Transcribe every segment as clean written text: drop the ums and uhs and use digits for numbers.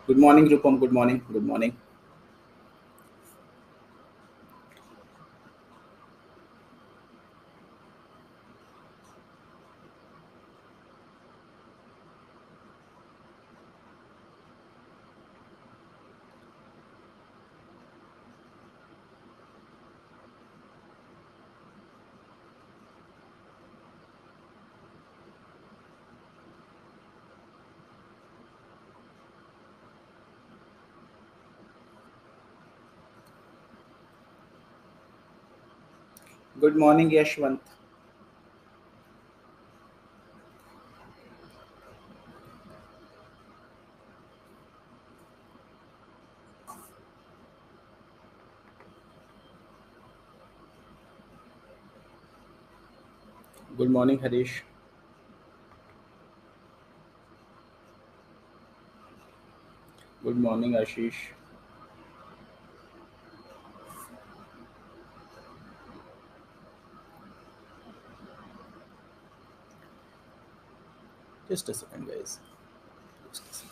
Good morning, Rupam. Good morning. Good morning. Good morning, Yashwant. Good morning, Harish. Good morning, Ashish. Just a second, guys. Just a second.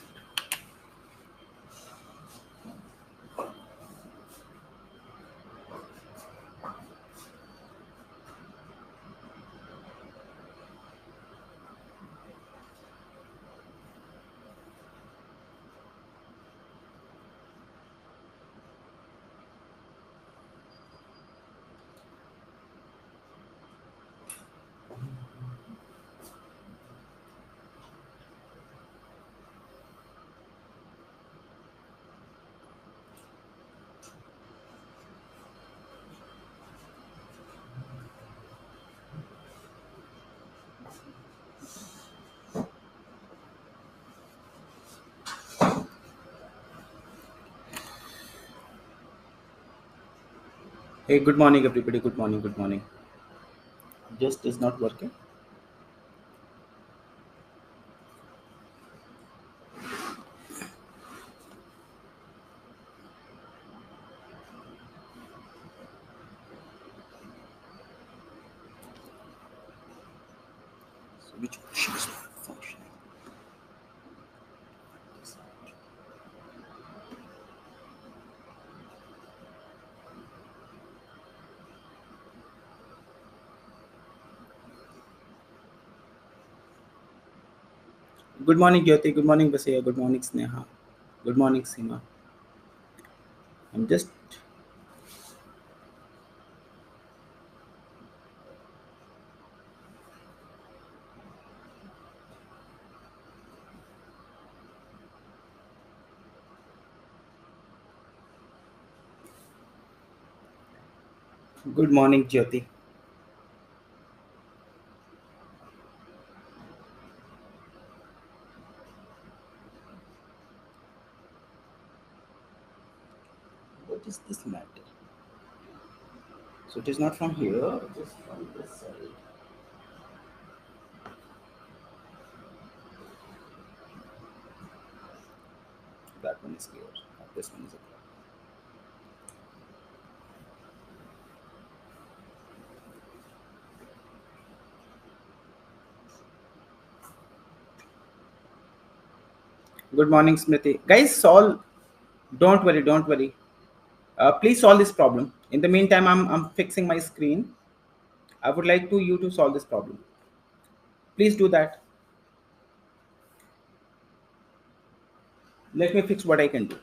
Hey, good morning, everybody. Good morning. Good morning. Just is not working. So which option is not functioning? Good morning, Jyoti. Good morning, Basaya. Good morning, Sneha. Good morning, Seema. I'm just. Good morning, Jyoti. What is this matter? So it is not from here. Just from this side. That one is clear. This one is a problem. Good morning, Smriti. Guys, solve. Don't worry. Don't worry. Please solve this problem. In the meantime, I'm fixing my screen. I would like to you to solve this problem. Please do that. Let me fix what I can do.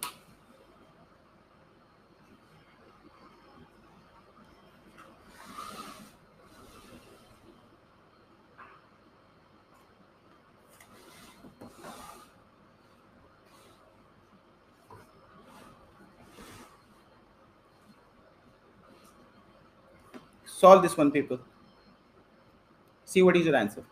Solve this one, people. See what is your answer.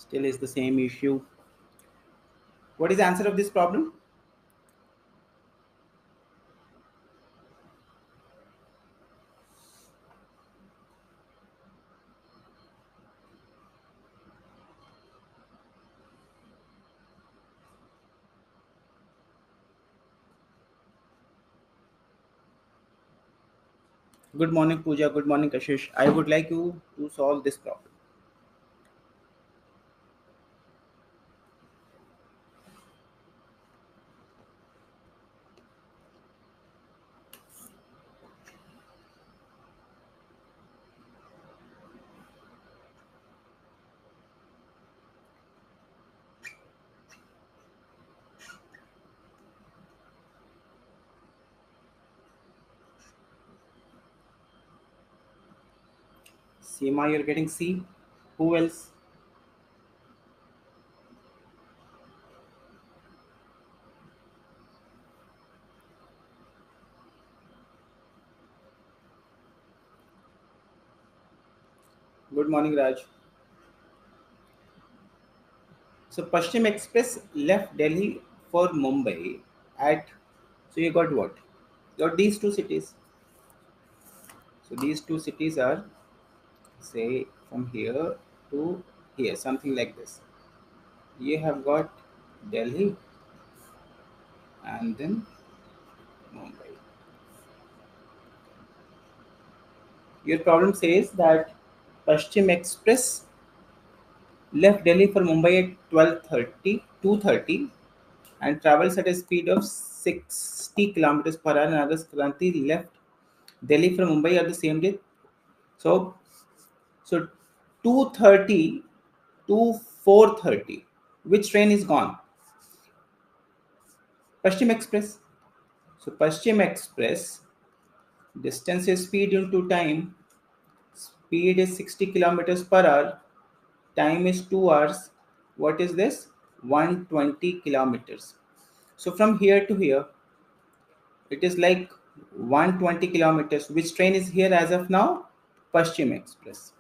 Still is the same issue. What is the answer of this problem? Good morning, Pooja. Good morning, Kashish. I would like you to solve this problem. Seema, you're getting C. Who else? Good morning, Raj. So Pashchim Express left Delhi for Mumbai at. So you got what? You got these two cities. So these two cities are, say, from here to here, something like this. You have got Delhi and then Mumbai. Your problem says that Pashchim Express left Delhi for Mumbai at 12:30, 2:30, and travels at a speed of 60 kilometers per hour. And August Kranti left Delhi from Mumbai at the same day. So, so 2:30 to 4:30. Which train is gone? Pashchim Express. So Pashchim Express, distance is speed into time. Speed is 60 kilometers per hour. Time is 2 hours. What is this? 120 kilometers. So from here to here, it is like 120 kilometers. Which train is here as of now? Pashchim Express.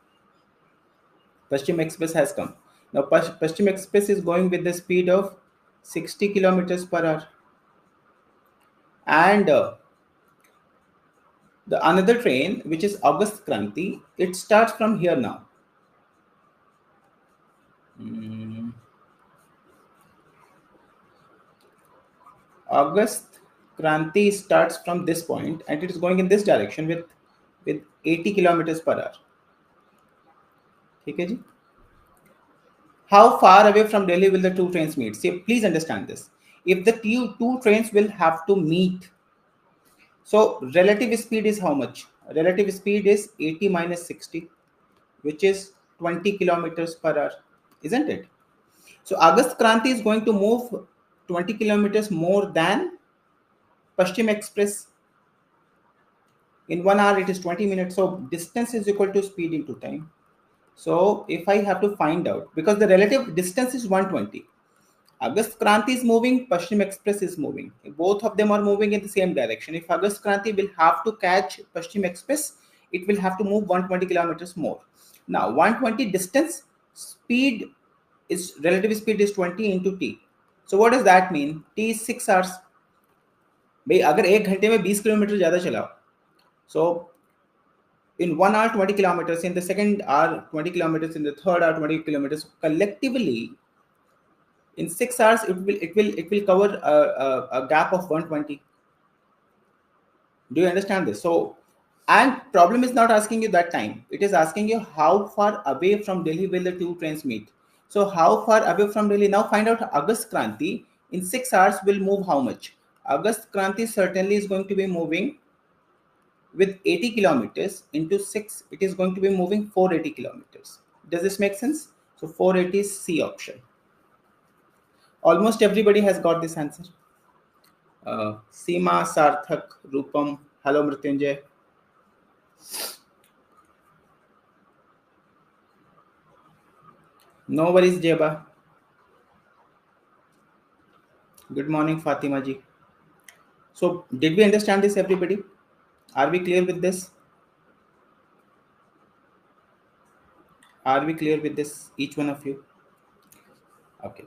Pashchim Express has come. Now Pashchim Express is going with the speed of 60 kilometers per hour. And the another train, which is August Kranti, it starts from here now. August Kranti starts from this point and it is going in this direction with 80 kilometers per hour. Okay, ji? How far away from Delhi will the two trains meet? See, please understand this. If the two trains will have to meet, so relative speed is how much? Relative speed is 80 minus 60, which is 20 kilometers per hour, isn't it? So August Kranti is going to move 20 kilometers more than Pashchim Express. In 1 hour, it is 20 minutes. So distance is equal to speed into time. So if I have to find out, because the relative distance is 120, August Kranti is moving, Pashchim Express is moving. Both of them are moving in the same direction. If August Kranti will have to catch Pashchim Express, it will have to move 120 kilometers more. Now 120 distance, speed is relative speed is 20 into t. So what does that mean? T is 6 hours. भाई अगर एक घंटे में 20 kilometre ज़्यादा चलाओ, so in 1 hour 20 kilometers, in the second hour 20 kilometers, in the third hour 20 kilometers, collectively in 6 hours it will cover a gap of 120. Do you understand this? So, and problem is not asking you that time, it is asking you how far away from Delhi will the two trains meet. So how far away from Delhi? Now find out August Kranti in 6 hours will move how much. August Kranti certainly is going to be moving with 80 kilometers into 6, it is going to be moving 480 kilometers. Does this make sense? So 480 is C option. Almost everybody has got this answer. Seema, Sarthak, Rupam, hello Mrityunjay. No worries, Jeba. Good morning, Fatima ji. So did we understand this, everybody? Are we clear with this? Are we clear with this, each one of you? Okay.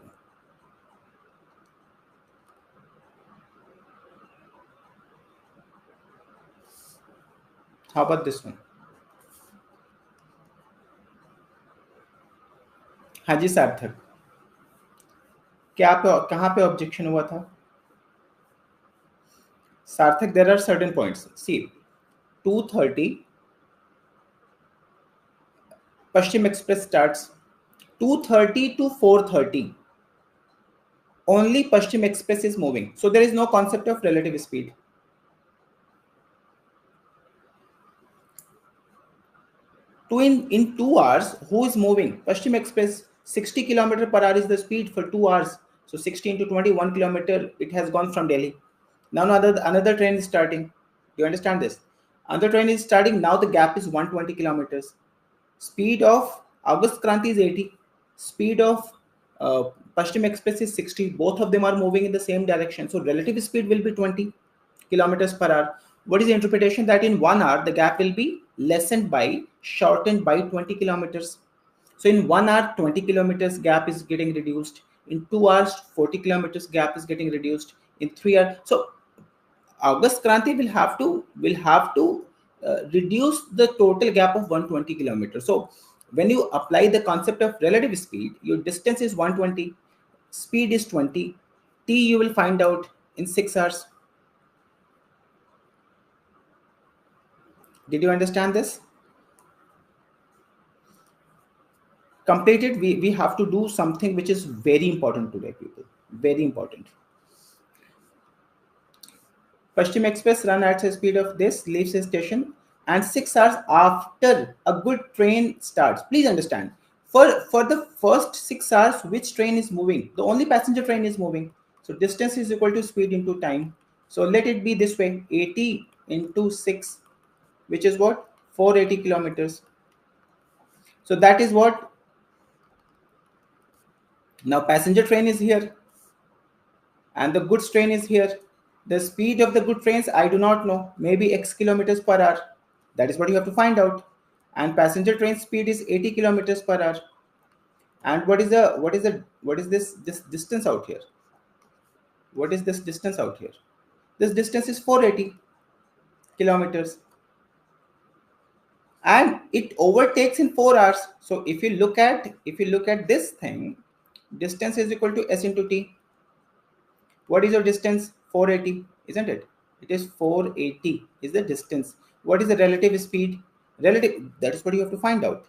How about this one? हाँ जी सार्थक, क्या पे कहाँ पे objection हुआ था? सार्थक, there are certain points. See, 2:30 Pashchim Express starts. 2:30 to 4:30 only Pashchim Express is moving. So there is no concept of relative speed. In 2 hours, who is moving? Pashchim Express, 60 km per hour is the speed for 2 hours. So 60 into 21 kilometer, it has gone from Delhi. Now another train is starting. Do you understand this? Another train is starting. Now the gap is 120 kilometers. Speed of August Kranti is 80. Speed of Pashchim Express is 60. Both of them are moving in the same direction. So relative speed will be 20 kilometers per hour. What is the interpretation? That in 1 hour, the gap will be shortened by 20 kilometers. So in 1 hour, 20 kilometers gap is getting reduced. In 2 hours, 40 kilometers gap is getting reduced. In 3 hours. So August Kranti will have to reduce the total gap of 120 kilometers. So when you apply the concept of relative speed, your distance is 120, speed is 20, t you will find out in 6 hours. Did you understand this? Completed. We have to do something which is very important today, people. Very important. Pashchim Express run at a speed of this, leaves the station, and 6 hours after a good train starts. Please understand, for the first 6 hours, which train is moving? The only passenger train is moving. So distance is equal to speed into time. So let it be this way: 80 into 6, which is what? 480 kilometers. So that is what. Now passenger train is here and the goods train is here. The speed of the good trains, I do not know, maybe x kilometers per hour. That is what you have to find out. And passenger train speed is 80 kilometers per hour. And what is this distance out here? What is this distance out here? This distance is 480 kilometers. And it overtakes in 4 hours. So if you look at this thing, distance is equal to s into t. What is your distance? 480, isn't it? It is 480 is the distance. What is the relative speed? Relative, that is what you have to find out.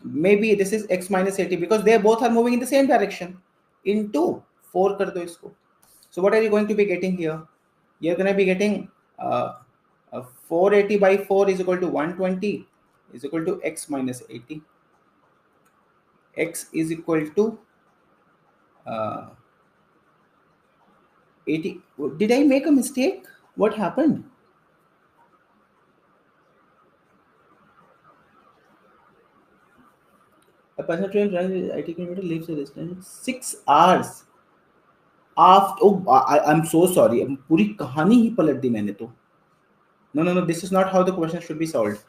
Maybe this is x minus 80 because they both are moving in the same direction. Into 4 kar do isko. So what are you going to be getting here? You're going to be getting 480 by 4 is equal to 120 is equal to x minus 80. X is equal to 80. Did I make a mistake? What happened? A passenger train runs 80 kilometers, leaves the distance 6 hours. After, oh, I'm so sorry. पूरी कहानी ही पलट दी मैंने तो. No. This is not how the question should be solved.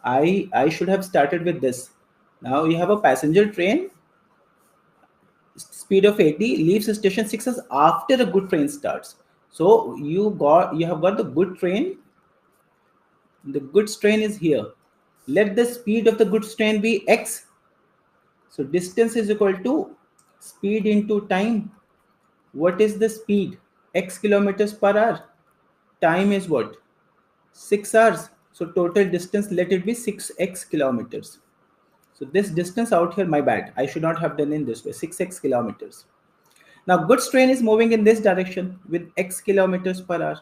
I should have started with this. Now you have a passenger train, speed of 80, leaves the station 6 hours after a good train starts. So you have got the good train. The goods train is here. Let the speed of the goods train be x. So distance is equal to speed into time. What is the speed? X kilometers per hour. Time is what? 6 hours. So total distance, let it be 6x kilometers. So this distance out here, my bad. I should not have done in this way. 6x kilometers. Now goods train is moving in this direction with x kilometers per hour.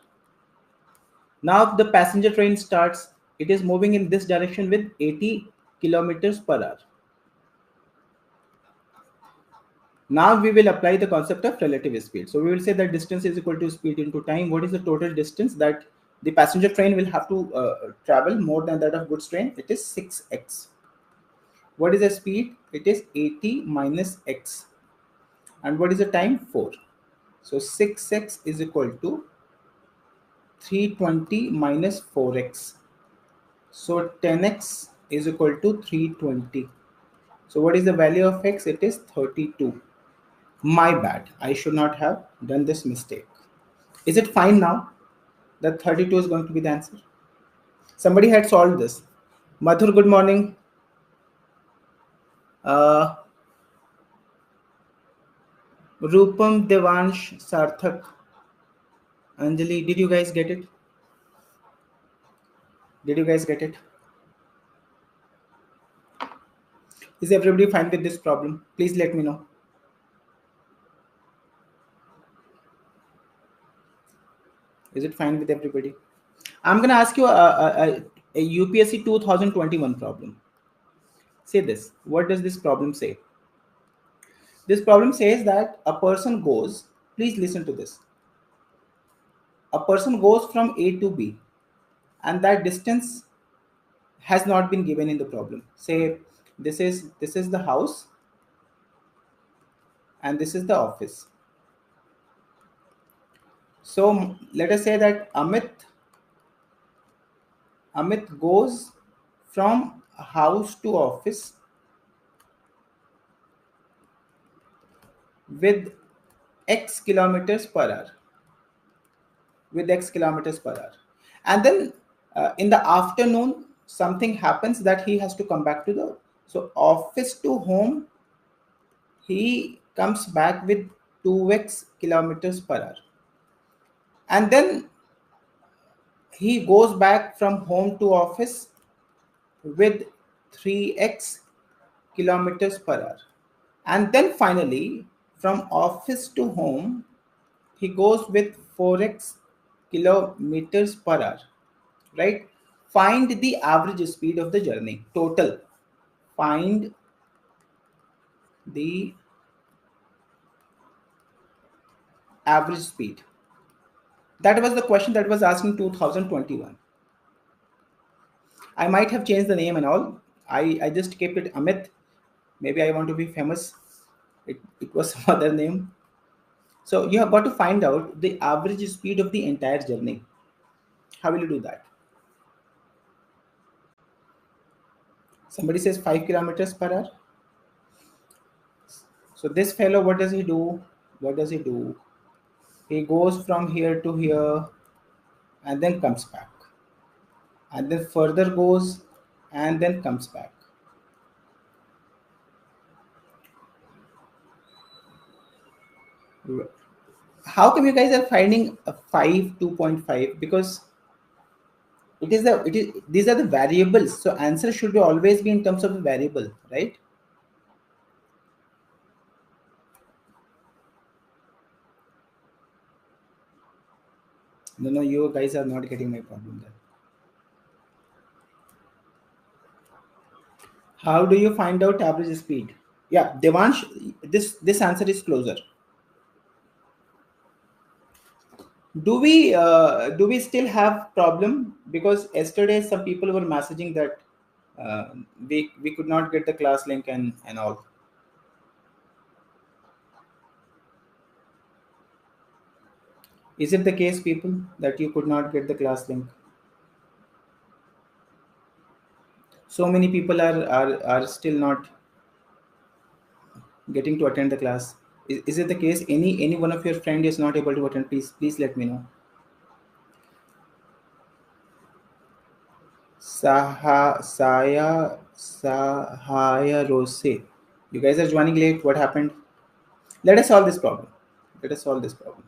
Now the passenger train starts. It is moving in this direction with 80 kilometers per hour. Now we will apply the concept of relative speed. So we will say that distance is equal to speed into time. What is the total distance that the passenger train will have to travel more than that of goods train? It is 6x. What is the speed? It is 80 minus x. And what is the time? 4. So 6x is equal to 320 minus 4x. So 10x is equal to 320. So what is the value of x? It is 32. My bad. I should not have done this mistake. Is it fine now that 32 is going to be the answer? Somebody had solved this. Madhur, good morning. Uh, Rupam, Devansh, Sarthak, Anjali, did you guys get it? Did you guys get it? Is everybody fine with this problem? Please let me know. Is it fine with everybody? I'm going to ask you a UPSC 2021 problem. Say this. What does this problem say? This problem says that a person goes, please listen to this. A person goes from A to B, and that distance has not been given in the problem. Say this is the house and this is the office. So let us say that Amit goes from house to office with x kilometers per hour. With x kilometers per hour, and then in the afternoon something happens that he has to come back to the, so office to home he comes back with 2x kilometers per hour, and then he goes back from home to office with 3x kilometers per hour, and then finally from office to home he goes with 4x kilometers per hour, right? Find the average speed of the journey total. Find the average speed. That was the question that was asked in 2021. I might have changed the name and all. I just kept it Amit. Maybe I want to be famous. It was some other name. So you have got to find out the average speed of the entire journey. How will you do that? Somebody says 5 kilometers per hour. So this fellow, what does he do? What does he do? He goes from here to here and then comes back, and then further goes and then comes back. How come you guys are finding a 5 2.5? Because it is these are the variables, so answer should be always be in terms of a variable, right? No, you guys are not getting my problem there. How do you find out average speed? Yeah, Devansh, this answer is closer. Do we still have problem? Because yesterday some people were messaging that we could not get the class link and all. Is it the case, people, that you could not get the class link? So many people are still not getting to attend the class. Is it the case? Any one of your friend is not able to attend? Please let me know. Sahaya Rose. You guys are joining late. What happened? Let us solve this problem. Let us solve this problem.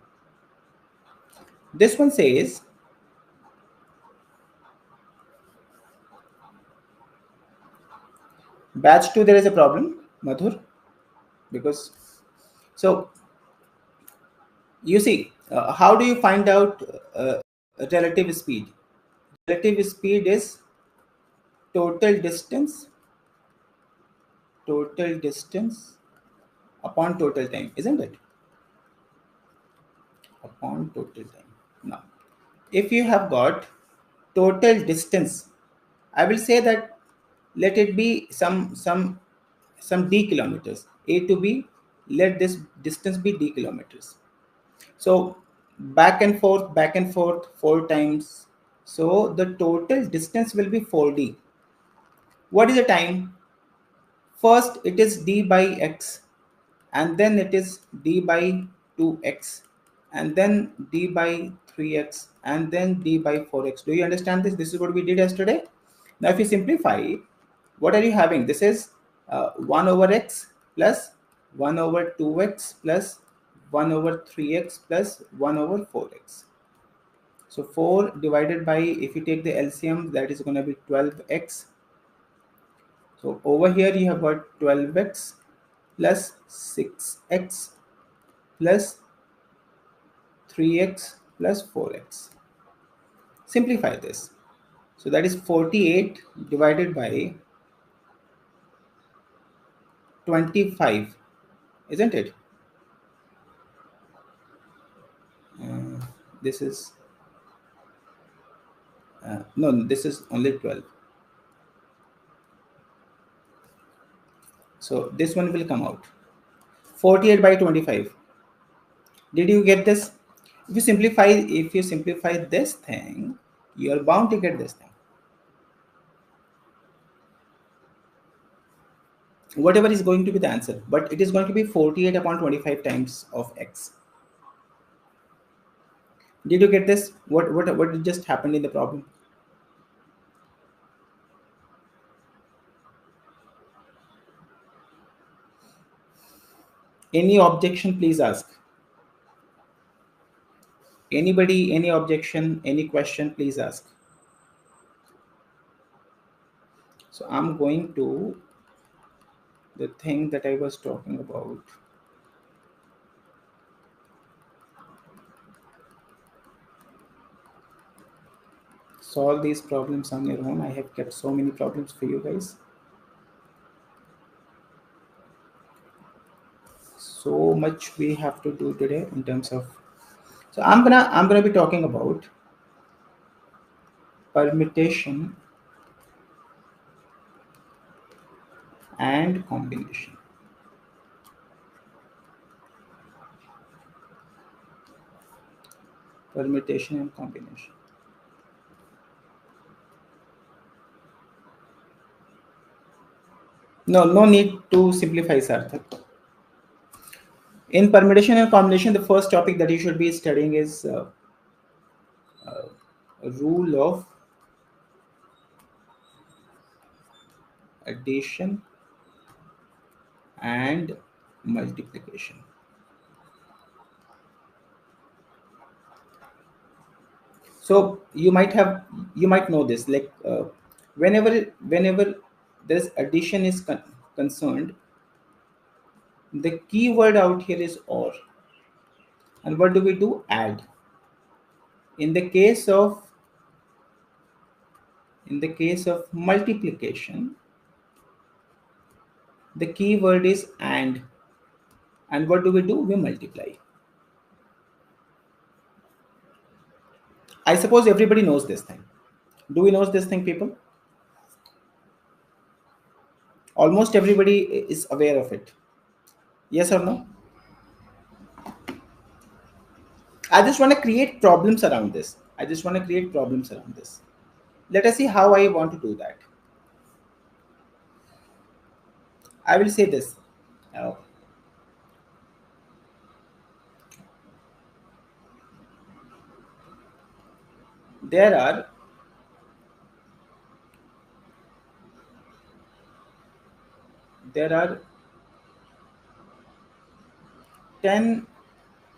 This one says batch 2 there is a problem, Madhur, because so you see how do you find out relative speed? Relative speed is total distance upon total time, isn't it? Upon total time. Now if you have got total distance, I will say that let it be some d kilometers, a to b, let this distance be d kilometers. So back and forth 4 times, so the total distance will be 4d. What is the time? First it is d by x, and then it is d by 2x, and then d by 3x, and then d by 4x. Do you understand this? This is what we did yesterday. Now if you simplify, what are you having? This is 1 over x plus 1 over 2x plus 1 over 3x plus 1 over 4x. So 4 divided by, if you take the LCM, that is going to be 12x. So over here you have got 12x plus 6x plus 3x plus 4x. Simplify this. So that is 48 divided by 25, isn't it? This is, no, this is only 12. So this one will come out. 48 by 25. Did you get this? If you simplify this thing, you are bound to get this thing. Whatever is going to be the answer, but it is going to be 48 upon 25 times of x. Did you get this? What just happened in the problem? Any objection, please ask. Anybody, any objection, any question, please ask. So I'm going to the thing that I was talking about. Solve these problems on your own. I have kept so many problems for you guys. So much we have to do today in terms of. So I'm gonna be talking about permutation and combination. Permutation and combination. No need to simplify, Sarthak. In permutation and combination, the first topic that you should be studying is rule of addition and multiplication. So you might know this, like whenever this addition is concerned, the key word out here is or. And what do we do? Add. In the case of multiplication, the key word is and what do? We multiply. I suppose everybody knows this thing. Do we know this thing, people? Almost everybody is aware of it. Yes or no? I just want to create problems around this. Let us see how I want to do that. I will say this. Uh, there are there are 10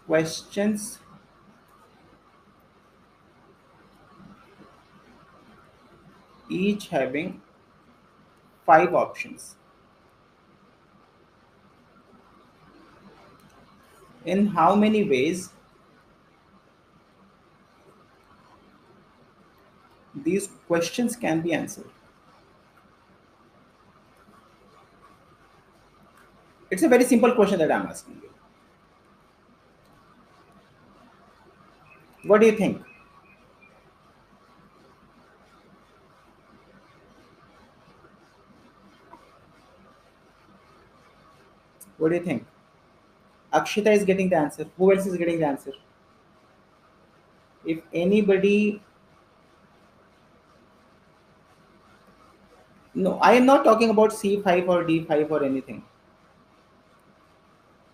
questions each having 5 options. In how many ways these questions can be answered? It's a very simple question that I'm asking you. What do you think? What do you think? Akshita is getting the answer. Who else is getting the answer? If anybody, no, I am not talking about C5 or D5 or anything.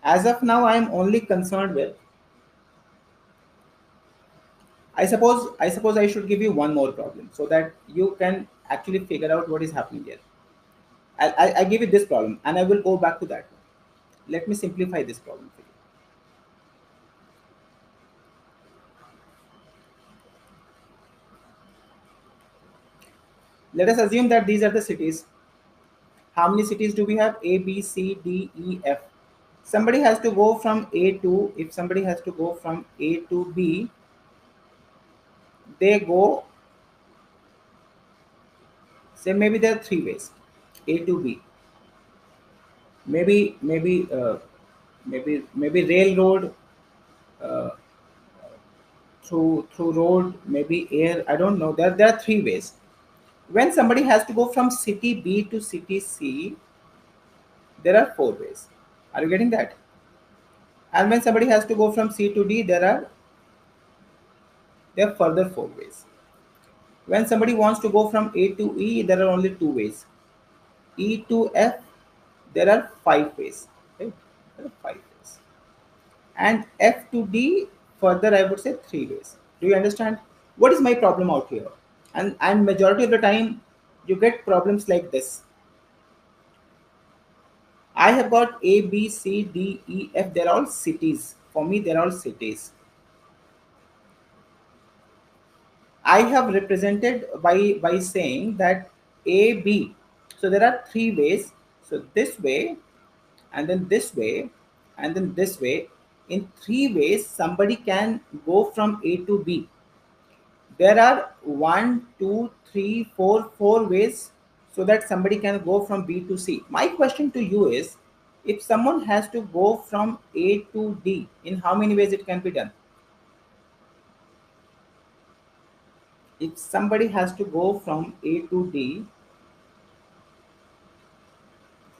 As of now, I am only concerned with, I suppose I should give you one more problem so that you can actually figure out what is happening here. I give you this problem and I will go back to that one. Let me simplify this problem for you. Let us assume that these are the cities. How many cities do we have? A, B, C, D, E, F. Somebody has to go from A to, if somebody has to go from A to B, they go, say maybe there are three ways. A to B. Maybe railroad, uh, through road, maybe air. I don't know. There are three ways. When somebody has to go from city B to city C, there are four ways. Are you getting that? And when somebody has to go from C to D, there are further four ways. When somebody wants to go from A to E, there are only two ways. E to F, there are five ways. Right? There are five ways. And F to D, further I would say three ways. Do you understand? What is my problem out here? And majority of the time, you get problems like this. I have got A, B, C, D, E, F. They're all cities. For me, they're all cities. I have represented by saying that A, B. So there are three ways. So this way, and then this way, and then this way. In three ways, somebody can go from A to B. There are one, two, three, four ways so that somebody can go from B to C. My question to you is, if someone has to go from A to D, in how many ways it can be done? If somebody has to go from A to D,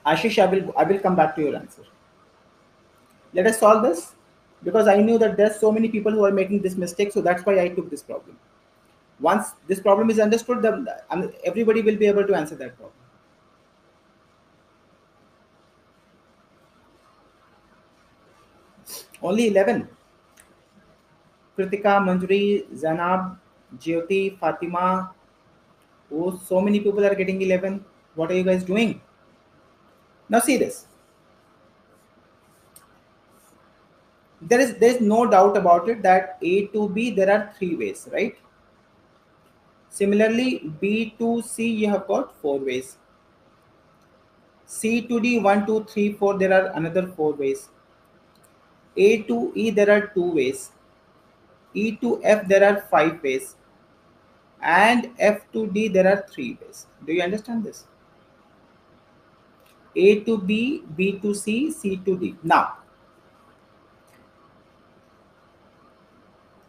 Ashish, I will come back to your answer. Let us solve this because I knew that there's so many people who are making this mistake, so that's why I took this problem. Once this problem is understood, everybody will be able to answer that problem. Only 11. Kritika, Manjuri, Zanab, Jyoti, Fatima. Oh, so many people are getting 11. What are you guys doing? Now see this. There is no doubt about it that A to B there are three ways, right? Similarly, B to C you have got four ways. C to D 1, 2, 3, 4 there are another four ways. A to E there are two ways. E to F there are five ways. And F to D there are three ways. Do you understand this? A to B, B to C, C to D. Now,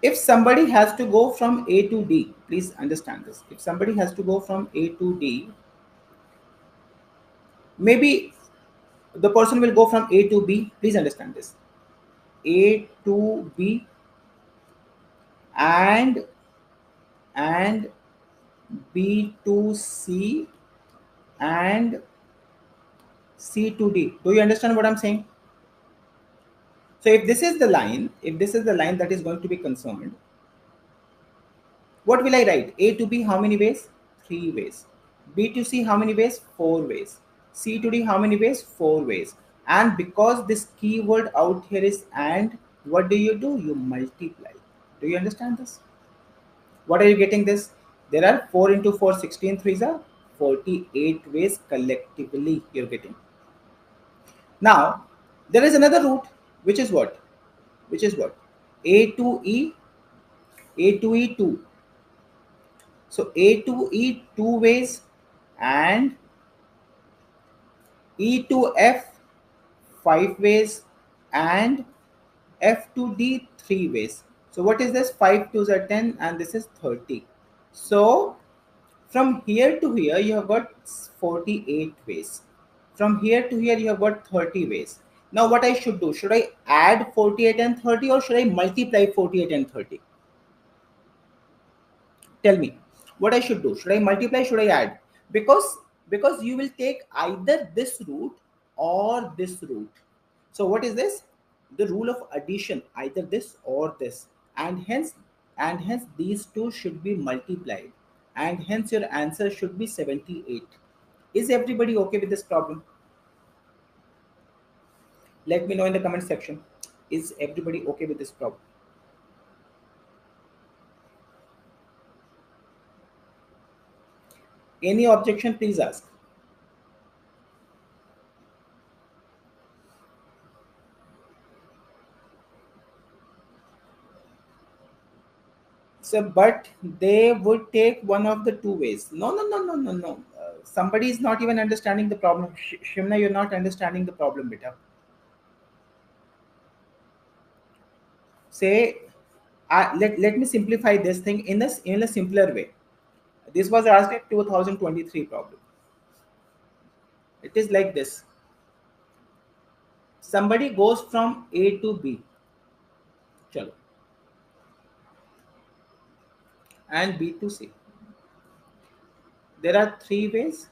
if somebody has to go from A to D, please understand this. If somebody has to go from A to D, maybe the person will go from A to B. Please understand this. A to B and and B to C and C to D. Do you understand what I'm saying? So if this is the line, if this is the line that is going to be concerned, what will I write? A to B, how many ways? Three ways. B to C, how many ways? Four ways. C to D, how many ways? Four ways. And because this keyword out here is and, what do? You multiply. Do you understand this? What are you getting this? There are 4 into 4, 16 threes are 48 ways collectively you're getting. Now, there is another route, which is what? Which is what? A to E, A to E 2. So A to E two ways and E to F five ways and F to D three ways. So what is this? 5 twos are 10 and this is 30. So from here to here you have got 48 ways. From here to here you have got 30 ways. Now what I should do? Should I add 48 and 30 or should I multiply 48 and 30? Tell me what I should do. Should I multiply? Should I add? Because you will take either this route or this route. So what is this? The rule of addition, either this or this, and hence these two should be multiplied, and hence your answer should be 78. Is everybody okay with this problem? Let me know in the comment section. Is everybody okay with this problem? Any objection, please ask. So, but they would take one of the two ways. No, no, no, no, no, no. Somebody is not even understanding the problem. Shimna, you're not understanding the problem, beta. Say, let me simplify this thing in a simpler way. This was asked at 2023 problem. It is like this. Somebody goes from A to B, chalo, and B to C. There are three ways,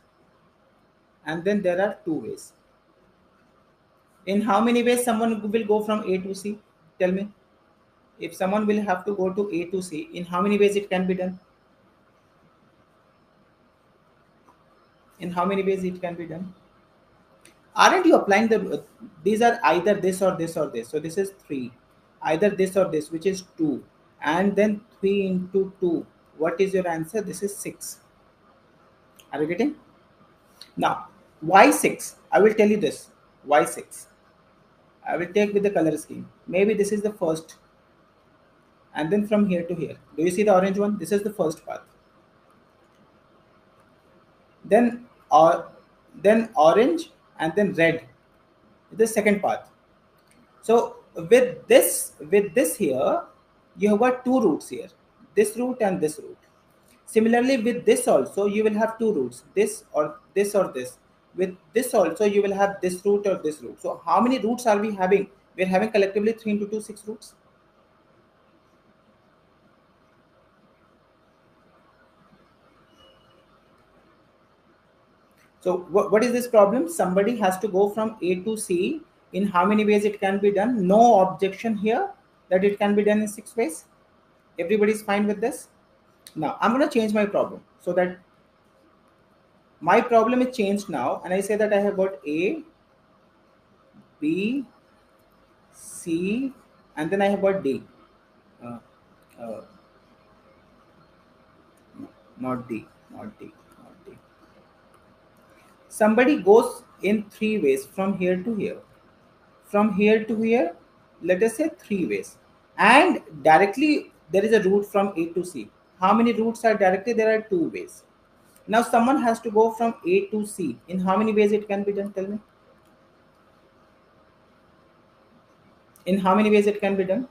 and then there are two ways. In how many ways someone will go from A to C? Tell me. If someone will have to go to A to C, in how many ways it can be done? In how many ways it can be done? Aren't you applying these are either this or this or this. So this is 3. Either this or this, which is 2. And then 3 into 2. What is your answer? This is 6. Are you getting? Now, why 6? I will tell you this. Why 6? I will take with the color scheme. Maybe this is the first. And then from here to here. Do you see the orange one? This is the first path. Then or then orange and then red, the second path. So with this here, you have got two routes here, this route and this route. Similarly with this also you will have two routes, this or this or this. With this also you will have this route or this route. So how many routes are we having? We are having collectively 3 into 2, 6 routes. So what is this problem? Somebody has to go from A to C. In how many ways it can be done? No objection here that it can be done in 6 ways. Everybody is fine with this? Now I'm going to change my problem so that my problem is changed now, and I say that I have got A, B, C, and then I have got D. Uh, uh, no, not D, not D, not D. Somebody goes in 3 ways from here to here. From here to here, let us say 3 ways. And directly there is a route from A to C. How many routes are directly? There are 2 ways. Now someone has to go from A to C. In how many ways it can be done? Tell me. In how many ways it can be done?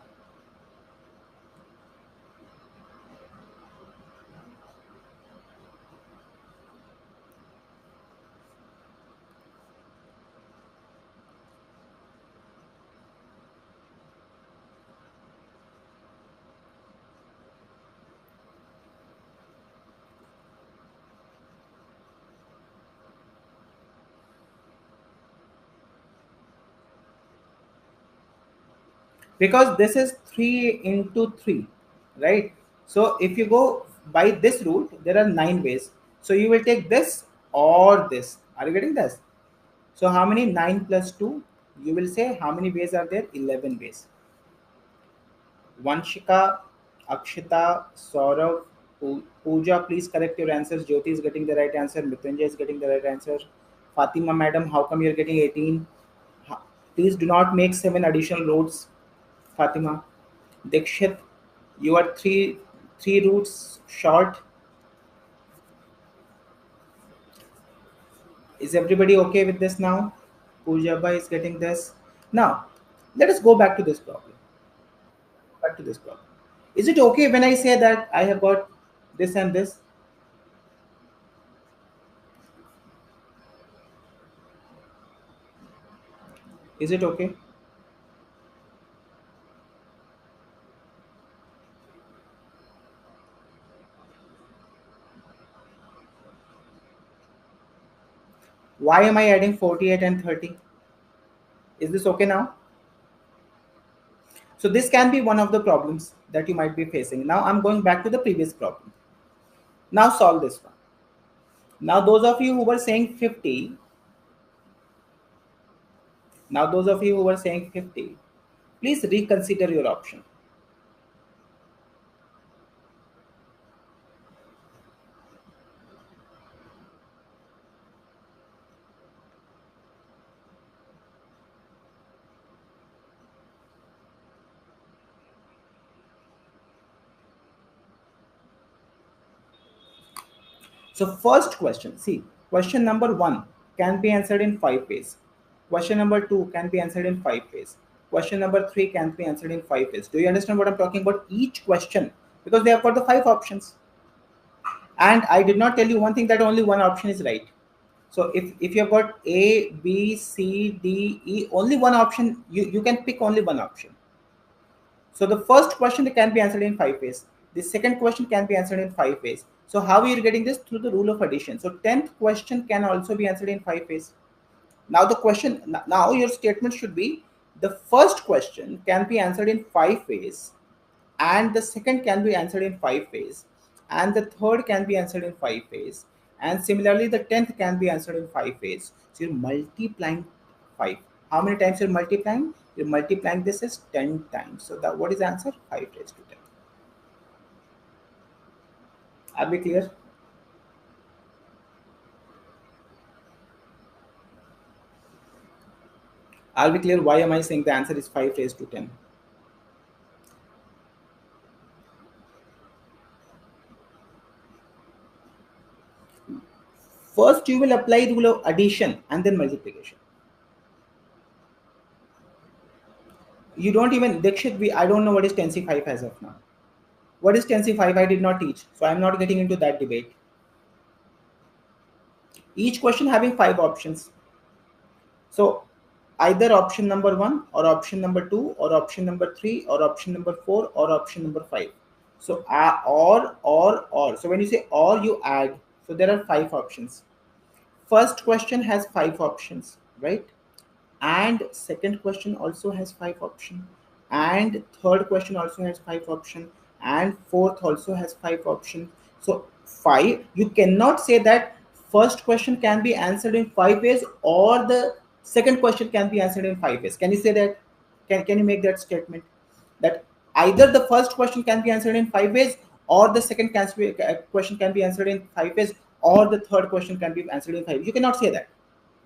Because this is 3 into 3, right? So if you go by this route, there are 9 ways. So you will take this or this. Are you getting this? So how many? 9 plus 2? You will say how many ways are there? 11 ways. Vanshika, Akshita, Saurav, Pooja, please correct your answers. Jyoti is getting the right answer. Mrityunjay is getting the right answer. Fatima, madam, how come you're getting 18? Please do not make 7 additional roads. Fatima. Dikshit, you are three routes short. Is everybody okay with this now? Pujaba is getting this. Now, let us go back to this problem. Back to this problem. Is it okay when I say that I have got this and this? Is it okay? Why am I adding 48 and 30? Is this okay now? So this can be one of the problems that you might be facing. Now I'm going back to the previous problem. Now solve this one. Now those of you who were saying 50, now those of you who were saying 50, please reconsider your option. So first question, see, question number 1 can be answered in 5 ways. Question number 2 can be answered in 5 ways. Question number 3 can be answered in 5 ways. Do you understand what I'm talking about? Each question, because they have got the 5 options. And I did not tell you one thing, that only one option is right. So if you've got A, B, C, D, E, only one option, you can pick only one option. So the first question can be answered in 5 ways. The second question can be answered in 5 ways. So how are you getting this? Through the rule of addition. So 10th question can also be answered in 5 ways. Now the question, now your statement should be, the first question can be answered in 5 ways, and the second can be answered in 5 ways, and the third can be answered in 5 ways, and similarly the 10th can be answered in 5 ways. So you're multiplying 5. How many times you're multiplying? You're multiplying this is 10 times. So that, what is the answer? 5 raised to 10. Are we clear? Are we clear? Why am I saying the answer is 5 raised to 10? First you will apply the rule of addition and then multiplication. You don't even, Dikshit, I don't know what is 10C5 as of now. What is 10C5? I did not teach, so I'm not getting into that debate. Each question having 5 options. So either option number 1 or option number 2 or option number 3 or option number 4 or option number 5. So or. So when you say or, you add. So there are 5 options. First question has 5 options, right? And second question also has 5 options, and third question also has 5 options, and fourth also has 5 options. So 5, you cannot say that first question can be answered in 5 ways or the second question can be answered in 5 ways. Can you say that? Can you make that statement, that either the first question can be answered in 5 ways or the second question can be answered in 5 ways or the third question can be answered in 5? You cannot say that.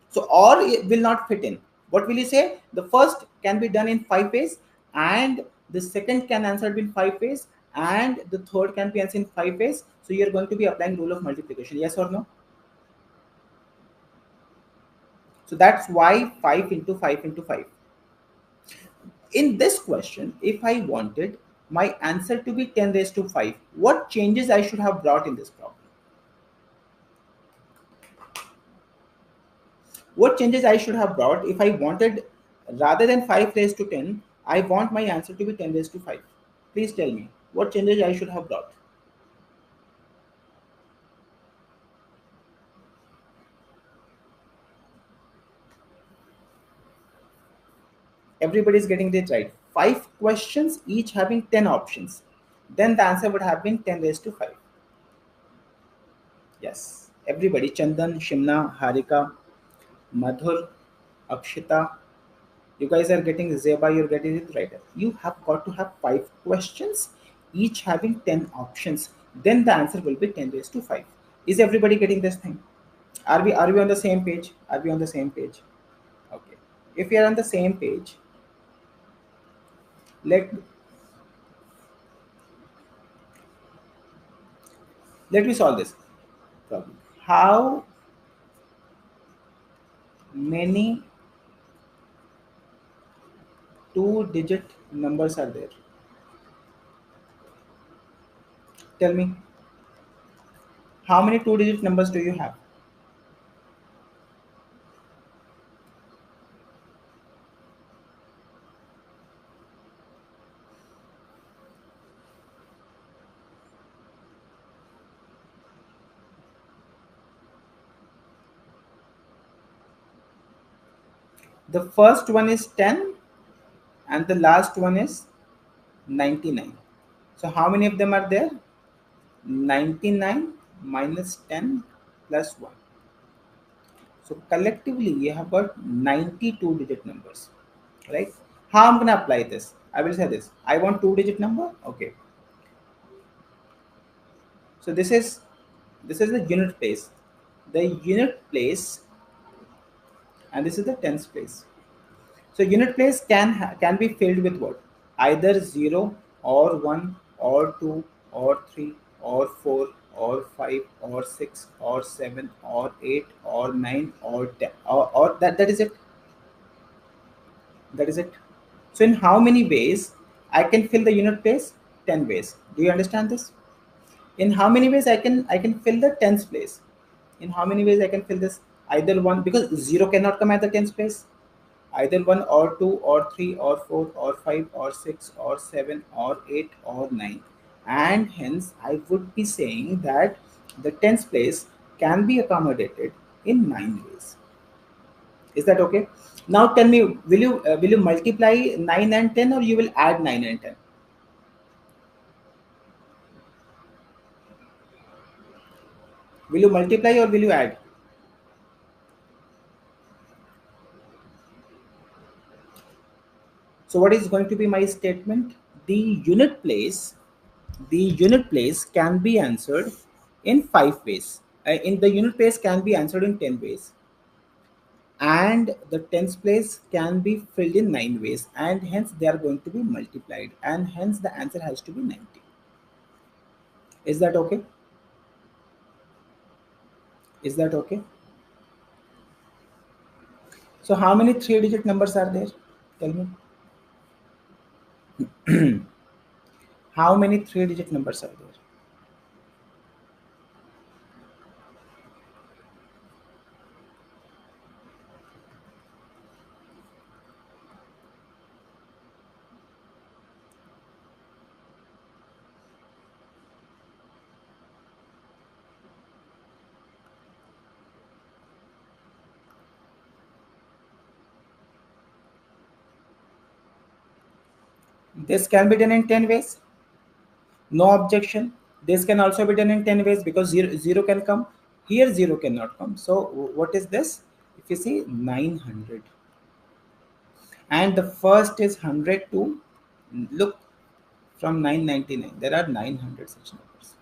So or it will not fit in. What will you say? The first can be done in 5 ways, and the second can answer in 5 ways, and the third can be answered in 5 ways. So you're going to be applying rule of multiplication. Yes or no? So that's why 5 into 5 into 5. In this question, if I wanted my answer to be 10 raised to 5, what changes I should have brought in this problem? What changes I should have brought if I wanted, rather than 5 raised to 10, I want my answer to be 10 raised to 5? Please tell me what changes I should have brought. Everybody is getting this right. 5 questions, each having 10 options. Then the answer would have been 10 raised to 5. Yes. Everybody, Chandan, Shimna, Harika, Madhur, Akshita, you guys are getting, Zeba, you're getting it right. You have got to have 5 questions, each having 10 options. Then the answer will be 10 raised to 5. Is everybody getting this thing? Are we on the same page? Are we on the same page? Okay. If we are on the same page, let let me solve this problem. How many 2-digit numbers are there? Tell me. How many 2-digit numbers do you have? The first one is 10 and the last one is 99. So how many of them are there? 99 minus 10 plus 1. So collectively you have got 92 digit numbers, right? How I'm gonna apply this? I will say this. I want 2 digit number. Okay. So this is the unit place. The unit place, and this is the tens place. So unit place can be filled with what? Either 0 or 1 or 2 or 3 or 4 or 5 or 6 or 7 or 8 or 9 or 10, or that is it. That is it. So in how many ways I can fill the unit place? 10 ways. Do you understand this? In how many ways I can fill the tens place? In how many ways I can fill this? Either one, because 0 cannot come at the tens place. Either 1 or 2 or 3 or 4 or 5 or 6 or 7 or 8 or 9, and hence I would be saying that the tens place can be accommodated in 9 ways. Is that okay? Now tell me, will you multiply 9 and 10, or you will add 9 and 10? Will you multiply or will you add? So what is going to be my statement? The unit place, the unit place can be answered in 5 ways. In the unit place can be answered in 10 ways, and the tens place can be filled in 9 ways, and hence they are going to be multiplied, and hence the answer has to be 90. Is that okay? Is that okay? So how many 3 digit numbers are there? Tell me. How many 3 digit numbers are there? This can be done in 10 ways. No objection. This can also be done in 10 ways, because zero can come. Here 0 cannot come. So what is this? If you see 900, and the first is 100 to, look, from 999 there are 900 such numbers.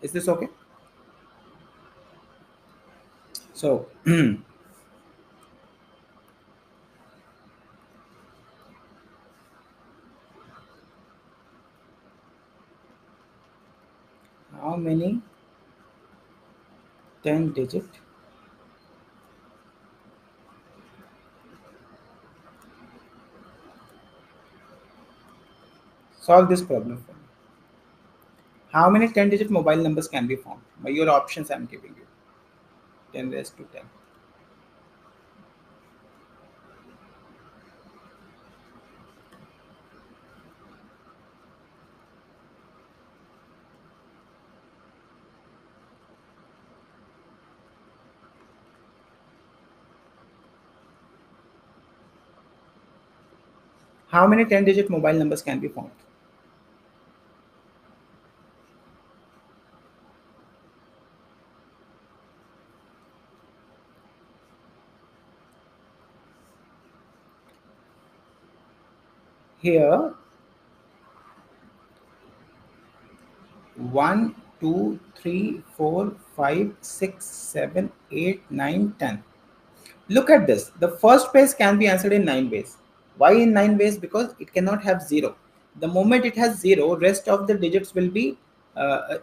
Is this okay? So how many 10 digit? Solve this problem for me. How many 10 digit mobile numbers can be found? By your options I'm giving you. 10 raised to 10. How many 10 digit mobile numbers can be found? Here, 1, 2, 3, 4, 5, 6, 7, 8, 9, 10. Look at this. The first place can be answered in 9 ways. Why in 9 ways? Because it cannot have 0. The moment it has 0, rest of the digits will be,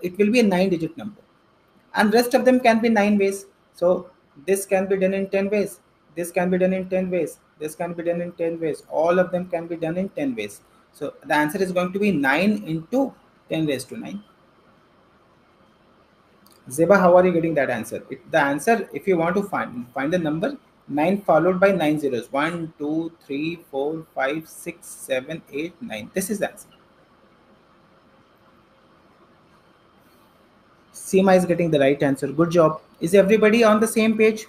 it will be a 9 digit number. And rest of them can be 9 ways. So this can be done in 10 ways. This can be done in 10 ways. This can be done in 10 ways. All of them can be done in 10 ways. So the answer is going to be 9 into 10 raised to 9. Zeba, how are you getting that answer? The answer, if you want to find the number, 9 followed by 9 zeros. 1, 2, 3, 4, 5, 6, 7, 8, 9. This is the answer. Seema is getting the right answer. Good job. Is everybody on the same page?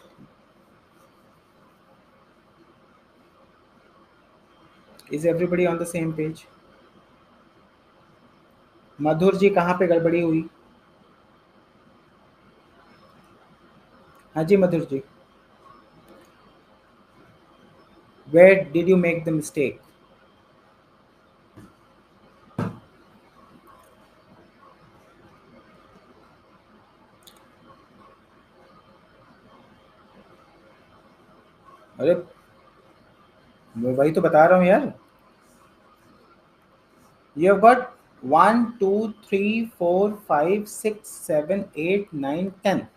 Is everybody on the same page? मधुर जी कहाँ पे गड़बड़ी हुई? हाँ जी मधुर जी, where did you make the mistake? अरे मैं वही तो बता रहा हूँ यार. You have got 1, 2, 3, 4, 5, 6, 7, 8, 9, 10.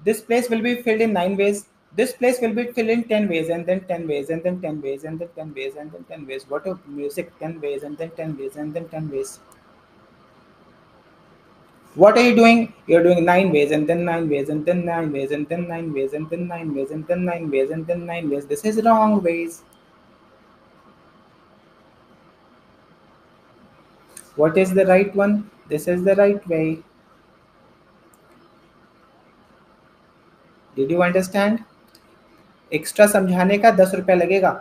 This place will be filled in 9 ways. This place will be filled in 10 ways, and then 10 ways, and then 10 ways, and then 10 ways, and then 10 ways. What a music, 10 ways, and then 10 ways, and then 10 ways. What are you doing? You're doing 9 ways, and then 9 ways, and then 9 ways, and then 9 ways, and then 9 ways, and then 9 ways, and then 9 ways. This is wrong ways. What is the right one? This is the right way. Did you understand? Extra समझाने का 10 रुपया लगेगा.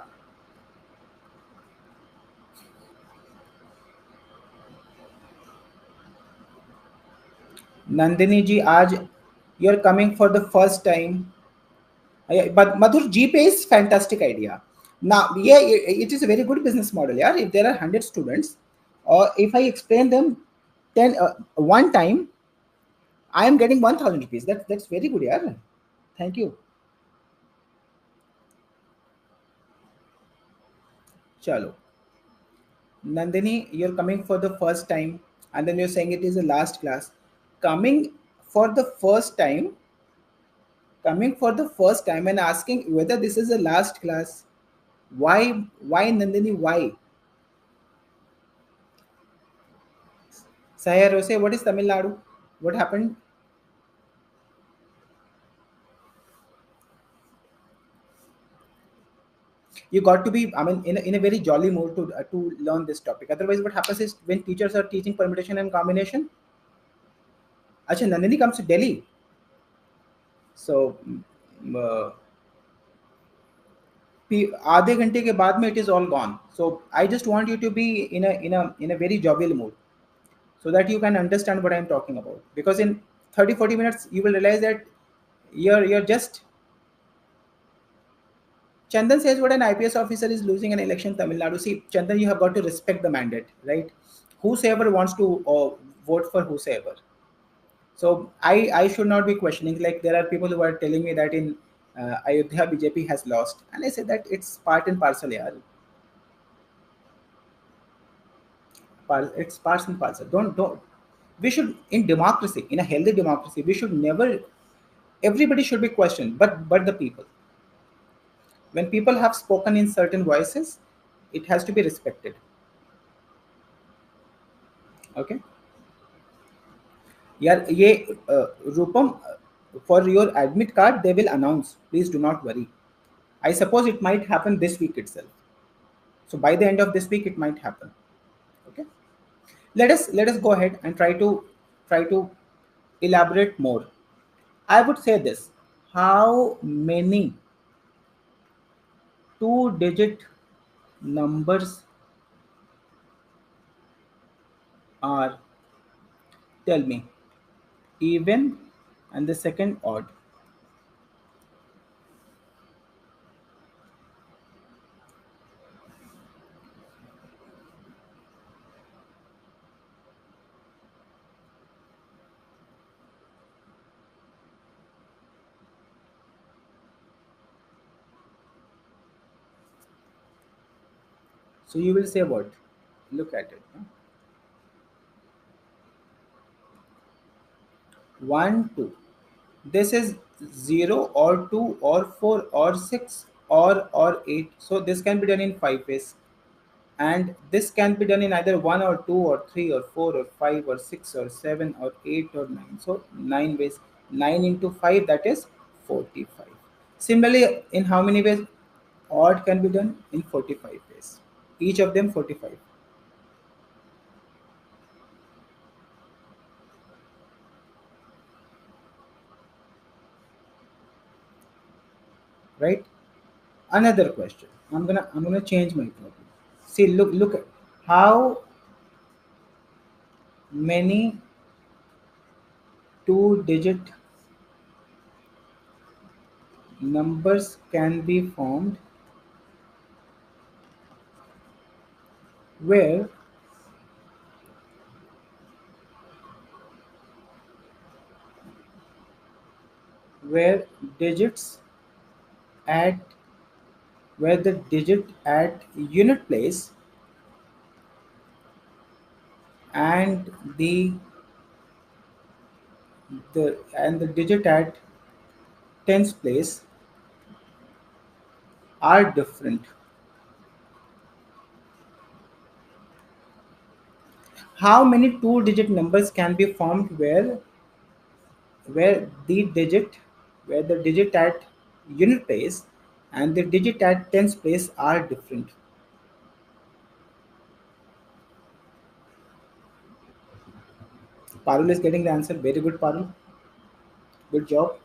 नंदिनी जी आज you're coming for the first time. But Madhur, GPay is fantastic idea. Now, yeah, it is a very good business model. Yeah, if there are 100 students, or if I explain them 10 one time, I am getting 1,000 rupees. That's very good. Yeah, thank you. Chalo. Nandini, you're coming for the first time, and then you're saying it is the last class. Coming for the first time, coming for the first time and asking whether this is the last class. Why Nandini? Why? Saya Rose, what is Tamil Nadu? What happened? You got to be, I mean, in a very jolly mood to learn this topic. Otherwise, what happens is when teachers are teaching permutation and combination, Acha Nandini comes to Delhi. So, uh, आधे घंटे के बाद में it is all gone. So I just want you to be in a very jovial mood so that you can understand what I'm talking about. Because in 30-40 minutes you will realize that you're just. Chandan says what an IPS officer is losing an election in Tamil Nadu. See, Chandan, you have got to respect the mandate, right? Whosoever wants to vote for whosoever. So I should not be questioning. Like there are people who are telling me that in Ayodhya BJP has lost, and I say that it's part and parcel. Yeah, it's part and parcel. Don't. We should in democracy, in a healthy democracy, we should never. Everybody should be questioned, but the people. When people have spoken in certain voices, it has to be respected. Okay. यार ये रूपम for your admit card they will announce, please do not worry. I suppose it might happen this week itself, so by the end of this week it might happen. Okay, let us go ahead and try to elaborate more. I would say this: how many 2-digit numbers are, tell me, even and the second odd? So you will say what? Look at it. Huh? 1 2, this is 0 or 2 or 4 or 6 or 8, so this can be done in 5 ways, and this can be done in either 1 or 2 or 3 or 4 or 5 or 6 or 7 or 8 or 9, so 9 ways. 9 into 5, that is 45. Similarly, in how many ways odd can be done? In 45 ways, each of them 45, right? Another question, I'm gonna change my problem. See, look at how many two-digit numbers can be formed where where digits at where the digit at unit place and the digit at tens place are different. How many two-digit numbers can be formed where the digit where the digit at unit place and the digit at tens place are different? Parul is getting the answer. Very good, Parul. Good job.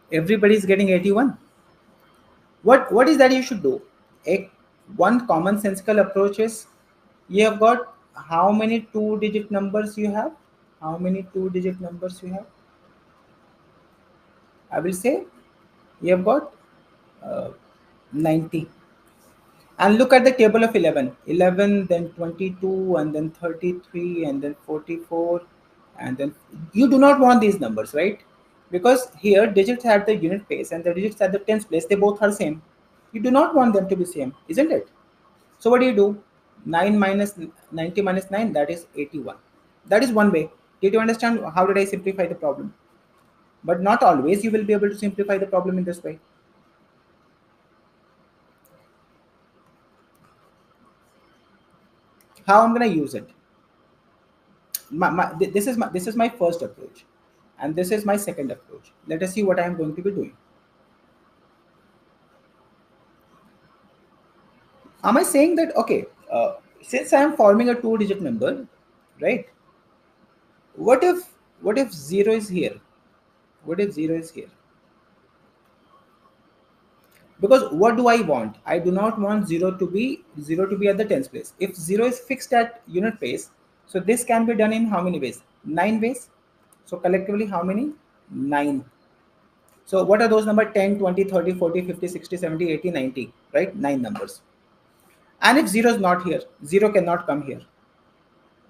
Everybody is getting 81. What is that you should do? A one commonsensical approach is, you have got how many two-digit numbers you have? How many two-digit numbers you have? I will say you have got uh, 90. And look at the table of 11. 11, then 22, and then 33, and then 44, and then you do not want these numbers, right? Because here digits have the unit place and the digits at the tens place, they both are same. You do not want them to be same, isn't it? So what do? 9 minus 90 minus 9, that is 81. That is one way. Did you understand how did I simplify the problem? But not always you will be able to simplify the problem in this way. How I'm going to use it? This is my first approach, and this is my second approach. Let us see what I am going to be doing. Am I saying that, okay, since I am forming a two-digit number, right? What if zero is here? What if zero is here? Because what do I want? I do not want zero to be at the tens place. If zero is fixed at unit place, so this can be done in how many ways? 9 ways. So collectively how many? 9. So what are those numbers? 10, 20, 30, 40, 50, 60, 70, 80, 90, right? 9 numbers. And if 0 is not here, 0 cannot come here.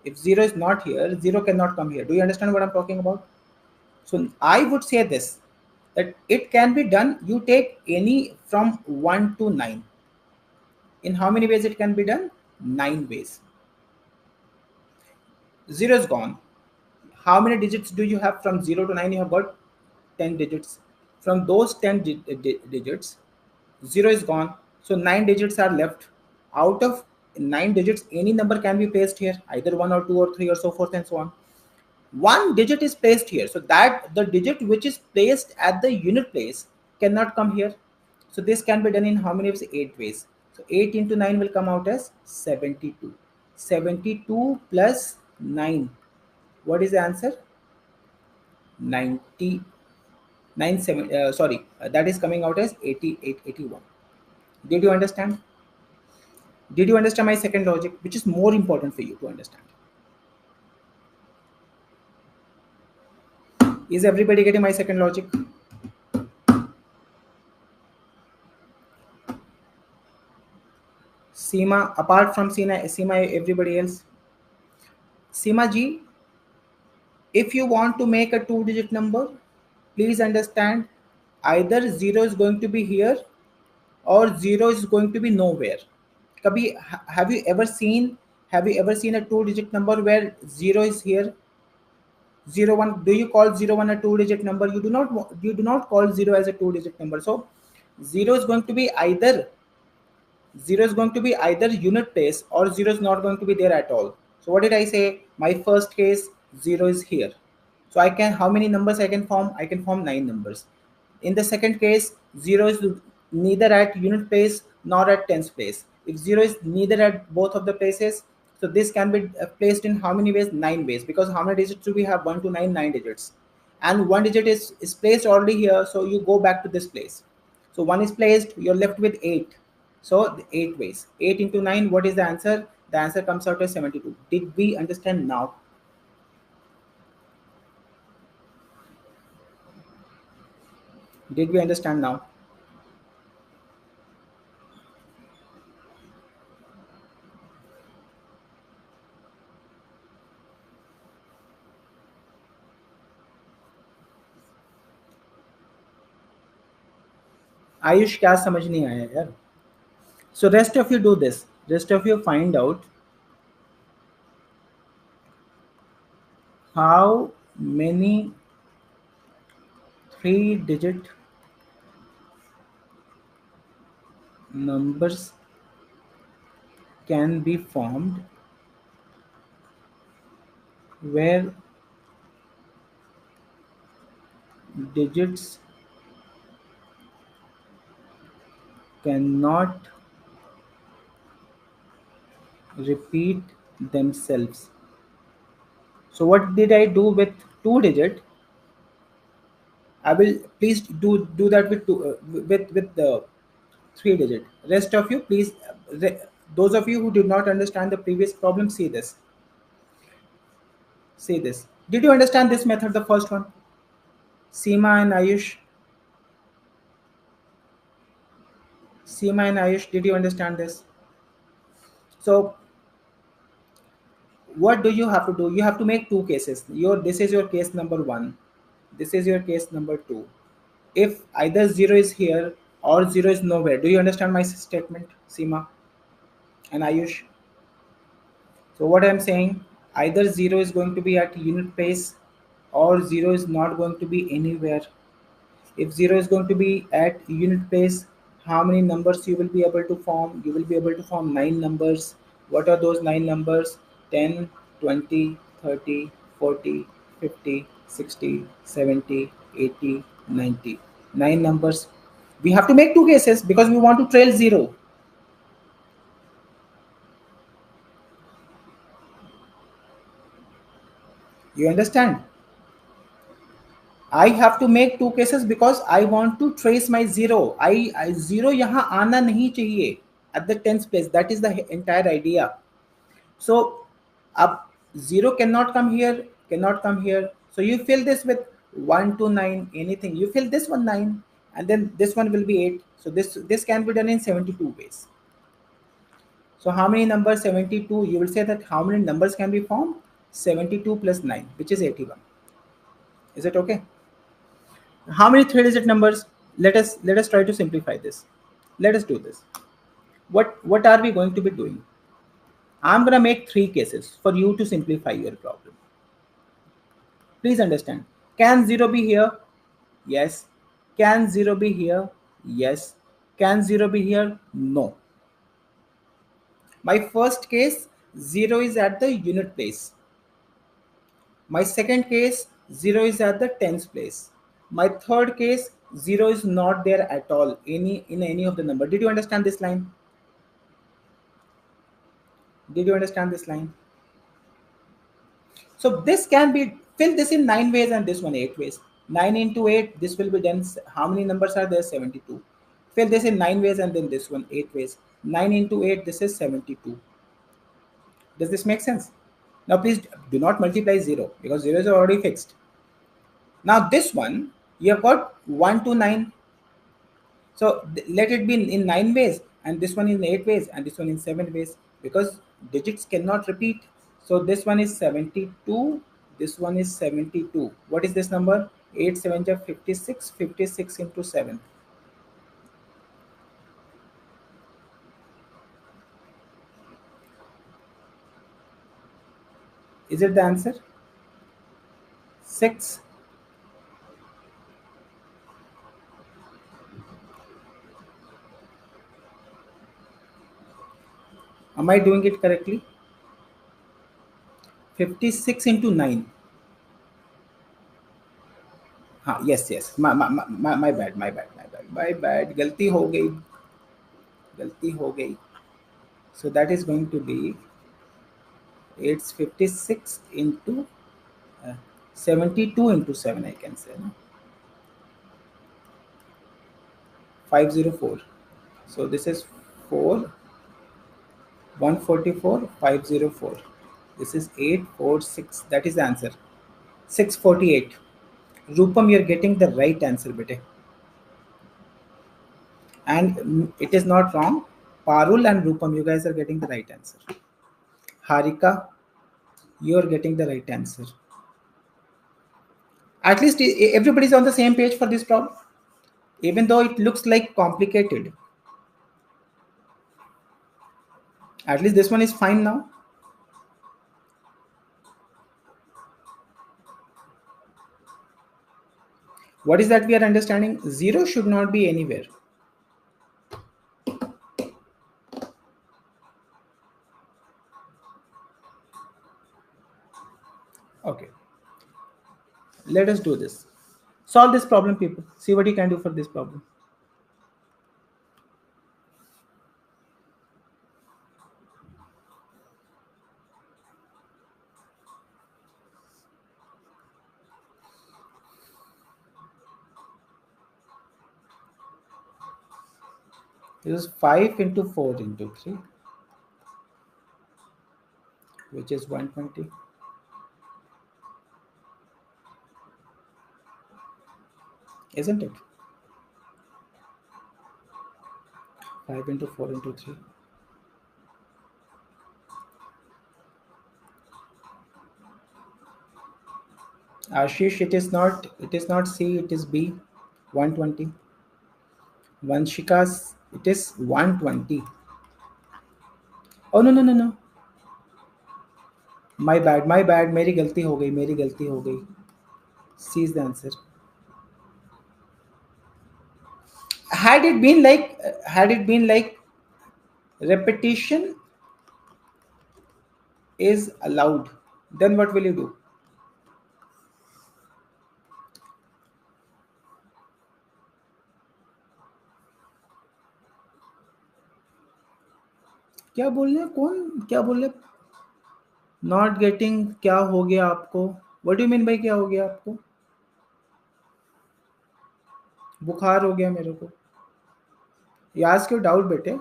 If 0 is not here, 0 cannot come here. Do you understand what I'm talking about? So I would say this, that it can be done. You take any from 1 to 9. In how many ways it can be done? 9 ways. 0 is gone. How many digits do you have from 0 to 9? You have got 10 digits. From those 10 digits, 0 is gone. So 9 digits are left. Out of 9 digits, any number can be placed here, either 1 or 2 or 3 or so forth and so on. One digit is placed here, so that the digit which is placed at the unit place cannot come here. So this can be done in how many ways? 8 ways. So 8 into 9 will come out as 72. 72 plus 9. What is the answer? 90. 97, sorry, that is coming out as 88, 81. Did you understand? Did you understand my second logic, which is more important for you to understand? Is everybody getting my second logic? Seema, apart from Seema, everybody else. Seema ji, if you want to make a two-digit number, please understand, either 0 is going to be here or 0 is going to be nowhere. Kabhi, have you ever seen Have you ever seen a two-digit number where zero is here? Zero one. Do you call zero one a two-digit number? You do not. You do not call zero as a two-digit number. So, zero is going to be either unit place, or zero is not going to be there at all. So what did I say? My first case, zero is here. So I can, how many numbers I can form? I can form 9 numbers. In the second case, zero is neither at unit place nor at tens place. If zero is neither at both of the places, so this can be placed in how many ways? 9 ways. Because how many digits do we have? 1 to 9, 9 digits. And one digit is placed already here, so you go back to this place. So one is placed, you're left with 8. So 8 ways. 8 into 9, what is the answer? The answer comes out as 72. Did we understand now? Did we understand now? Ayush क्या समझ नहीं आया यार? So rest of you do this. Rest of you find out how many 3-digit numbers can be formed where digits cannot repeat themselves. So what did I do with 2 digit? I will please do that with with the 3 digit. Rest of you, please, those of you who did not understand the previous problem, see this. See this. Did you understand this method, the first one? Seema and Ayush. Seema and Ayush, did you understand this? So what do you have to do? You have to make two cases. This is your case number one. This is your case number two. If either zero is here or zero is nowhere, do you understand my statement, Seema and Ayush? So what I'm saying, either zero is going to be at unit place or zero is not going to be anywhere. If zero is going to be at unit place, how many numbers you will be able to form? You will be able to form 9 numbers. What are those 9 numbers? 10, 20, 30, 40, 50, 60, 70, 80, 90. 9 numbers. We have to make two cases because we want to trail zero. You understand? I have to make two cases because I want to trace my zero. I zero यहाँ आना नहीं चाहिए at the tens place. That is the entire idea. So up zero cannot come here, cannot come here. So you fill this with 1 to 9, anything. You fill this one 9, and then this one will be 8. So this can be done in 72 ways. So how many numbers? 72. You will say that how many numbers can be formed? 72 plus 9, which is 81. Is it okay? How many three-digit numbers? Let us try to simplify this. Let us do this. What are we going to be doing? I'm gonna make three cases for you to simplify your problem. Please understand. Can zero be here? Yes. Can zero be here? Yes. Can zero be here? No. My first case, zero is at the unit place. My second case, zero is at the tens place. My third case, zero is not there at all in any of the number. Did you understand this line? Did you understand this line? So this can be fill this in 9 ways and this one 8 ways. 9 into 8, this will be done. How many numbers are there? 72. Fill this in 9 ways and then this one 8 ways. 9 into 8, this is 72. Does this make sense? Now please do not multiply 0 because 0 is already fixed. Now this one, you have got 1 to 9. So let it be in 9 ways, and this one in 8 ways, and this one in 7 ways, because digits cannot repeat. So this one is 72, this one is 72. What is this number? 8 7 56, 56 into 7. Is it the answer? 6. Am I doing it correctly? 56 into 9. हाँ, yes, yes. My bad, my bad, my bad, my bad. गलती हो गई, गलती हो गई. So that is going to be, it's 56 into 72 into 7, I can say. No? 504. So this is 4, 144, 504. This is 846. That is the answer. 648. Rupam, you're getting the right answer, bete. And it is not wrong. Parul and Rupam, you guys are getting the right answer. Harika, you're getting the right answer. At least everybody's on the same page for this problem, even though it looks like complicated. At least this one is fine now. What is that we are understanding? 0 should not be anywhere. Okay. Let us do this. Solve this problem, people. See what you can do for this problem. This is 5 into 4 into 3, which is 120. Isn't it? 5 into 4 into 3. Ashish, it is not C, it is B. 120. Vanshika's, it is 120. Oh, no, no, no, no. My bad, my bad. मेरी गलती हो गई, मेरी गलती हो गई. C is the answer. Had it been like repetition is allowed, then what will you do? क्या बोल रहे हैं? कौन क्या बोल रहे? नॉट गेटिंग, क्या हो गया आपको? व्हाट डू मीन भाई, क्या हो गया आपको? बुखार हो गया मेरे को. याद क्यों डाउट बेटे?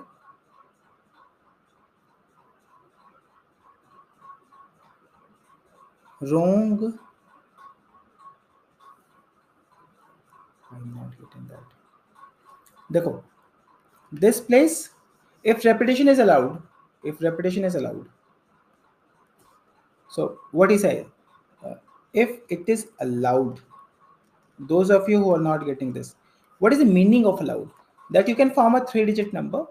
Wrong. I'm not getting that. देखो, this place, if repetition is allowed, so what is I? If it is allowed, those of you who are not getting this, what is the meaning of allowed? That you can form a 3-digit number.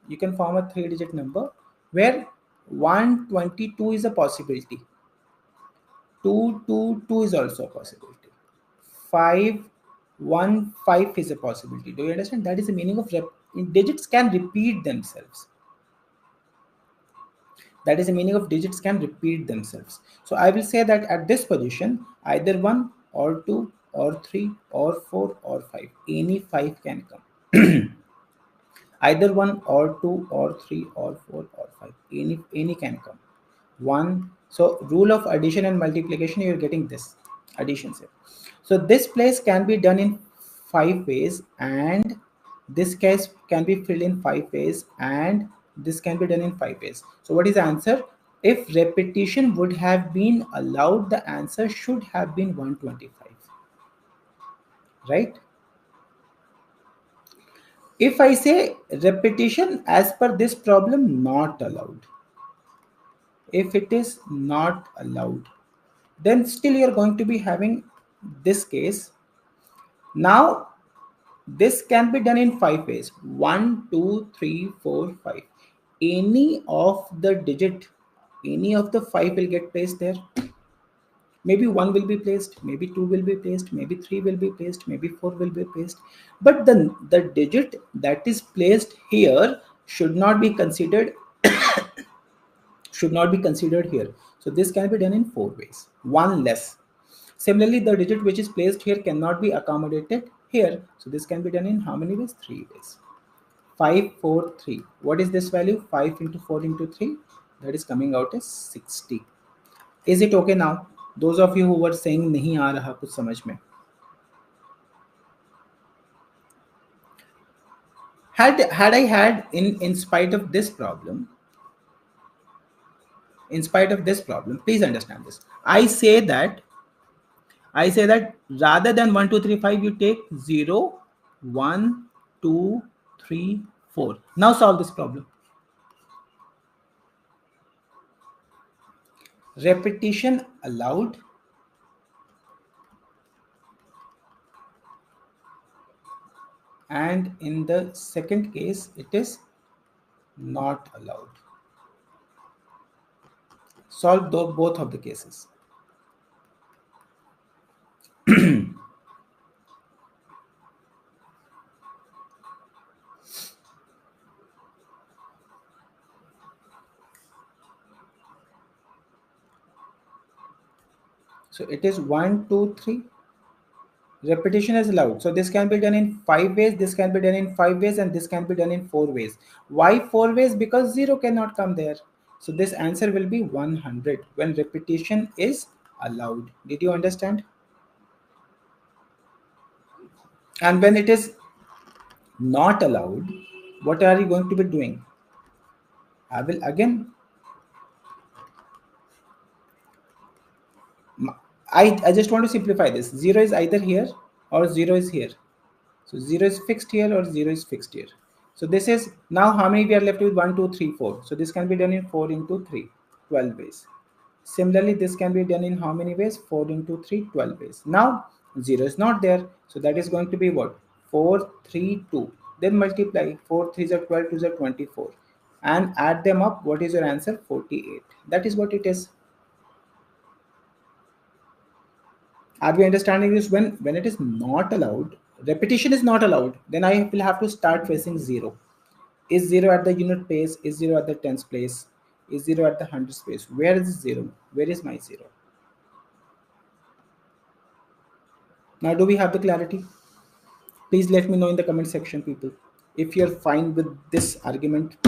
You can form a 3-digit number where 122 is a possibility. 222 is also a possibility. 515 is a possibility. Do you understand? That is the meaning of digits can repeat themselves. That is the meaning of digits can repeat themselves. So I will say that at this position, either 1 or 2 or 3 or 4 or 5, any 5 can come. Either 1 or 2 or 3 or 4 or 5, any can come. 1. So rule of addition and multiplication, you're getting this addition here. So this place can be done in 5 ways, and this case can be filled in 5 ways, and this can be done in 5 ways. So what is the answer? If repetition would have been allowed, the answer should have been 125, right? If I say repetition as per this problem not allowed, if it is not allowed, then still you're going to be having this case. Now this can be done in 5 ways. 1, 2, 3, 4, 5. Any of the digit any of the 5 will get placed there. Maybe 1 will be placed, maybe 2 will be placed, maybe 3 will be placed, maybe 4 will be placed. But the digit that is placed here should not be considered, here. So this can be done in 4 ways, one less. Similarly, the digit which is placed here cannot be accommodated here. So this can be done in how many ways? 3 ways. 5, 4, 3. What is this value? 5 into 4 into 3. That is coming out as 60. Is it okay now? Those of you who were saying नहीं आ रहा कुछ समझ में. Had I had in spite of this problem, please understand this. I say that rather than 1, 2, 3, 5, you take 0, 1, 2, 3, 4. Now solve this problem. Repetition allowed, and in the second case it is not allowed. Solve both of the cases. So it is 1, 2, 3. Repetition is allowed. So this can be done in 5 ways, this can be done in 5 ways, and this can be done in 4 ways. Why 4 ways? Because 0 cannot come there. So this answer will be 100 when repetition is allowed. Did you understand? And when it is not allowed, what are you going to be doing? I will again, I just want to simplify this. 0 is either here or 0 is here. So 0 is fixed here or 0 is fixed here. So this is now how many we are left with? 1, 2, 3, 4. So this can be done in 4 into 3, 12 ways. Similarly, this can be done in how many ways? 4 into 3, 12 ways. Now 0 is not there. So that is going to be what? 4, 3, 2. Then multiply 4, 3 are 12, 2 are 24. And add them up. What is your answer? 48. That is what it is. Are we understanding this? When it is not allowed, repetition is not allowed, then I will have to start facing 0. Is 0 at the unit place? Is 0 at the tens place? Is 0 at the hundreds place? Where is 0? Where is my 0? Now do we have the clarity? Please let me know in the comment section, people, if you're fine with this argument.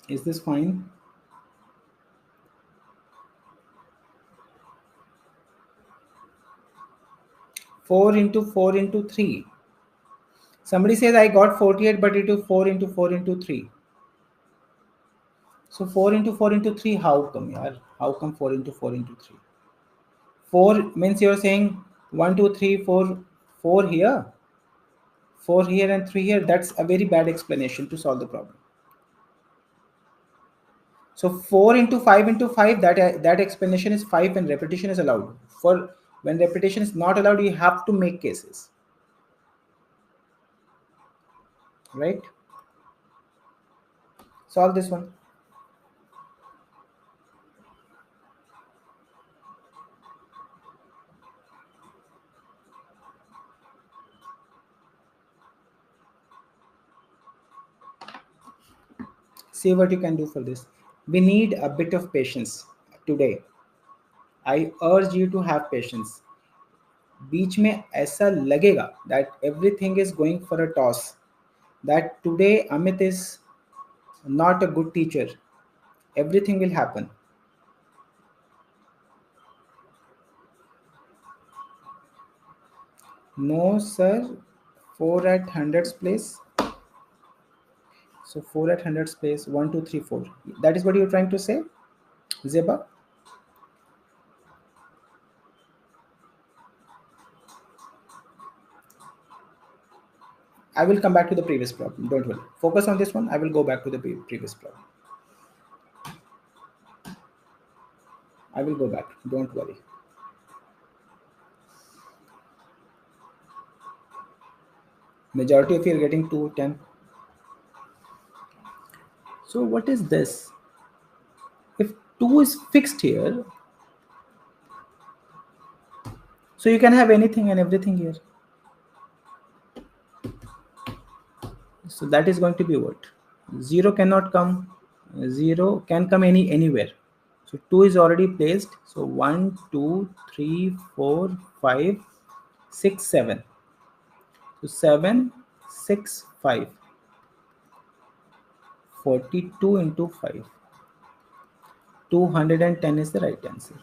Is this fine? Four into 4 into 3. Somebody says I got 48, but it is 4 into 4 into 3. So 4 into 4 into 3, how come, yaar? How come 4 into 4 into 3? 4 means you're saying 1, 2, 3, 4, 4 here, 4 here, and 3 here. That's a very bad explanation to solve the problem. So 4 into 5 into 5, that explanation is 5 when repetition is allowed. For when repetition is not allowed, you have to make cases. Right? Solve this one. See what you can do for this. We need a bit of patience today. I urge you to have patience. बीच में ऐसा लगेगा that everything is going for a toss, that today Amit is not a good teacher. Everything will happen. No, sir. 4 at hundreds place. So 4 at hundreds place. 1, 2, 3, 4. That is what you're trying to say, Zeba? I will come back to the previous problem. Don't worry. Focus on this one. I will go back to the previous problem. I will go back. Don't worry. Majority of you are getting 2, 10. So what is this? If 2 is fixed here, so you can have anything and everything here. So that is going to be what? 0 cannot come. 0 can come anywhere. So 2 is already placed. So 1, 2, 3, 4, 5, 6, 7. So 7, 6, 5. 42 into 5. 210 is the right answer.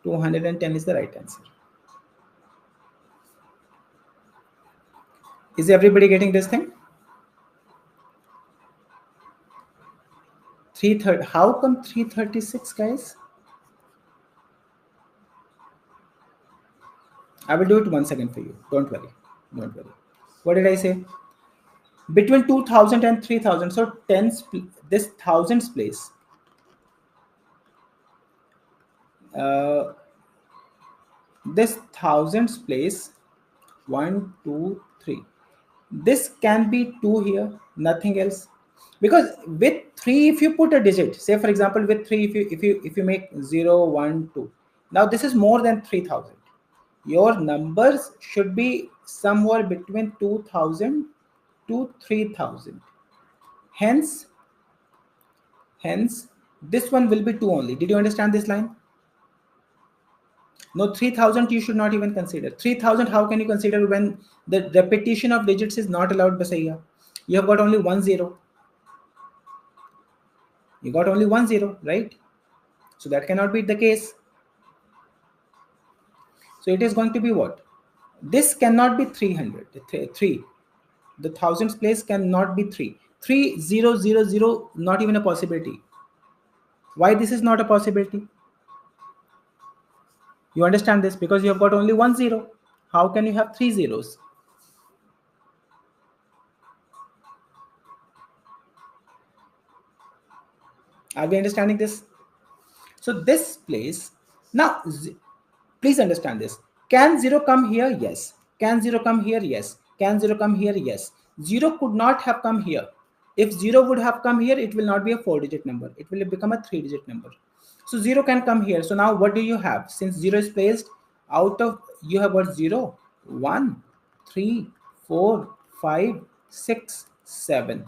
210 is the right answer. Is everybody getting this thing? 330. How come 336, guys? I will do it once again for you. Don't worry. Don't worry. What did I say? Between 2000 and 3000. So this thousands place. Uh, this thousands place. 1, 2, 3. This can be 2 here, nothing else. Because with 3, if you put a digit, say for example, with 3, if you make 0, 1, 2. Now this is more than 3000. Your numbers should be somewhere between 2000 to 3000. Hence, this one will be 2 only. Did you understand this line? No, 3000 you should not even consider. 3000, how can you consider when the repetition of digits is not allowed, Basaya? You have got only 1 0. You got only 1 0, right? So that cannot be the case. So it is going to be what? This cannot be 300. 3. The thousands place cannot be 3. 3 0 0 0, not even a possibility. Why this is not a possibility? You understand this? Because you have got only 1 0. How can you have 3 zeros? Are we understanding this? So this place, now please understand this. Can 0 come here? Yes. Can 0 come here? Yes. Can 0 come here? Yes. 0 could not have come here. If 0 would have come here, it will not be a 4-digit number. It will become a 3-digit number. So 0 can come here. So now what do you have? Since 0 is placed out of, you have got 0, 1, 3, 4, 5, 6, 7.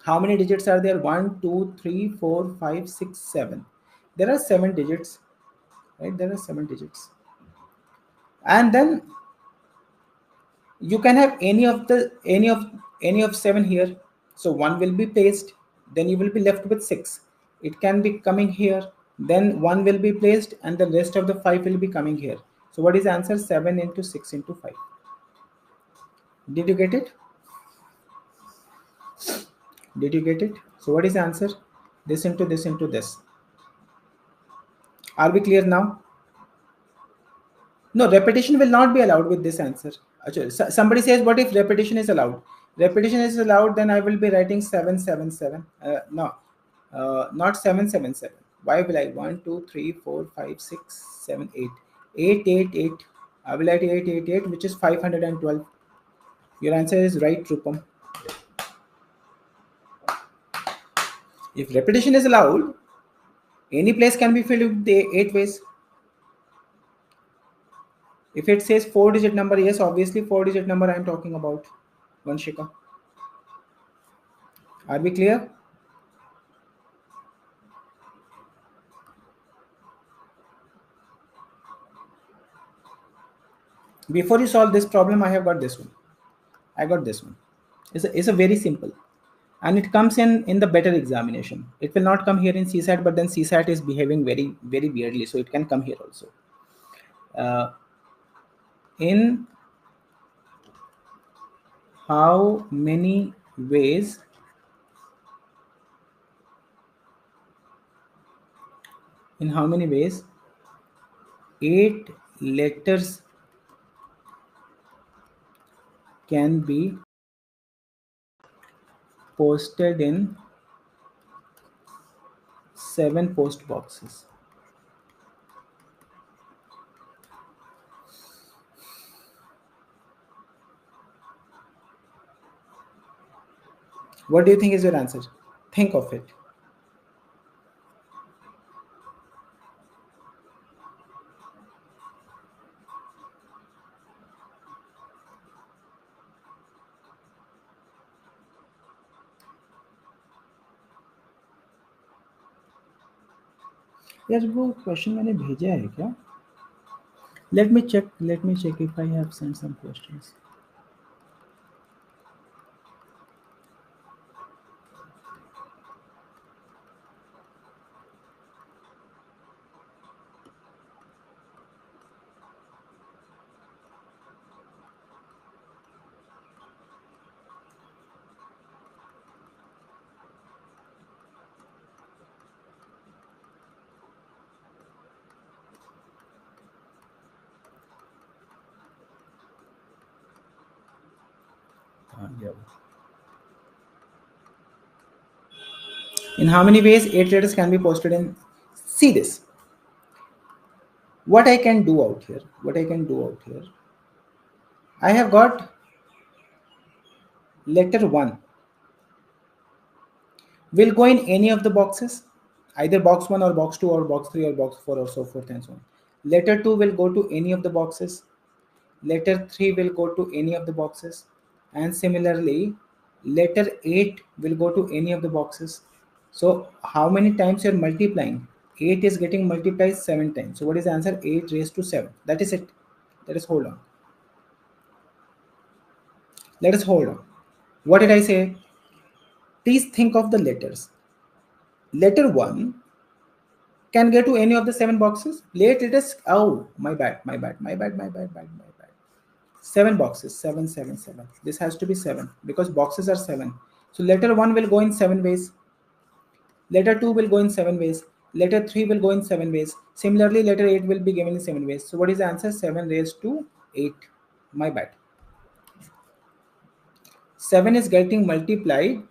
How many digits are there? 1, 2, 3, 4, 5, 6, 7. There are 7 digits, right? There are 7 digits. And then you can have any of 7 here. So 1 will be placed, then you will be left with 6. It can be coming here, then 1 will be placed, and the rest of the 5 will be coming here. So what is the answer? 7 into 6 into 5. Did you get it? Did you get it? So what is the answer? This into this into this. Are we clear now? No, repetition will not be allowed with this answer. Actually, somebody says, what if repetition is allowed? Repetition is allowed, then I will be writing 777. No, not 777. Why will I? 1, 2, 3, 4, 5, 6, 7, 8. 888. I will write 888, which is 512. Your answer is right, Rupam. If repetition is allowed, any place can be filled with the 8 ways. If it says 4-digit number, yes, obviously 4-digit number I am talking about. Vanshika. Are we clear? Before you solve this problem, I have got this one. I got this one. It's a very simple. And it comes in the better examination. It will not come here in CSAT, but then CSAT is behaving very, very weirdly. So it can come here also. In how many ways in how many ways 8 letters can be posted in 7 post boxes? What do you think is your answer? Think of it. यार वो question मैंने भेजा है क्या? Let me check if I have sent some questions. Yeah. In how many ways 8 letters can be posted in? See this. What I can do out here? What I can do out here? I have got letter 1 will go in any of the boxes, either box 1 or box 2 or box 3 or box 4 or so forth and so on. Letter 2 will go to any of the boxes. Letter 3 will go to any of the boxes. And similarly, letter 8 will go to any of the boxes. So how many times you're multiplying? 8 is getting multiplied 7 times. So what is the answer? 8 raised to 7. That is it. Let us hold on. Let us hold on. What did I say? Please think of the letters. Letter 1 can get to any of the 7 boxes. Let us, oh, my bad. 7 boxes, 7, 7, 7. This has to be 7 because boxes are 7. So letter 1 will go in 7 ways. Letter 2 will go in 7 ways. Letter 3 will go in 7 ways. Similarly, letter 8 will be given in 7 ways. So what is the answer? 7 raised to 8. My bad. 7 is getting multiplied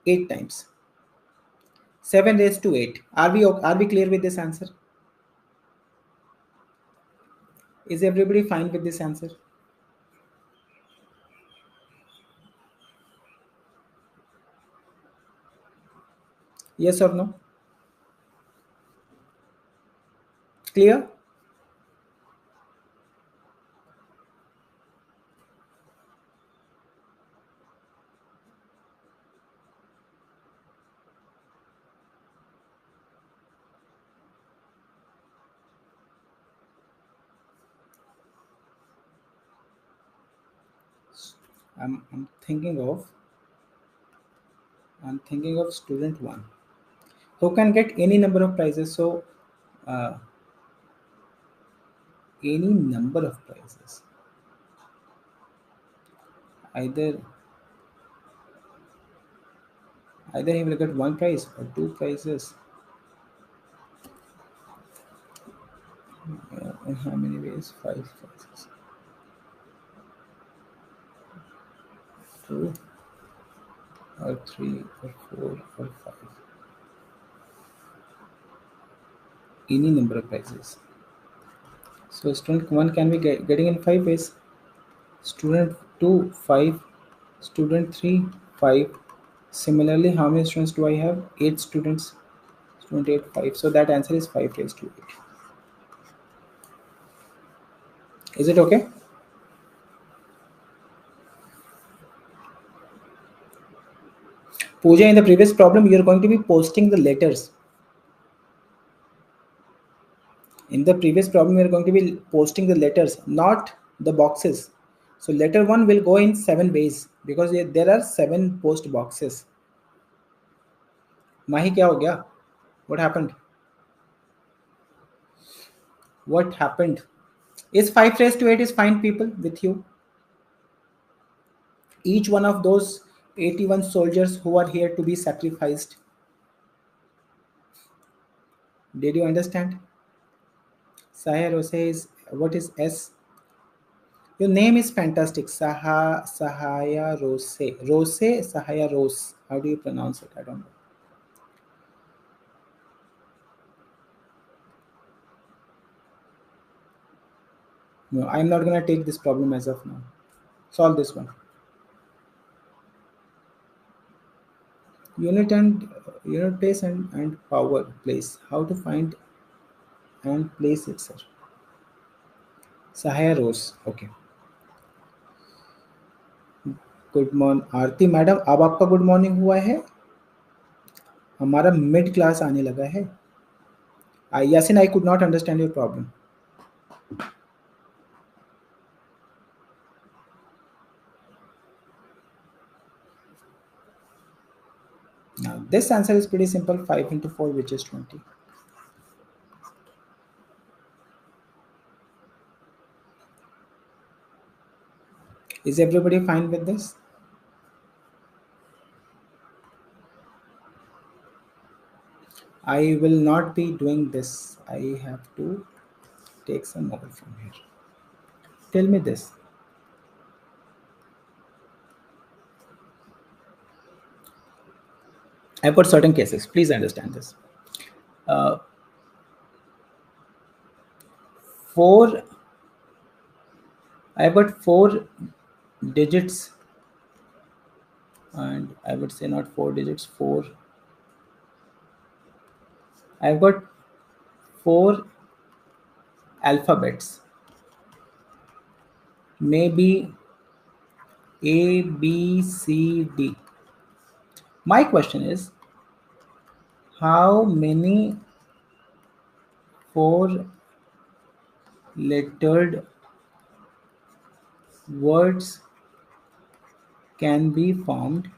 8 times. 7 raised to 8. Are we clear with this answer? Is everybody fine with this answer? Yes or no? Clear? I'm thinking of student 1 who can get any number of prizes. So uh, any number of prizes, either he will get 1 prize or 2 prizes. In how many ways? 5 prizes. 2 or 3 or 4 or 5. Any number of prizes. So student 1 can be getting in 5 ways. Student 2 5, student 3 5. Similarly, how many students do I have? 8 students. Student 8 5. So that answer is 5 raised to 8. Is it okay? Pooja, in the previous problem, you're going to be posting the letters. In the previous problem, we are going to be posting the letters, not the boxes. So letter 1 will go in 7 ways because there are 7 post boxes. Mahi, kya ho gaya? What happened? What happened? Is 5 raised to 8 is fine, people, with you? Each one of those 81 soldiers who are here to be sacrificed. Did you understand? Sahaya Rose is, what is S? Your name is fantastic. Sahaya Rose. Rose, Sahaya Rose. How do you pronounce it? I don't know. No, I'm not going to take this problem as of now. Solve this one. Unit and unit place and power place. How to find and place it, sir? Sahaya Rose. Okay. Good morning Aarti madam, अब आपका good morning हुआ है? हमारा mid class आने लगा है. Yasin, I could not understand your problem. Now this answer is pretty simple. 5 into 4, which is 20. Is everybody fine with this? I will not be doing this. I have to take some more from here. Tell me this. I've got certain cases. Please understand this. Uh, 4. I've got 4 digits, and I would say not 4 digits. 4. I've got 4 alphabets. Maybe A, B, C, D. My question is, how many 4-lettered words can be formed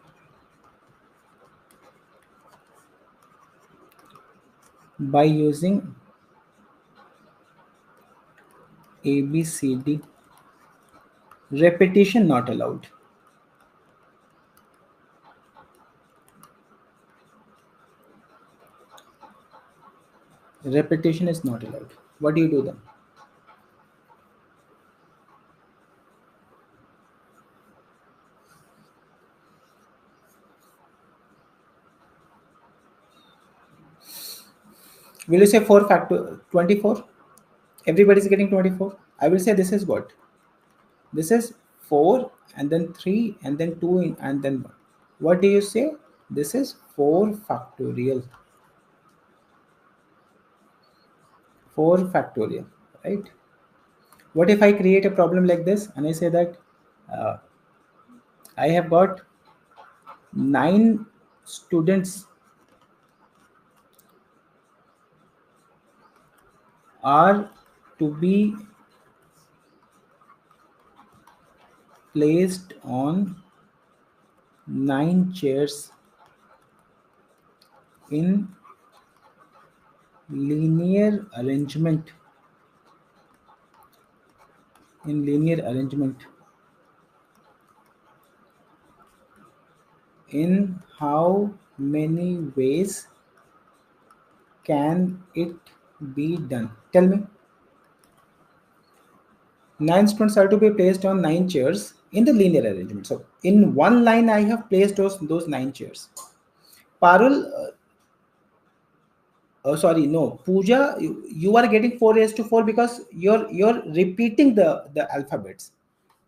by using A, B, C, D? Repetition not allowed. Repetition is not allowed. What do you do then? Will you say 4 factor 24? Everybody's getting 24. I will say this is what? This is 4 and then 3 and then 2 and then 1. What do you say? This is 4 factorial. 4 factorial, right? What if I create a problem like this and I say that I have got 9 students are to be placed on 9 chairs in linear arrangement. In how many ways can it be done? Tell me. 9 students are to be placed on 9 chairs in the linear arrangement. So in one line, I have placed those 9 chairs. Parul, sorry, no, Pooja, you are getting 4 raised to 4 because you're repeating the alphabets.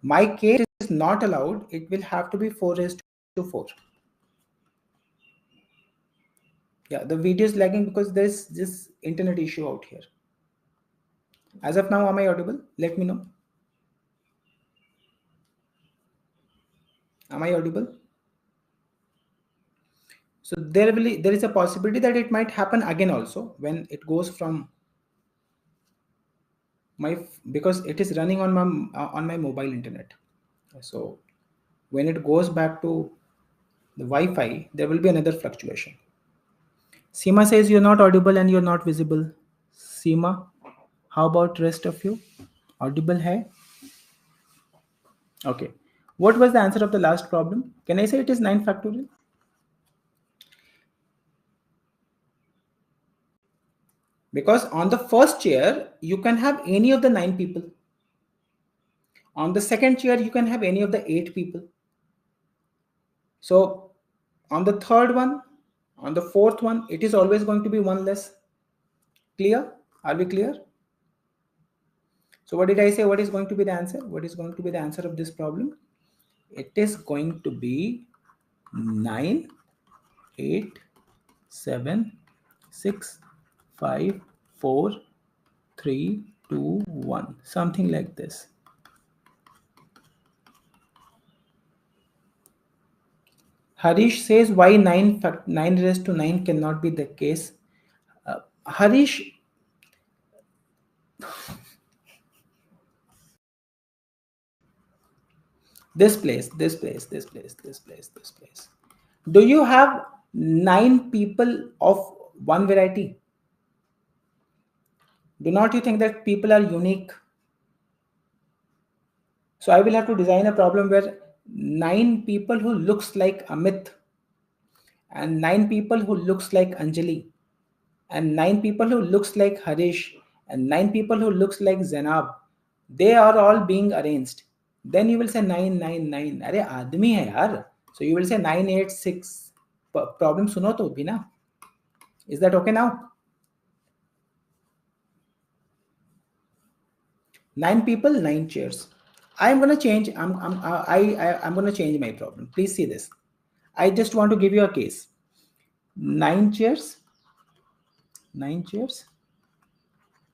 My case is not allowed. It will have to be 4 raised to 4. Yeah, the video is lagging because there's this internet issue out here. As of now, am I audible? Let me know. Am I audible? So there is a possibility that it might happen again also when it goes from because it is running on my mobile internet. So when it goes back to the Wi-Fi, there will be another fluctuation. Seema says you're not audible and you're not visible. Seema, how about rest of you? Audible hai? Okay. What was the answer of the last problem? Can I say it is 9 factorial? Because on the first chair, you can have any of the 9 people. On the second chair, you can have any of the 8 people. So on the third one, on the fourth one, it is always going to be 1 less. Clear? Are we clear? So what did I say? What is going to be the answer? What is going to be the answer of this problem? It is going to be 9 8, 7, 6, 5, 4, 3, 2, 1. Something like this. Harish says why 9 raised to 9 cannot be the case. Harish, this place, this place, this place, this place, this place. Do you have 9 people of one variety? Do not you think that people are unique? So I will have to design a problem where 9 people who looks like Amit, and 9 people who looks like Anjali, and 9 people who looks like Harish, and 9 people who looks like Zainab. They are all being arranged. Then you will say 999. अरे आदमी है यार. So you will say 986. Problem सुनो तो भी ना. Is that okay now? 9 people, 9 chairs. I'm gonna change. I'm gonna change my problem. Please see this. I just want to give you a case. 9 chairs, 9 chairs,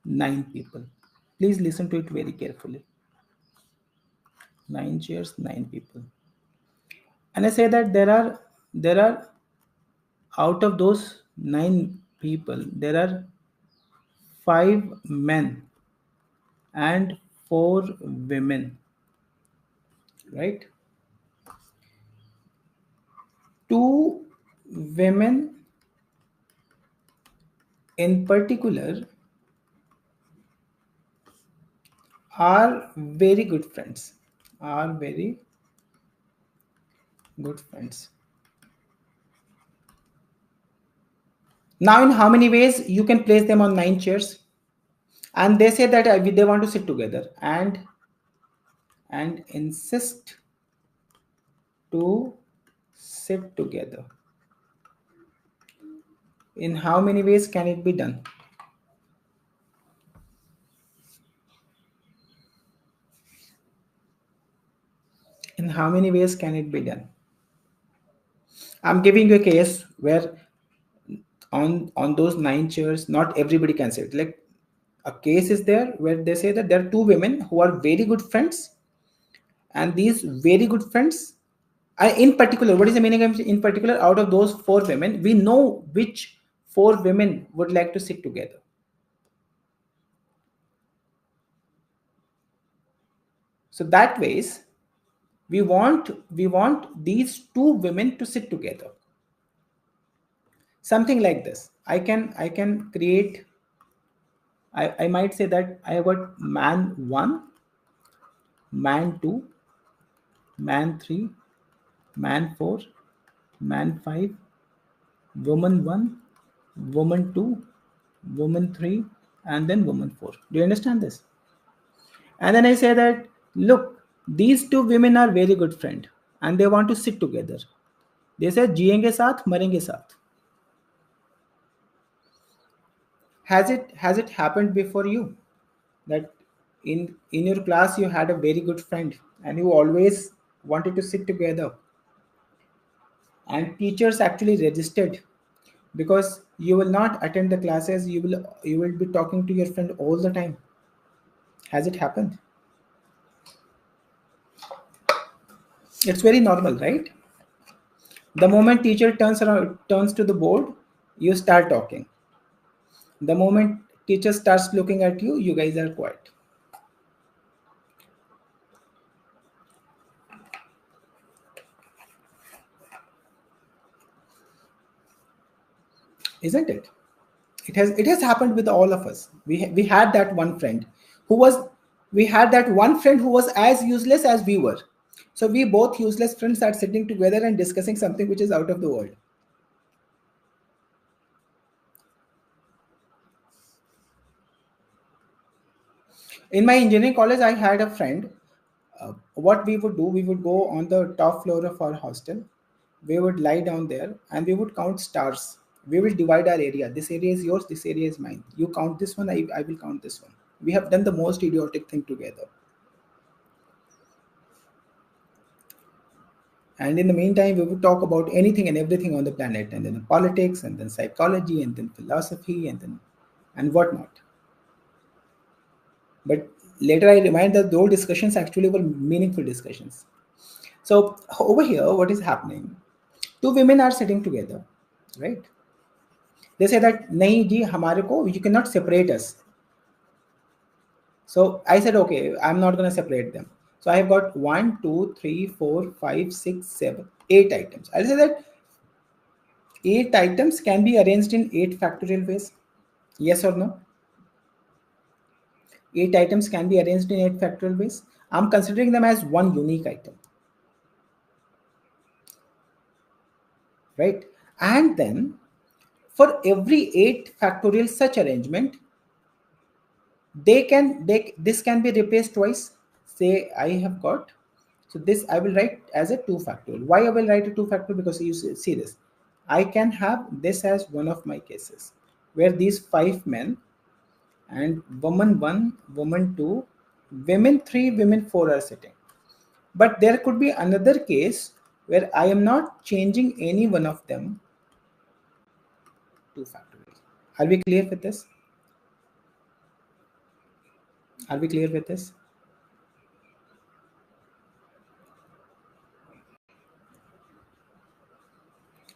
9 people. Please listen to it very carefully. 9 chairs, 9 people. And I say that there are out of those 9 people, there are 5 men and 4 women, right? 2 women in particular are very good friends. Are very good friends. Now, in how many ways you can place them on 9 chairs? And they say that they want to sit together and insist to sit together. In how many ways can it be done? In how many ways can it be done? I'm giving you a case where on those 9 chairs, not everybody can sit. Like a case is there where they say that there are 2 women who are very good friends, and these very good friends, in particular, what is the meaning of in particular? Out of those 4 women, we know which 4 women would like to sit together. So that ways, we want these 2 women to sit together. Something like this. I can create. I might say that I have got man 1, man 2, man 3, man 4, man 5, woman 1, woman 2, woman 3, and then woman 4. Do you understand this? And then I say that, look, these 2 women are very good friends and they want to sit together. They say, जिएंगे साथ, मरेंगे साथ. Has it happened before you that in your class you had a very good friend and you always wanted to sit together, and teachers actually registered because you will not attend the classes, you will be talking to your friend all the time? Has it happened? It's very normal, right? The moment teacher turns to the board, you start talking. The moment teacher starts looking at you, you guys are quiet. Isn't it? It has happened with all of us. We had that one friend who was we had that one friend who was as useless as we were. So we both useless friends are sitting together and discussing something which is out of the world. In my engineering college, I had a friend. What we would do, we would go on the top floor of our hostel. We would lie down there and we would count stars. We will divide our area. This area is yours, this area is mine. You count this one, I will count this one. We have done the most idiotic thing together. And in the meantime, we would talk about anything and everything on the planet, and then politics, and then psychology, and then philosophy, and whatnot. But later I remind that those discussions actually were meaningful discussions. So over here, what is happening? Two women are sitting together, right? They say that nahi ji, hamare ko, you cannot separate us. So I said, okay, I'm not going to separate them. So I have got 1, 2, 3, 4, 5, 6, 7, 8 items. I'll say that 8 items can be arranged in 8 factorial ways. Yes or no? 8 items can be arranged in 8 factorial ways. I'm considering them as one unique item. Right? And then for every 8 factorial such arrangement, this can be replaced twice. Say I have got, so this I will write as a 2 factorial. Why I will write a 2 factorial? Because you see this, I can have this as one of my cases where these 5 men and woman 1, woman 2, women 3, women 4 are sitting. But there could be another case where I am not changing any one of them to factorial. Are we clear with this? Are we clear with this?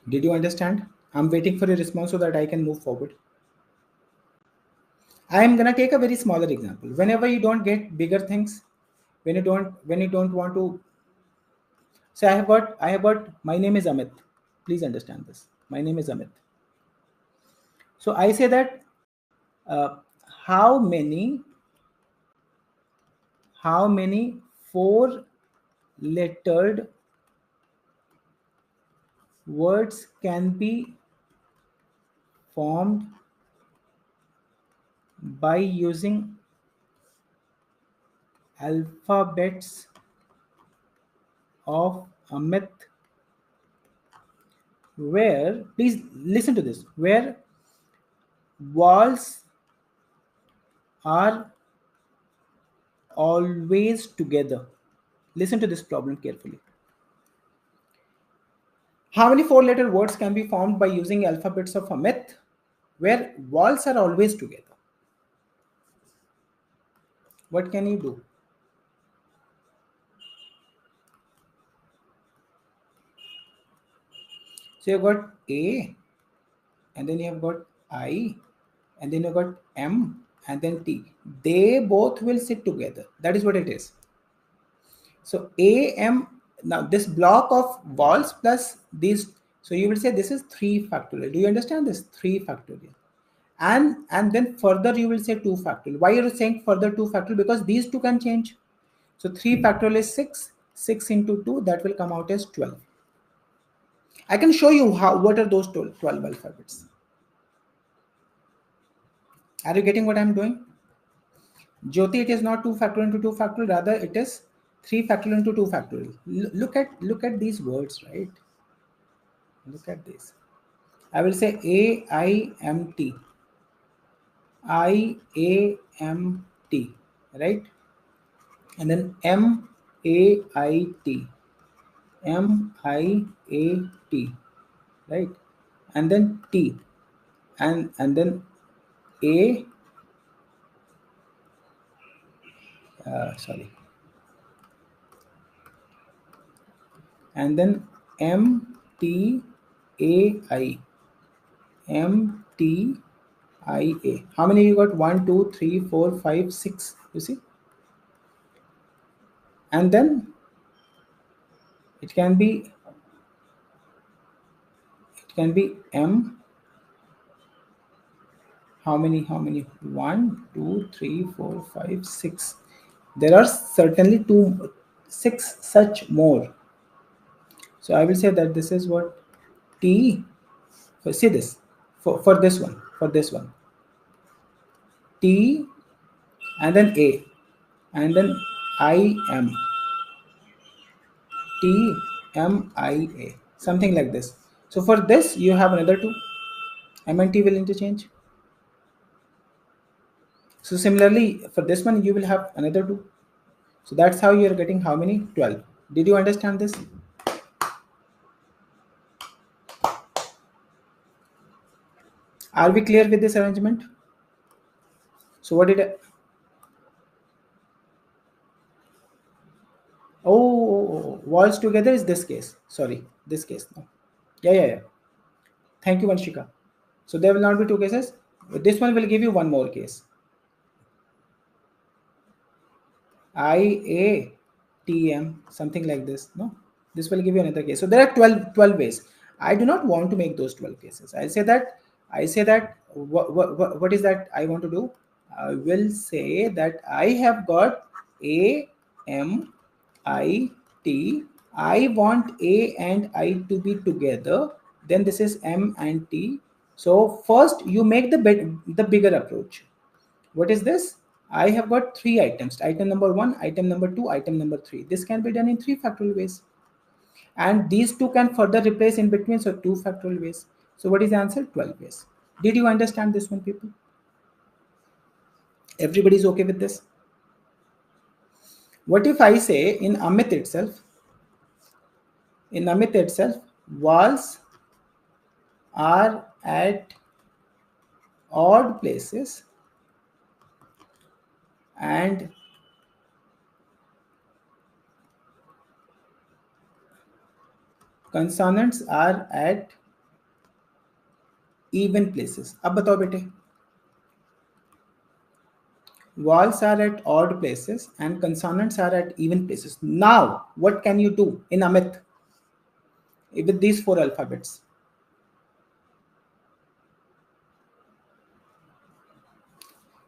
Did you understand? I'm waiting for a response so that I can move forward. I am gonna take a very smaller example. Whenever you don't get bigger things, when you don't want to say I have got my name is Amit. Please understand this. My name is Amit. So I say that uh, how many 4-lettered words can be formed by using alphabets of Amit, where, please listen to this, where vowels are always together. Listen to this problem carefully. How many 4-letter words can be formed by using alphabets of Amit, where vowels are always together? What can you do? So you've got A, and then you have got I, and then you've got M, and then T. They both will sit together. That is what it is. So A, M, now this block of vowels plus these, so you will say this is 3 factorial. Do you understand this? 3 factorial. And then further you will say 2 factorial. Why are you saying further 2 factorial? Because these two can change. So 3 factorial is 6. 6 into 2, that will come out as 12. I can show you what are those 12 alphabets. Are you getting what I'm doing? Jyoti, it is not 2 factorial into 2 factorial, rather it is 3 factorial into 2 factorial. Look at these words, right? Look at this. I will say AIMT. IAMT, right? And then MAIT. MIAT, right? And then T. And then A, sorry. And then MTAI. MTIA. How many you got? 1, 2, 3, 4, 5, 6. You see? And then it can be M. How many? 1, 2, 3, 4, 5, 6. There are certainly 6 such more. So I will say that this is what T. See this for this one. T, and then A, and then IM. TMIA, something like this. So for this you have another 2. M and T will interchange. So similarly for this one you will have another 2. So that's how you are getting how many? 12. Did you understand this? Are we clear with this arrangement? So what did I, walls together is this case. Sorry, this case. No. Yeah. Thank you, Vanshika. So there will not be two cases. This one will give you one more case. IATM, something like this. No, this will give you another case. So there are 12 ways. I do not want to make those 12 cases. I say that what is that I want to do? I will say that I have got A, M, I, T. I want A and I to be together. Then this is M and T. So first you make the bigger approach. What is this? I have got three items. Item number one, item number two, item number three. This can be done in three factorial ways. And these two can further replace in between, so two factorial ways. So what is the answer? 12 ways. Did you understand this one, people? Everybody is okay with this? What if I say in Amit itself, walls are at odd places and consonants are at even places. अब बताओ बेटे. Walls are at odd places and consonants are at even places. Now, what can you do in Amit with these four alphabets?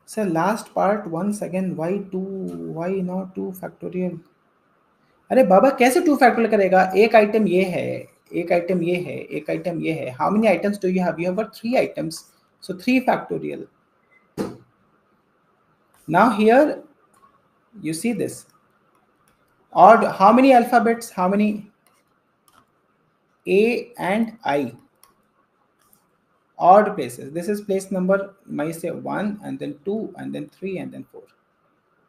So last part once again, why not 2 factorial? अरे बाबा कैसे 2 factorial करेगा? एक item ये है, एक item ये है, एक आइटम ये है. How many items do you have? You have got 3 items. So 3 factorial. Now here you see this. Odd, how many alphabets? How many? A and I. Odd places. This is place number, might say 1 and then 2 and then 3 and then 4.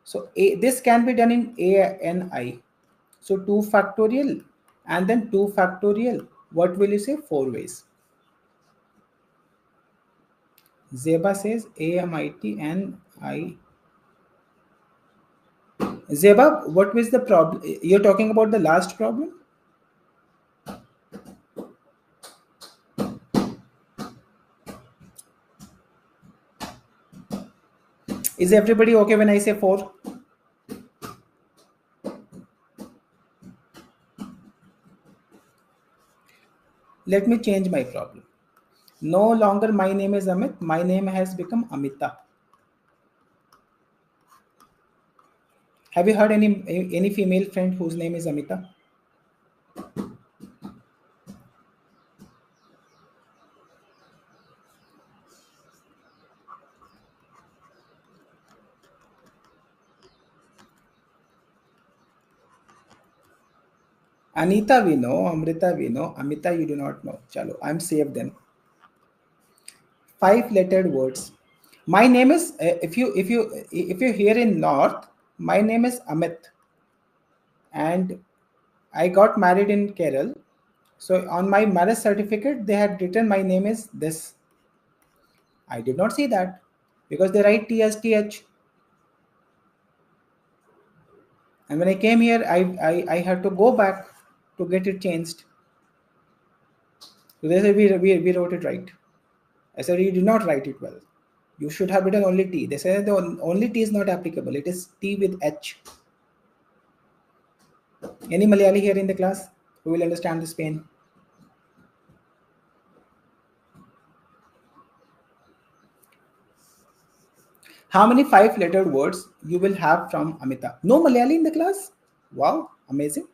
So this can be done in A and I. So 2 factorial and then 2 factorial. What will you say? 4 ways. Zeba says AMIT and I. Zeba, what was the problem? You're talking about the last problem? Is everybody okay when I say 4? Let me change my problem. No longer my name is Amit. My name has become Amita. Have you heard any female friend whose name is Amita? Anita we know, Amrita we know, Amita you do not know. Chalo, I'm saved then. 5-lettered words. My name is if you here in North, my name is Amit, and I got married in Kerala. So on my marriage certificate, they had written my name is this. I did not see that because they write T as TH. And when I came here, I had to go back to get it changed. So they said we wrote it right. I said you did not write it well. You should have written only T. They said the only T is not applicable. It is T with H. Any Malayali here in the class who will understand this pain? How many 5-lettered words you will have from Amita? No Malayali in the class? Wow, amazing.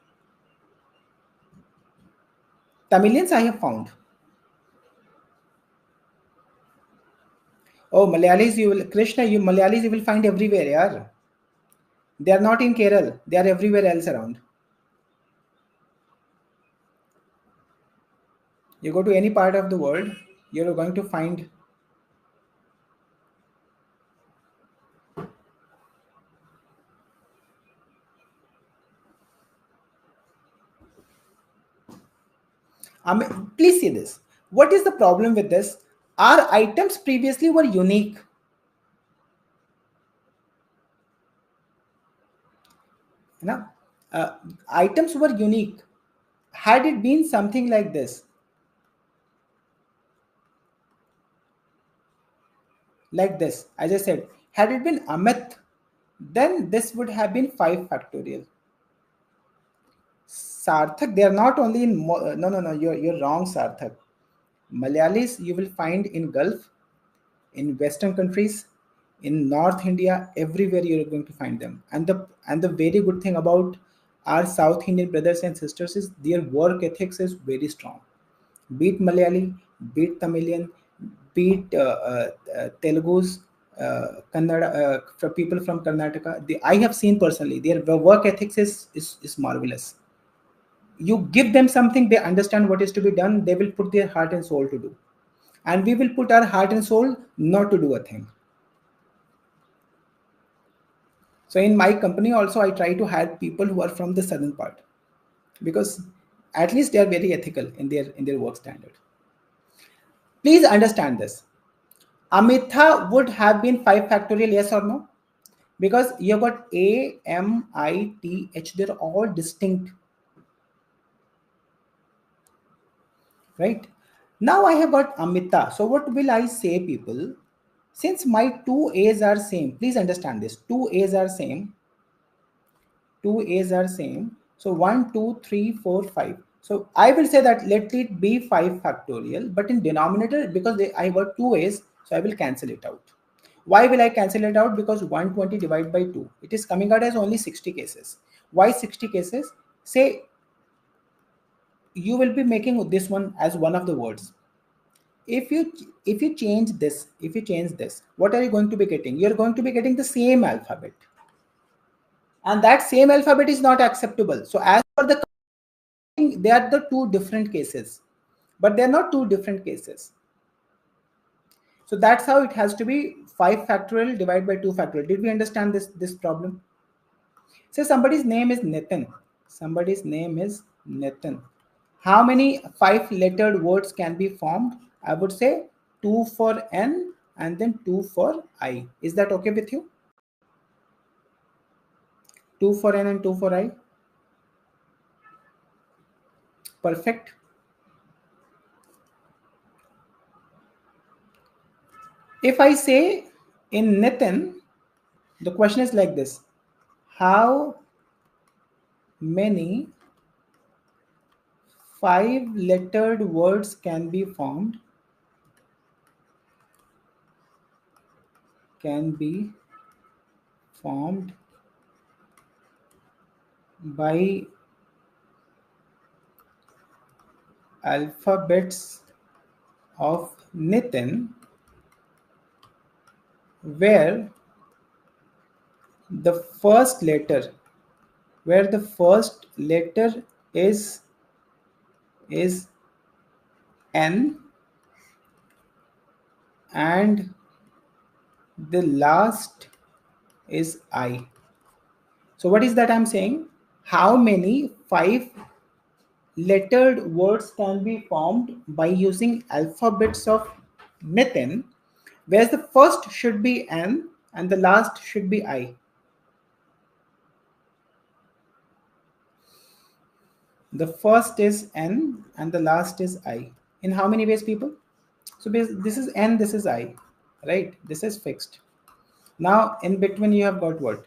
Tamilians I have found. Oh, Malayalis you will, Krishna, you Malayalis you will find everywhere, yaar. They are not in Kerala. They are everywhere else around. You go to any part of the world, you're going to find. Please see this. What is the problem with this? Our items previously were unique. Now, items were unique. Had it been something like this, as I said, had it been Amit, then this would have been 5 factorial. Sarthak, they are not only in, no, you're wrong, Sarthak. Malayalis you will find in Gulf, in Western countries, in North India, everywhere you're going to find them. And the very good thing about our South Indian brothers and sisters is their work ethics is very strong. Beat Malayali, beat Tamilian, beat Telugus, Kannada, for people from Karnataka. I have seen personally their work ethics is marvelous. You give them something, they understand what is to be done, they will put their heart and soul to do. And we will put our heart and soul not to do a thing. So in my company also, I try to hire people who are from the southern part, because at least they are very ethical in their work standard. Please understand this. Amitha would have been 5 factorial, yes or no? Because you got A, M, I, T, H, they're all distinct. Right? Now I have got Amita. So what will I say, people? Since my two A's are same, please understand this. Two A's are same. Two A's are same. So 1, 2, 3, 4, 5. So I will say that let it be 5 factorial, but in denominator, because I got two A's, so I will cancel it out. Why will I cancel it out? Because 120 divided by 2, it is coming out as only 60 cases. Why 60 cases? Say you will be making this one as one of the words. If you change this, what are you going to be getting? You're going to be getting the same alphabet, and that same alphabet is not acceptable. So as for the, they are the two different cases, but they're not two different cases. So that's how it has to be 5 factorial divided by 2 factorial. Did we understand this problem? Say somebody's name is Nitin. How many 5 lettered words can be formed? I would say 2 for N and then 2 for I. Is that okay with you? 2 for N and 2 for I. Perfect. If I say in Nitin, the question is like this. How many 5 lettered words can be formed? By alphabets of Nitin, where the first letter is N and the last is I. So what is that I'm saying? How many 5 lettered words can be formed by using alphabets of Nitin, where the first should be N and the last should be I? The first is N and the last is I. In how many ways, people? So this is N, this is I, right? This is fixed. Now in between you have got what?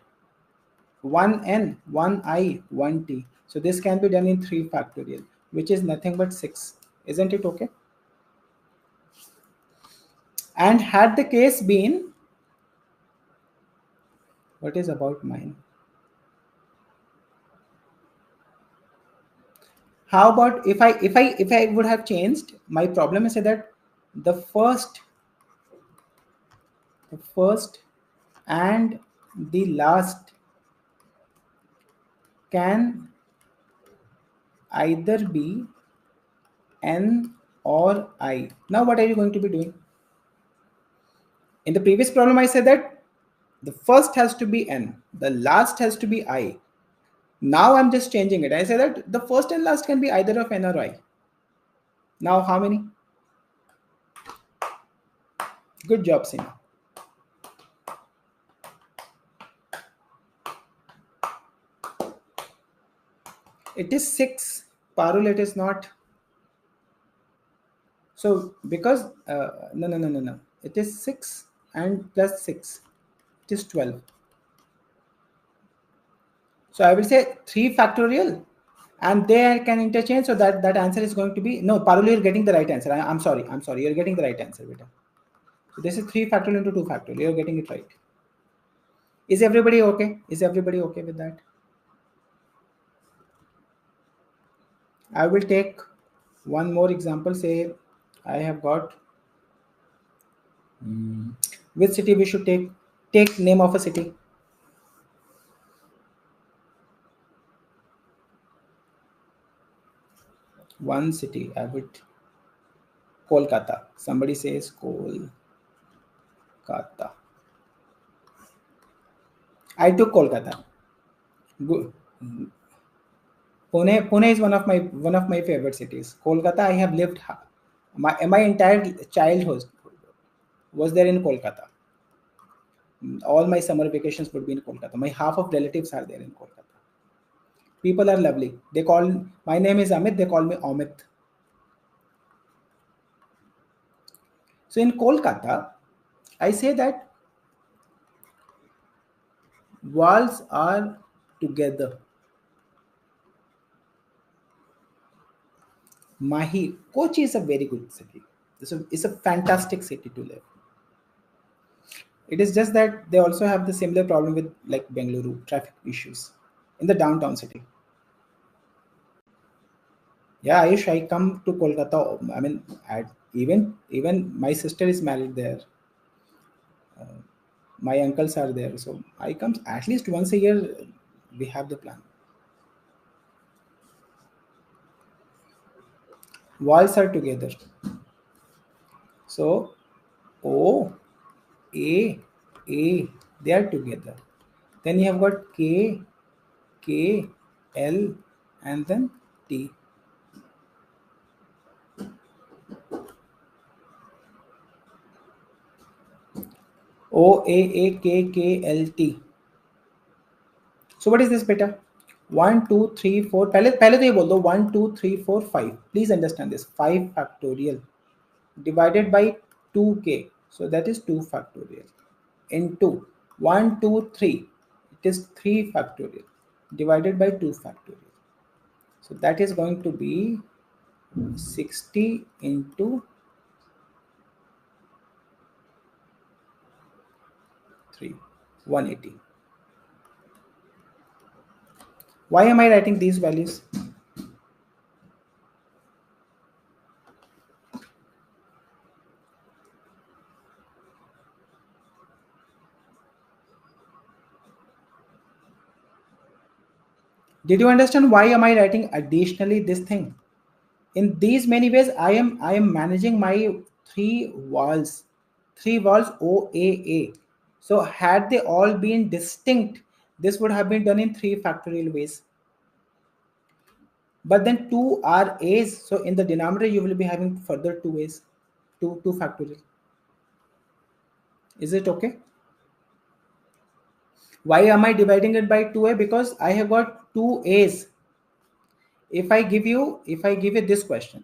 1 N, 1 I, 1 T. So this can be done in 3 factorial, which is nothing but 6. Isn't it okay? And had the case been, what is about mine? How about if I would have changed, my problem is that the first and the last can either be N or I. Now what are you going to be doing? In the previous problem I said that the first has to be N, the last has to be I. Now I'm just changing it. I say that the first and last can be either of N or I. Now how many? Good job, Sina. It is 6. Parul, it is not. So because no. It is 6 and plus 6. It is 12. So I will say 3 factorial and they can interchange. So that answer is going to be no. Parul, you're getting the right answer. I'm sorry. I'm sorry. You're getting the right answer, beta. So this is 3 factorial into 2 factorial. You're getting it right. Is everybody okay? Is everybody okay with that? I will take one more example. Say I have got which city we should take. Take name of a city. One city. I would Kolkata. Somebody says Kolkata. I took Kolkata. Good. Pune is one of my favorite cities. Kolkata, I have lived my entire childhood was there in Kolkata. All my summer vacations would be in Kolkata. My half of relatives are there in Kolkata. People are lovely. They call my name is Amit. They call me Amit. So in Kolkata, I say that walls are together. Mahi, Kochi is a very good city. It's a fantastic city to live. It is just that they also have the similar problem with like Bengaluru traffic issues in the downtown city. Yeah, Ayush, I come to Kolkata. I mean, even my sister is married there. My uncles are there, so I come at least once a year. We have the plan. Walls are together. So O, A, A, they are together. Then you have got K, K, L, and then T. O, A, A, K, K, L, T. So what is this beta? 1 2 3 4 पहले पहले तो ये बोल दो 1 2 3 4 5 please understand this 5 factorial divided by 2k, so that is 2 factorial into 1 2 3, it is 3 factorial divided by 2 factorial, so that is going to be 60 into 3, 180. Why am I writing these values? Did you understand why am I writing additionally this thing? In these many ways, I am managing my three walls, three walls OAA. So had they all been distinct, this would have been done in 3 factorial ways. But then 2 are A's, so in the denominator you will be having further 2 A's, 2 factorial. Is it okay? Why am I dividing it by 2A? Because I have got 2 A's. If I give you this question,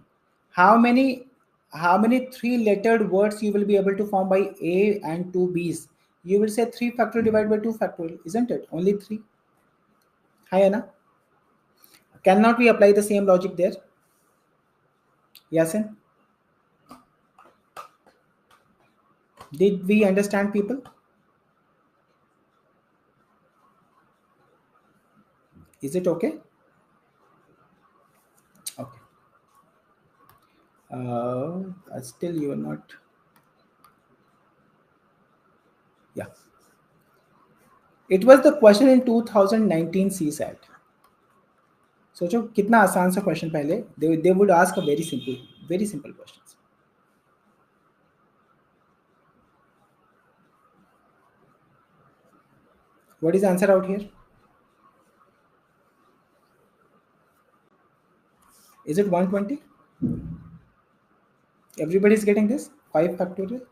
how many 3 lettered words you will be able to form by A and 2 B's? You will say 3 factorial divided by 2 factorial, isn't it? Only 3. Hi Anna. Cannot we apply the same logic there? Yasin, did we understand people? Is it okay? Okay. Still you are not. Yeah. It was the question in 2019 CSAT. सोचो कितना आसान सा question पहले they would ask a very simple questions. What is the answer out here? Is it 120? Everybody is getting this 5 factorial.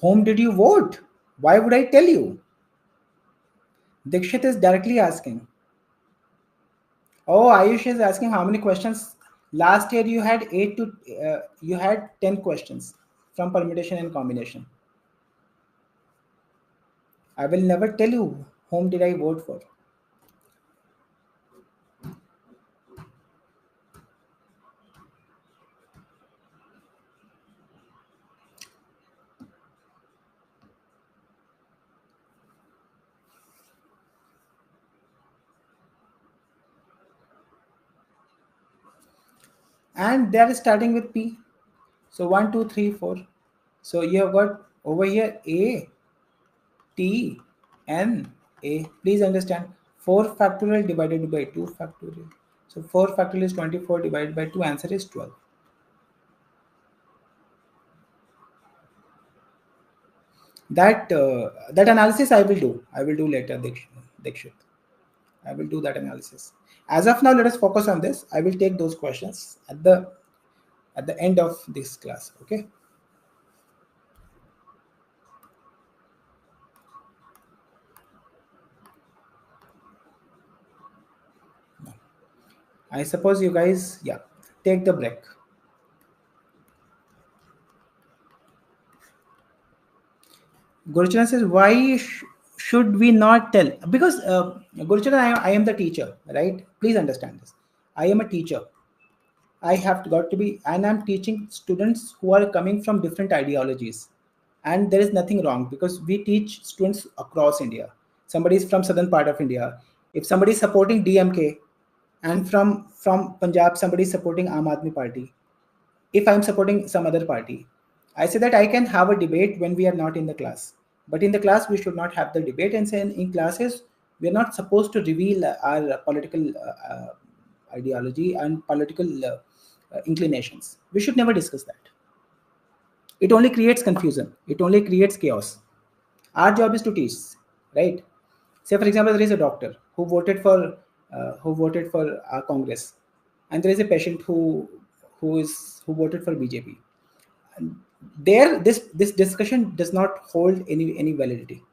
Whom did you vote? Why would I tell you? Dikshit is directly asking. Oh, Ayush is asking how many questions. Last year you had you had 10 questions from permutation and combination. I will never tell you whom did I vote for. And they are starting with P. So one, 2, 3, 4. So you have got over here A, T, N, A. Please understand 4 factorial divided by 2 factorial. So 4 factorial is 24 divided by 2. Answer is 12. That analysis I will do. I will do later, Dikshit. I will do that analysis. As of now, let us focus on this. I will take those questions at the end of this class. Okay. I suppose you guys, yeah, take the break. Gurucharan says, why should we not tell? Because Gurucharan, I am the teacher, right? Please understand this. I am a teacher. I have got to be, and I'm teaching students who are coming from different ideologies. And there is nothing wrong because we teach students across India. Somebody is from southern part of India. If somebody is supporting DMK, and from Punjab, somebody is supporting Aam Aadmi Party. If I'm supporting some other party, I say that I can have a debate when we are not in the class. But in the class, we should not have the debate. And say in classes, we are not supposed to reveal our political ideology and political inclinations. We should never discuss that. It only creates confusion. It only creates chaos. Our job is to teach, right? Say, for example, there is a doctor who voted for our Congress, and there is a patient who voted for BJP. There, this discussion does not hold any validity,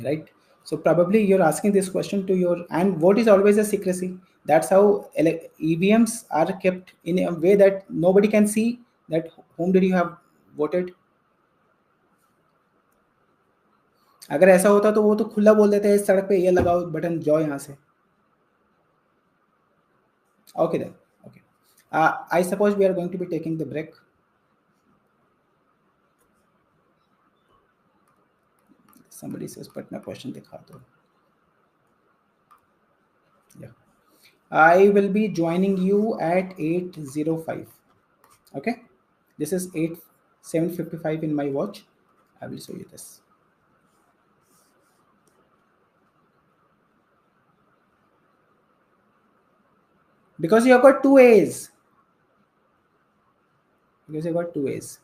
right? So probably you're asking this question to your, and vote is always a secrecy. That's how EVMs are kept in a way that nobody can see that whom did you have voted. अगर ऐसा होता तो वो तो खुला बोल देते हैं सड़क पे ये लगाओ बटन जाओ यहाँ से. Okay then. Okay. I suppose we are going to be taking the break. Somebody says but मैं question दिखा दो. Yeah. I will be joining you at 8:05. Okay. This is 7:55 in my watch. I will show you this. Because you have got two A's. Because you have got two A's.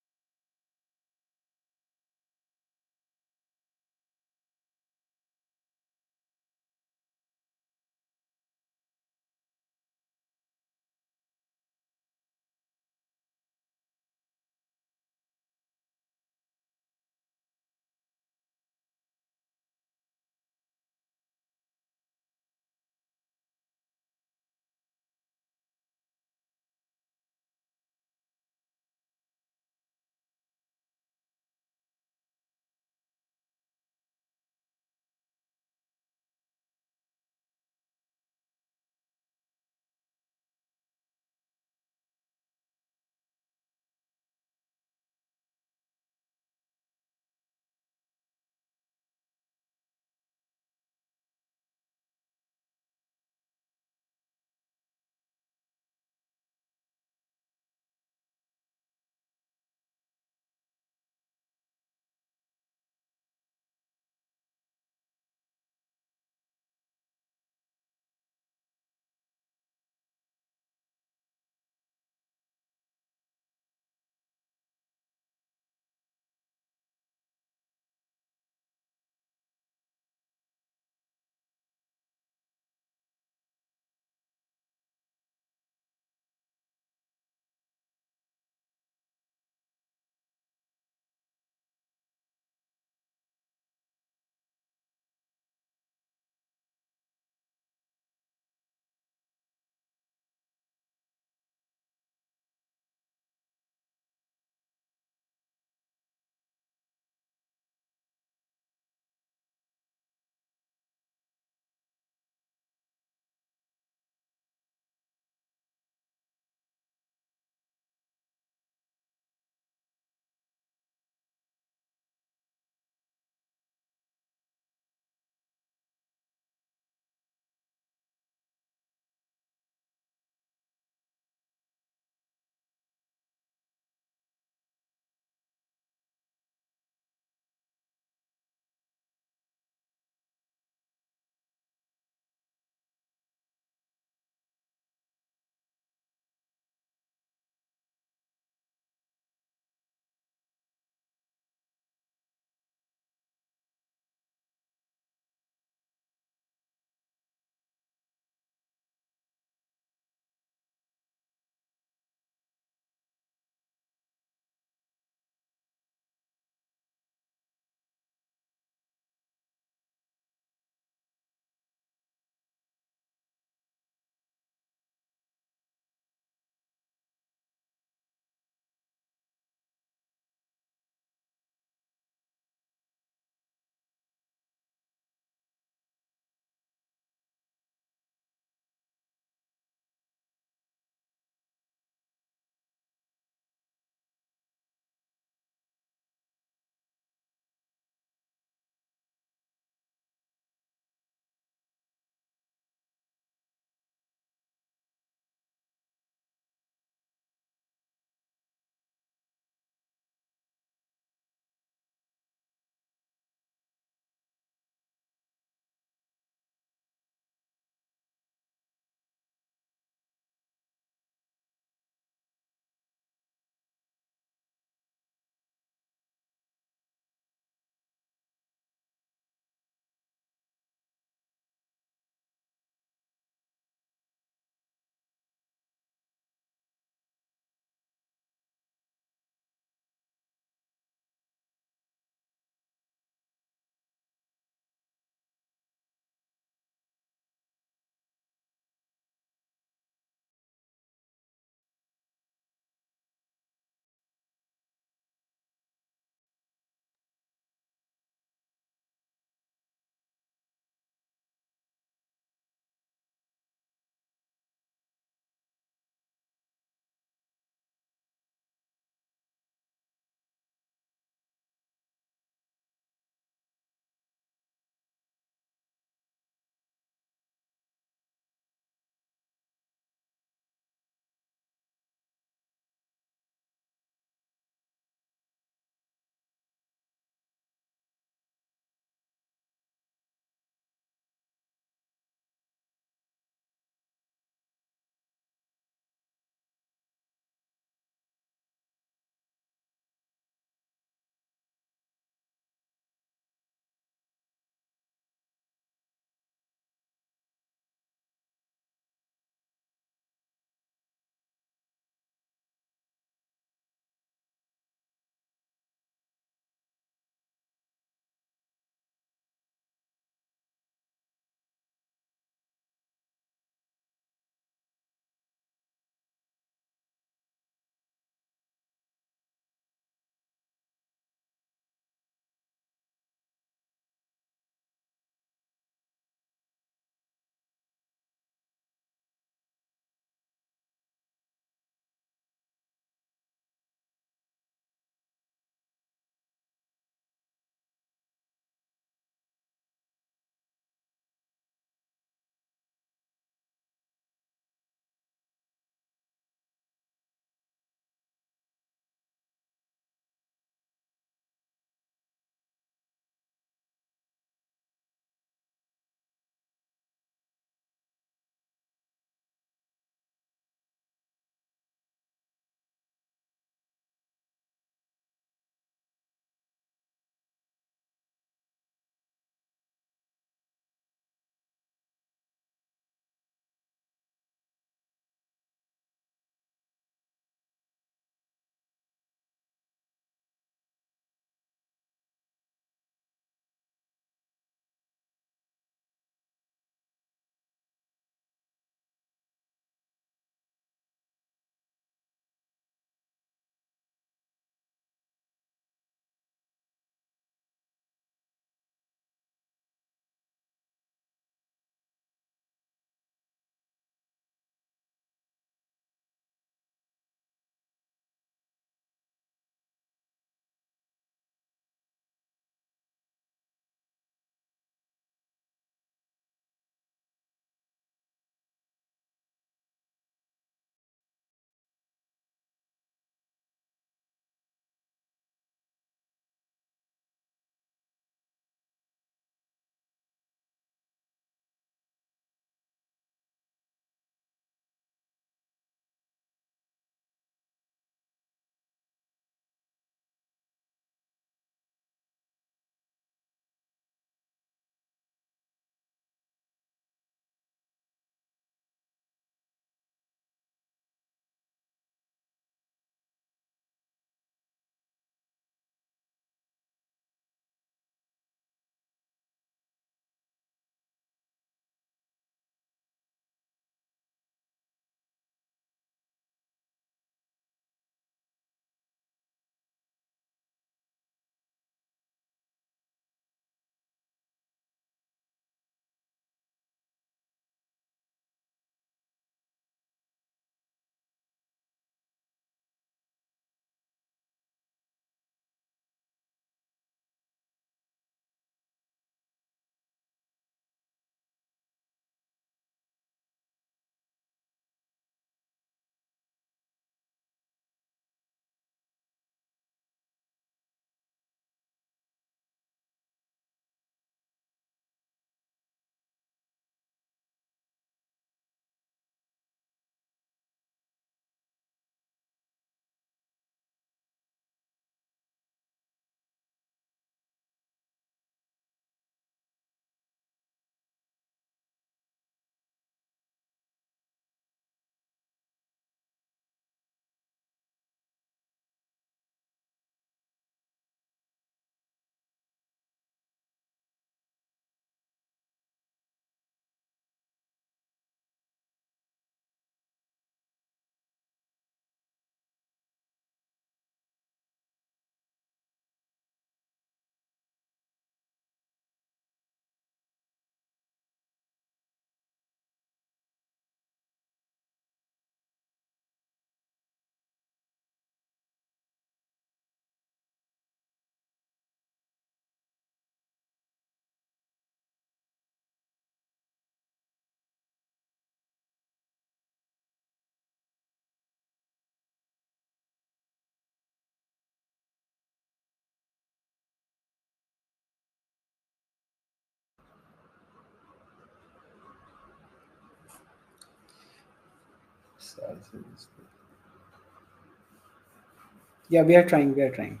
Yeah, we are trying.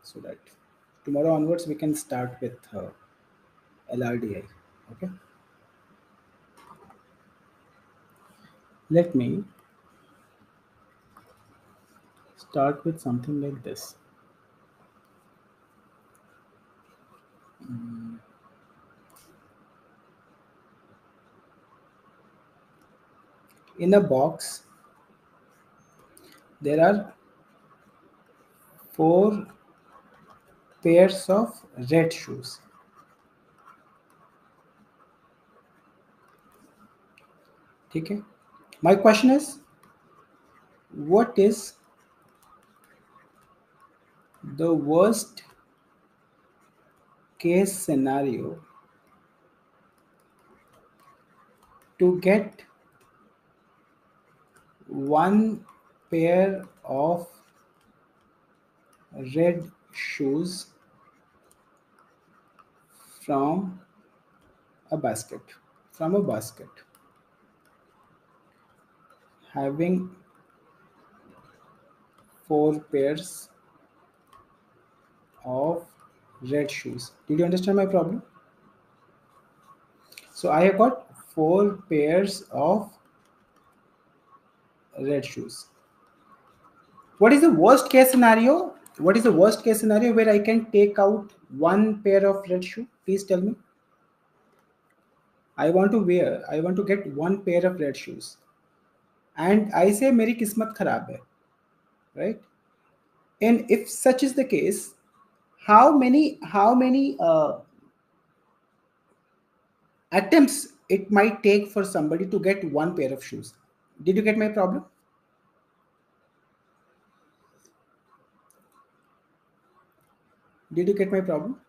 So that tomorrow onwards we can start with LRDI. Okay. Let me start with something like this. In a box, there are 4 pairs of red shoes. Okay. My question is, what is the worst case scenario to get one pair of red shoes from a basket? From a basket. Having 4 pairs of red shoes. Did you understand my problem? So I have got 4 pairs of red shoes. What is the worst case scenario? What is the worst case scenario where I can take out one pair of red shoe? Please tell me. I want to get one pair of red shoes. And I say मेरी किस्मत खराब है, right? And if such is the case, how many attempts it might take for somebody to get one pair of shoes? Did you get my problem? Did you get my problem?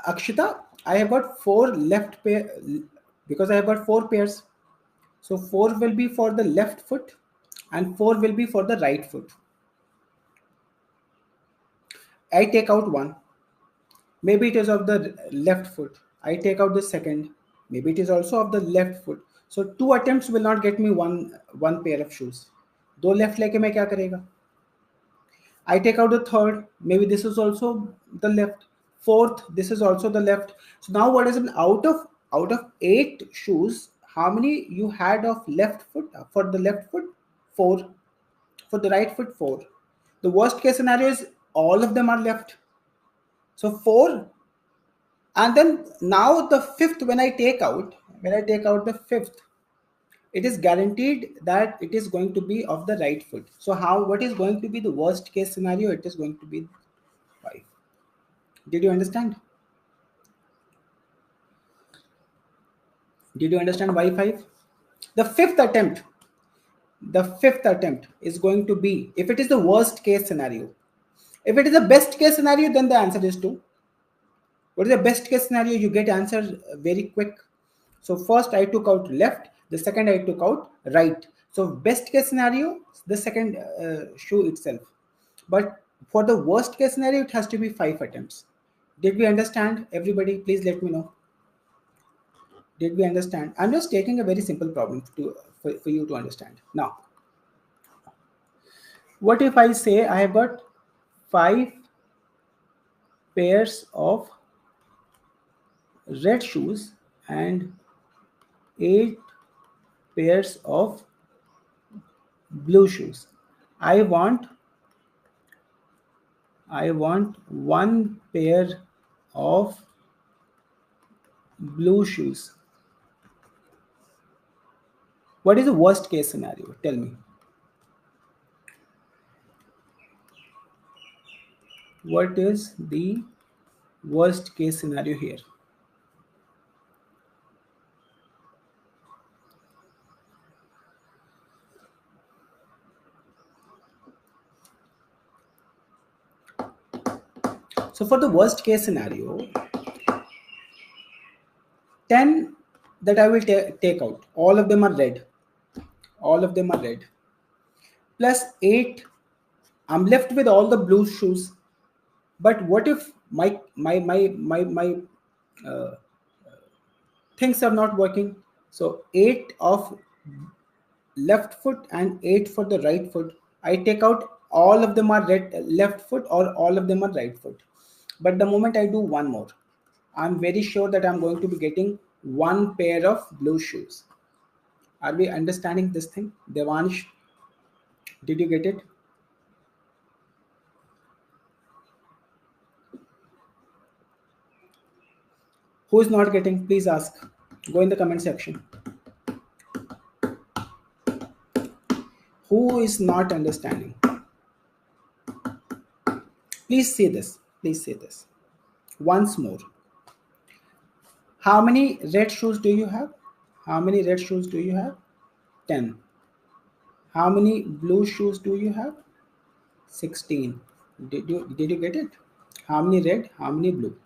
Akshita, I have got 4 left pair because I have got 4 pairs. So 4 will be for the left foot and 4 will be for the right foot. I take out one. Maybe it is of the left foot. I take out the second. Maybe it is also of the left foot. So 2 attempts will not get me one pair of shoes. दो left लेके मैं क्या करेगा? I take out the third. Maybe this is also the left. Fourth, this is also the left. So now what is it? Out of 8 shoes, how many you had of left foot? For the left foot, 4. For the right foot, 4. The worst case scenario is all of them are left. So 4. And then now the fifth, when I take out the fifth, it is guaranteed that it is going to be of the right foot. So what is going to be the worst case scenario? It is going to be 5. Did you understand? Did you understand why 5? The fifth attempt is going to be, if it is the worst case scenario. If it is the best case scenario, then the answer is 2. What is the best case scenario? You get answer very quick. So first I took out left, the second I took out right. So best case scenario, the second shoe itself. But for the worst case scenario, it has to be 5 attempts. Did we understand? Everybody, please let me know. Did we understand? I'm just taking a very simple problem for you to understand. Now, what if I say I have got 5 pairs of red shoes and 8 pairs of blue shoes? I want one pair of blue shoes. What is the worst case scenario? Tell me. What is the worst case scenario here? So for the worst case scenario, 10 that I will take out, all of them are red. All of them are red. Plus 8, I'm left with all the blue shoes. But what if my things are not working? So 8 of left foot and 8 for the right foot. I take out all of them are left foot or all of them are right foot. But the moment I do one more, I'm very sure that I'm going to be getting one pair of blue shoes. Are we understanding this thing? Devansh, did you get it? Who is not getting? Please ask. Go in the comment section. Who is not understanding? Please say this. Please say this. Once more. How many red shoes do you have? How many red shoes do you have? 10. How many blue shoes do you have? 16. Did you get it? How many red? How many blue?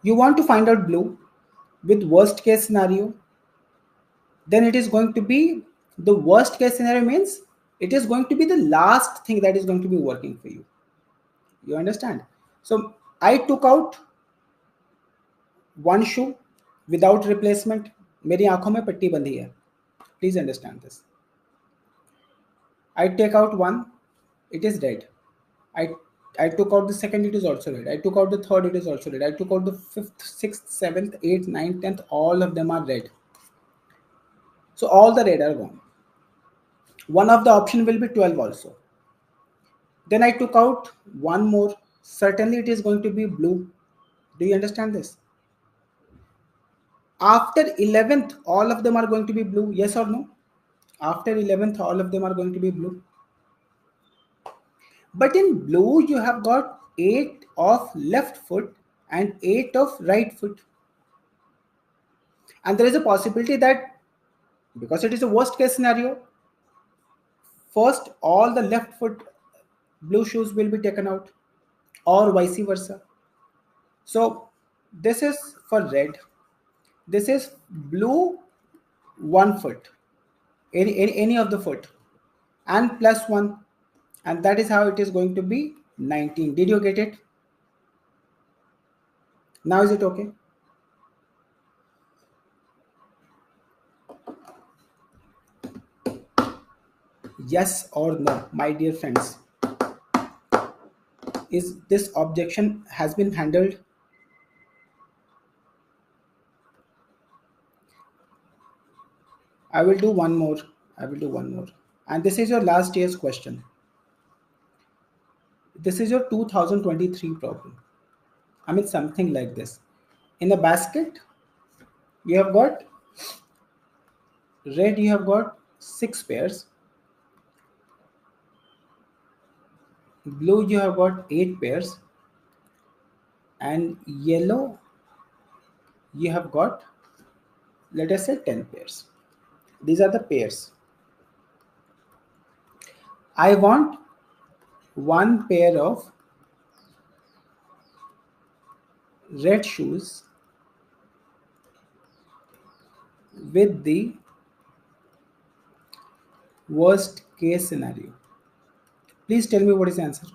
You want to find out blue with worst case scenario, then it is going to be the worst case scenario means it is going to be the last thing that is going to be working for you. You understand? So I took out one shoe without replacement. मेरी आंखों में पट्टी बंधी है. Please understand this. I take out one, it is red. I took out the second, it is also red. I took out the third, it is also red. I took out the fifth, sixth, seventh, eighth, ninth, 10th, all of them are red. So all the red are gone. One of the option will be 12 also. Then I took out one more. Certainly it is going to be blue. Do you understand this? After 11th, all of them are going to be blue. Yes or no? After 11th, all of them are going to be blue. But in blue, you have got 8 of left foot and 8 of right foot. And there is a possibility that because it is a worst case scenario, first all the left foot blue shoes will be taken out or vice versa. So this is for red. This is blue 1 foot, any of the foot, and plus 1. And that is how it is going to be 19. Did you get it? Now is it okay? Yes or no, my dear friends? Is this objection has been handled? I will do one more. I will do one more. And this is your last year's question. This is your 2023 problem. I mean, something like this. In a basket, you have got red, you have got 6 pairs. Blue, you have got 8 pairs. And yellow, you have got, let us say, 10 pairs. These are the pairs. I want one pair of red shoes with the worst case scenario. Please tell me what is the answer.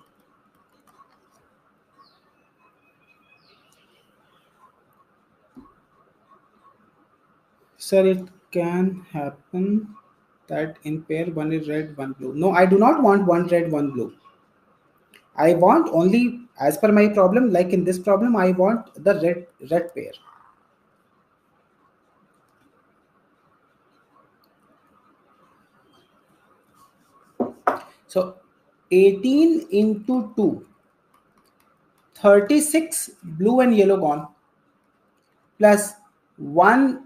Sir, it can happen that in pair one is red, one blue. No, I do not want one red, one blue. I want only, as per my problem, like in this problem, I want the red pair. So 18 into 2, 36 blue and yellow gone, plus 1,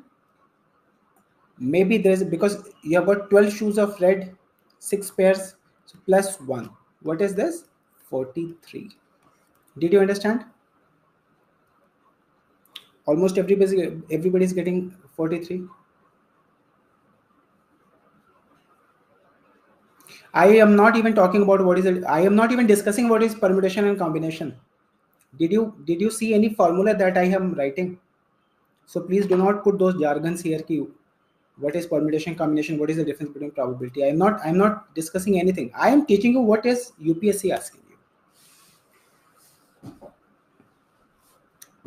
maybe there is, because you have got 12 shoes of red, 6 pairs, so plus 1. What is this? 43. Did you understand? Almost everybody is getting 43. I am not even talking about what is it. I am not even discussing what is permutation and combination. Did you see any formula that I am writing? So please do not put those jargons here. What is permutation, combination? What is the difference between probability? I'm not discussing anything. I am teaching you what is UPSC asking you.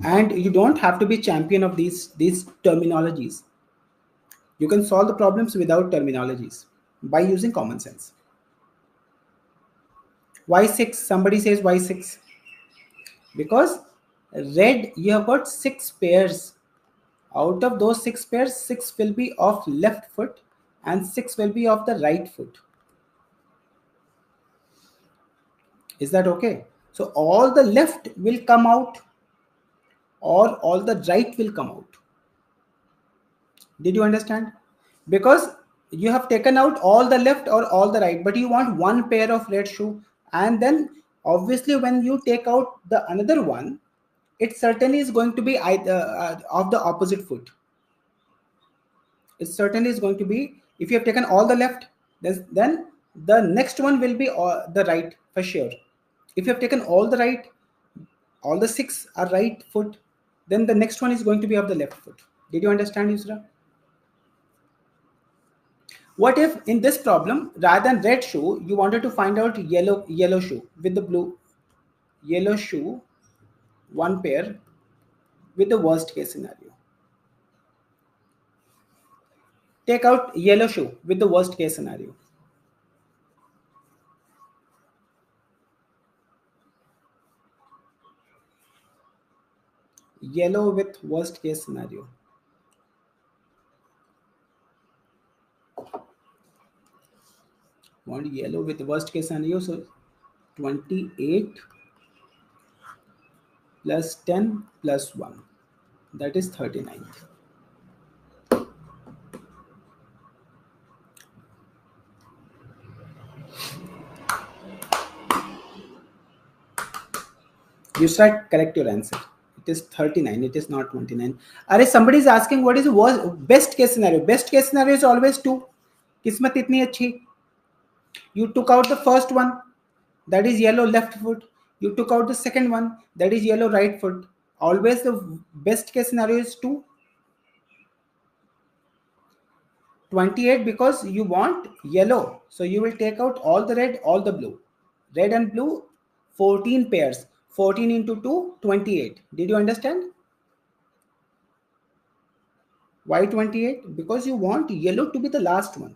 And you don't have to be champion of these terminologies. You can solve the problems without terminologies by using common sense. Why 6? Somebody says why 6? Because red, you have got 6 pairs. Out of those 6 pairs, 6 will be of left foot and 6 will be of the right foot. Is that okay? So all the left will come out or all the right will come out. Did you understand? Because you have taken out all the left or all the right, but you want one pair of red shoe, and then obviously when you take out the another one, it certainly is going to be either of the opposite foot. It certainly is going to be, if you have taken all the left, then the next one will be the right for sure. If you have taken all the right, all the 6 are right foot, then the next one is going to be of the left foot. Did you understand, Yusra? What if in this problem, rather than red shoe, you wanted to find out yellow shoe with the blue, yellow shoe, one pair with the worst case scenario. Take out yellow shoe with the worst case scenario. Yellow with worst case scenario. Want yellow with worst case scenario. So 28 plus 10 plus 1. That is 39. You start correct your answer. It is 39. It is not 29. Are somebody is asking what is the worst, best case scenario? Best case scenario is always 2. Kismat itni achhi. You took out the first one, that is yellow left foot. You took out the second one, that is yellow right foot. Always the best case scenario is 2. 28 because you want yellow. So you will take out all the red, all the blue. Red and blue, 14 pairs. 14 into 2, 28. Did you understand? Why 28? Because you want yellow to be the last one.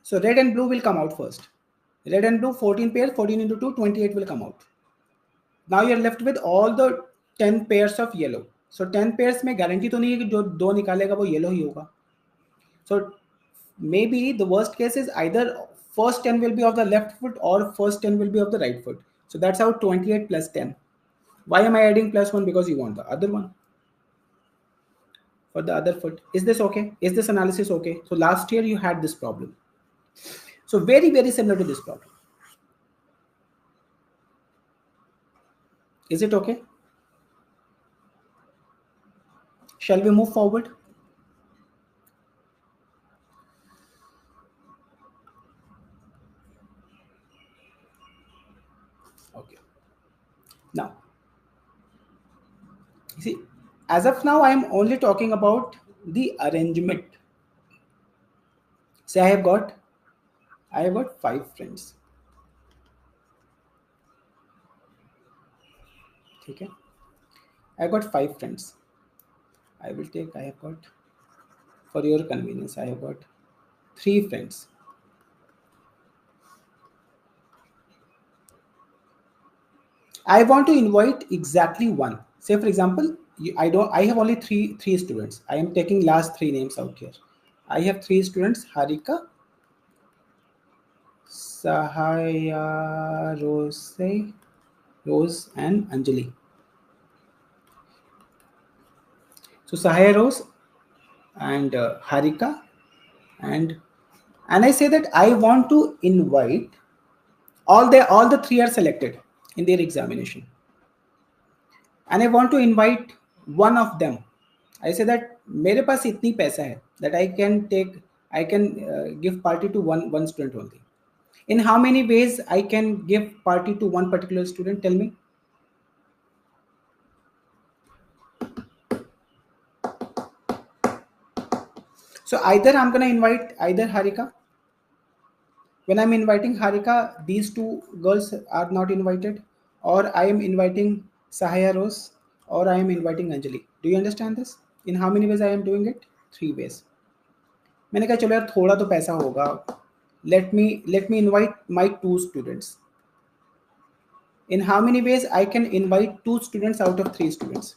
So red and blue will come out first. Red and blue, 14 pairs, 14 into 2, 28 will come out. Now you're left with all the 10 pairs of yellow. So 10 pairs में guarantee तो नहीं है कि जो 2 निकालेगा वो yellow ही होगा. So maybe the worst case is either first 10 will be of the left foot or first 10 will be of the right foot. So that's how 28 plus 10. Why am I adding plus 1? Because you want the other one for the other foot. Is this okay? Is this analysis okay? So last year you had this problem. So very, very similar to this problem. Is it okay? Shall we move forward? Okay. Now, see, as of now, I am only talking about the arrangement. Say I have got 5 friends. Okay. I got 5 friends. I have got, for your convenience, I have got 3 friends. I want to invite exactly one. Say for example, I have only three students. I am taking last 3 names out here. I have 3 students: Harika, Sahaya, Rose, and Anjali. So Sahaya, Rose, and Harika, and I say that I want to invite all the 3 are selected in their examination, and I want to invite one of them. I say that मेरे पास इतनी पैसा है that I can give party to one student only. In how many ways I can give party to one particular student? Tell me. So either I'm gonna invite either Harika. When I'm inviting Harika, these 2 girls are not invited, or I am inviting Sahaya Rose. or I am inviting Anjali. Do you understand this? In how many ways I am doing it? 3 ways. मैंने कहा चलो यार थोड़ा तो पैसा होगा. Let me invite my 2 students. In how many ways I can invite 2 students out of 3 students?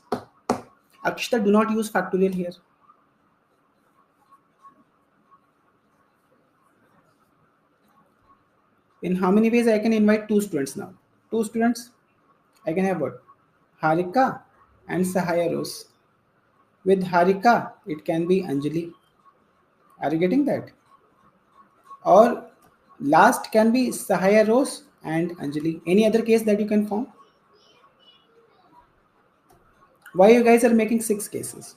Akshita, do not use factorial here. In how many ways I can invite 2 students now? 2 students, I can have what? Harika and Sahaya Rose. With Harika, it can be Anjali. Are you getting that? Or last can be Sahaya Rose and Anjali. Any other case that you can form? Why you guys are making 6 cases?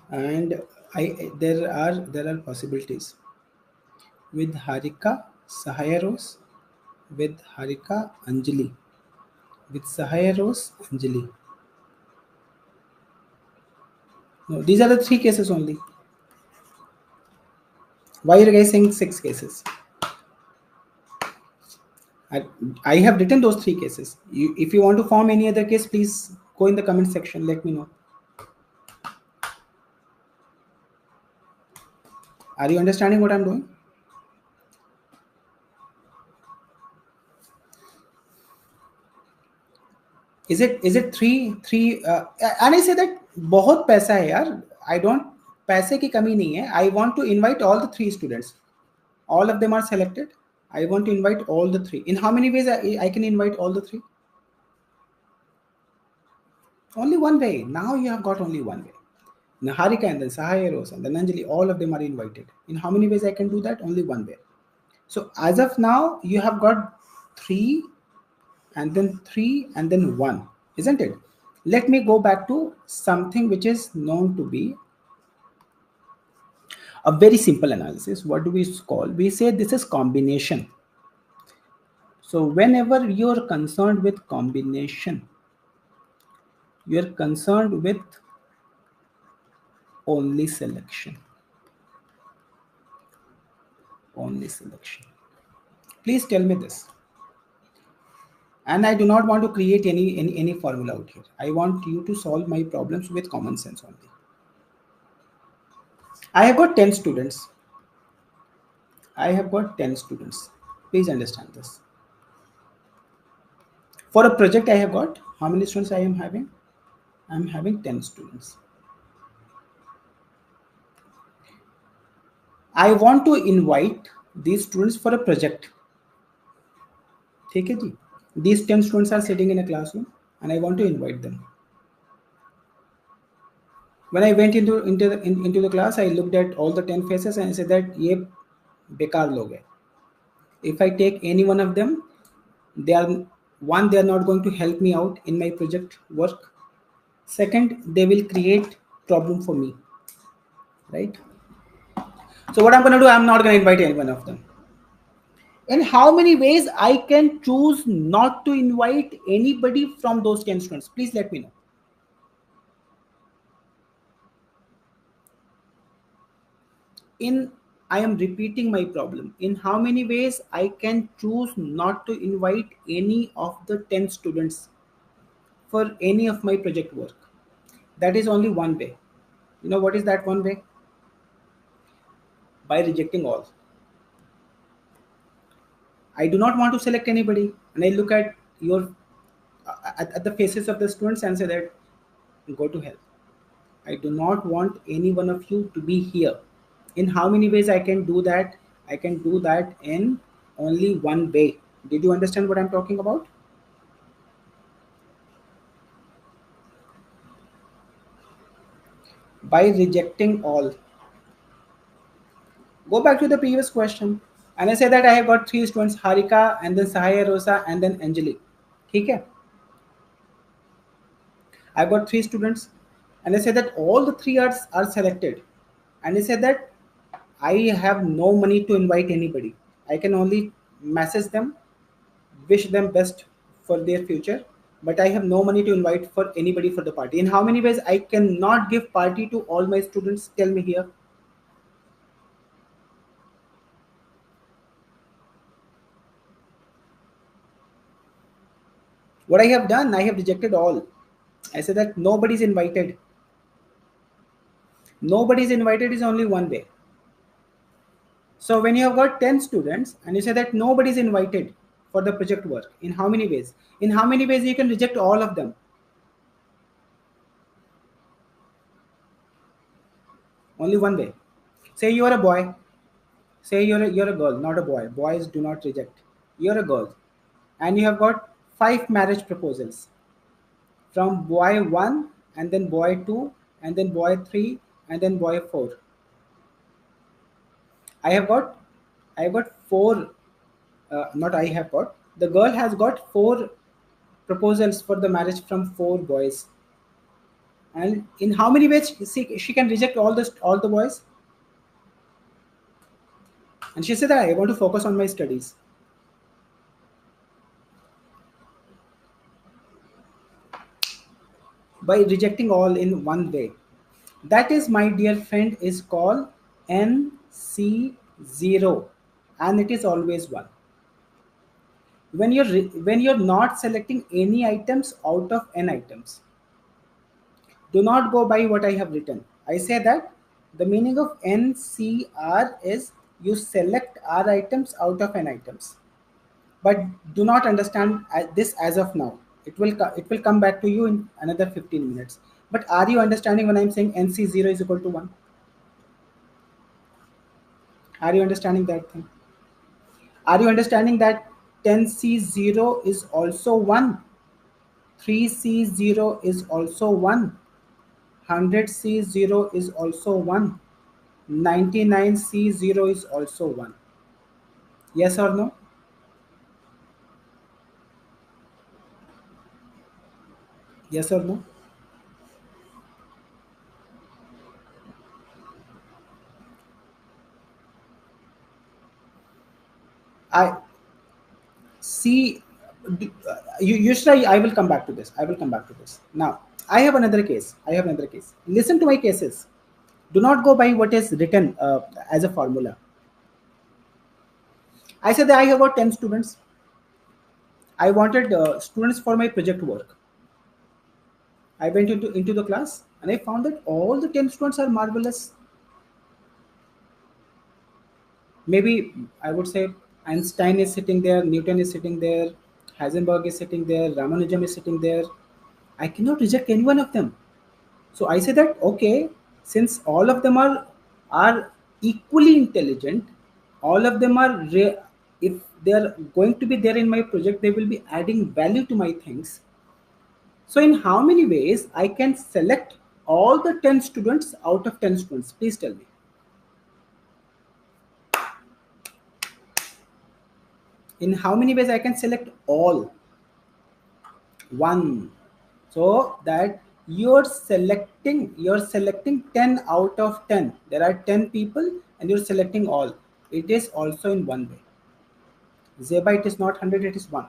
And there are possibilities with Harika, Sahaya Rose, with Harika, Anjali, with Sahaya Rose, Anjali. No, these are the 3 cases only. Why are you guys saying 6 cases? I have written those 3 cases. If you want to form any other case, please go in the comment section. Let me know. Are you understanding what I'm doing? Is it three? And I say that बहुत पैसा है यार. I don't पैसे की कमी नहीं है. I want to invite all the 3 students. All of them are selected. I want to invite all the 3. In how many ways I can invite all the 3? Only one way. Now you have got only one way. Naharika and then Sahaya Rose and then Anjali, all of them are invited. In how many ways I can do that? Only one way. So as of now, you have got 3 and then 3 and then 1, isn't it? Let me go back to something which is known to be a very simple analysis. What do we call? We say this is combination. So whenever you're concerned with combination, you're concerned with only selection. Only selection. Please tell me this. And I do not want to create any formula out here. I want you to solve my problems with common sense only. I have got 10 students. I have got 10 students. Please understand this. For a project I have got, how many students I am having? I am having 10 students. I want to invite these students for a project. ठीक है जी? These 10 students are sitting in a classroom and I want to invite them. When I went into the class, I looked at all the 10 faces and I said that ये बेकार लोग हैं. If I take any one of them, they are not going to help me out in my project work. Second, they will create problem for me, right? So what I'm going to do, I'm not going to invite any one of them. In how many ways I can choose not to invite anybody from those 10 students? Please let me know. I am repeating my problem. In how many ways I can choose not to invite any of the 10 students for any of my project work? That is only one way. You know what is that one way? By rejecting all. I do not want to select anybody, and I look at at the faces of the students and say that go to hell. I do not want any one of you to be here. In how many ways I can do that? I can do that in only one way. Did you understand what I'm talking about? By rejecting all. Go back to the previous question. And I say that I have got 3 students, Harika and then Sahaya Rosa and then Anjali. Okay? I've got 3 students and I say that all the 3 are selected. And I say that I have no money to invite anybody. I can only message them, wish them best for their future, but I have no money to invite for anybody for the party. In how many ways I cannot give party to all my students? Tell me here. What I have done, I have rejected all. I said that nobody is invited. Nobody is invited is only one way. So when you have got 10 students and you say that nobody is invited for the project work, in how many ways? In how many ways you can reject all of them? Only one way. Say you are a boy. Say you're a girl, not a boy. Boys do not reject. You're a girl, and you have got 5 marriage proposals from boy one, and then boy two, and then boy three, and then boy four. I have got, I have got four. Not I have got. The girl has got 4 proposals for the marriage from 4 boys. And in how many ways she can reject all the boys? And she said that I want to focus on my studies. By rejecting all in one way. That is, my dear friend, is called NC0, and it is always one. When you're not selecting any items out of n items, do not go by what I have written. I say that the meaning of NCR is you select R items out of n items, but do not understand this as of now. It will come back to you in another 15 minutes. But are you understanding when I'm saying NC0 is equal to 1? Are you understanding that thing? Are you understanding that 10C0 is also 1? 3C0 is also 1. 100C0 is also 1. 99C0 is also 1. Yes or no? Yes or no? I see. You should. I will come back to this. I will come back to this. Now, I have another case. I have another case. Listen to my cases. Do not go by what is written as a formula. I said that I have got 10 students. I wanted students for my project work. I went into the class and I found that all the 10 students are marvelous. Maybe I would say Einstein is sitting there, Newton is sitting there, Heisenberg is sitting there, Ramanujan is sitting there. I cannot reject any one of them. So I say that okay, since all of them are equally intelligent, all of them are if they are going to be there in my project, they will be adding value to my things. So in how many ways I can select all the 10 students out of 10 students? Please tell me. In how many ways I can select all? One. So that you're selecting 10 out of 10. There are 10 people and you're selecting all. It is also in one way. Zeba, it is not 100, it is 1.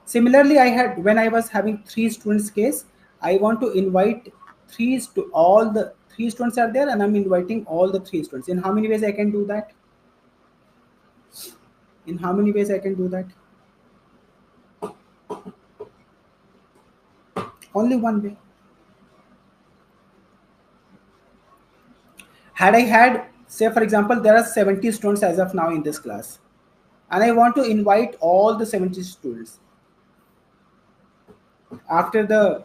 Similarly, I had when I was having 3 students case, I want to invite all the 3 students are there and I'm inviting all the 3 students. In how many ways I can do that? In how many ways I can do that? Only one way. Had I had, say for example, there are 70 students as of now in this class, and I want to invite all the 70 students. After the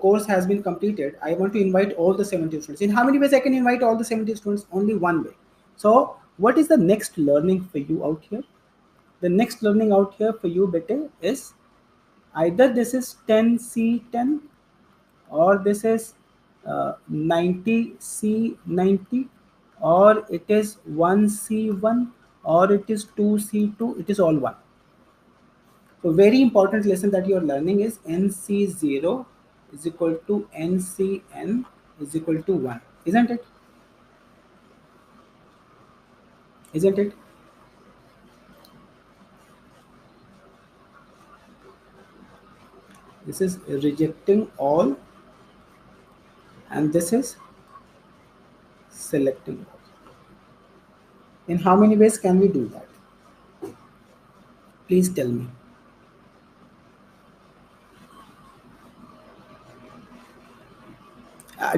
course has been completed, I want to invite all the 70 students. In how many ways I can invite all the 70 students? Only one way. So what is the next learning for you out here? The next learning out here for you, bete, is either this is 10C10 or this is 90C90, or it is 1C1, or it is 2C2. It is all one. So very important lesson that you are learning is NC0 is equal to NCN is equal to 1. Isn't it? Isn't it? This is rejecting all and this is selecting all. In how many ways can we do that? Please tell me.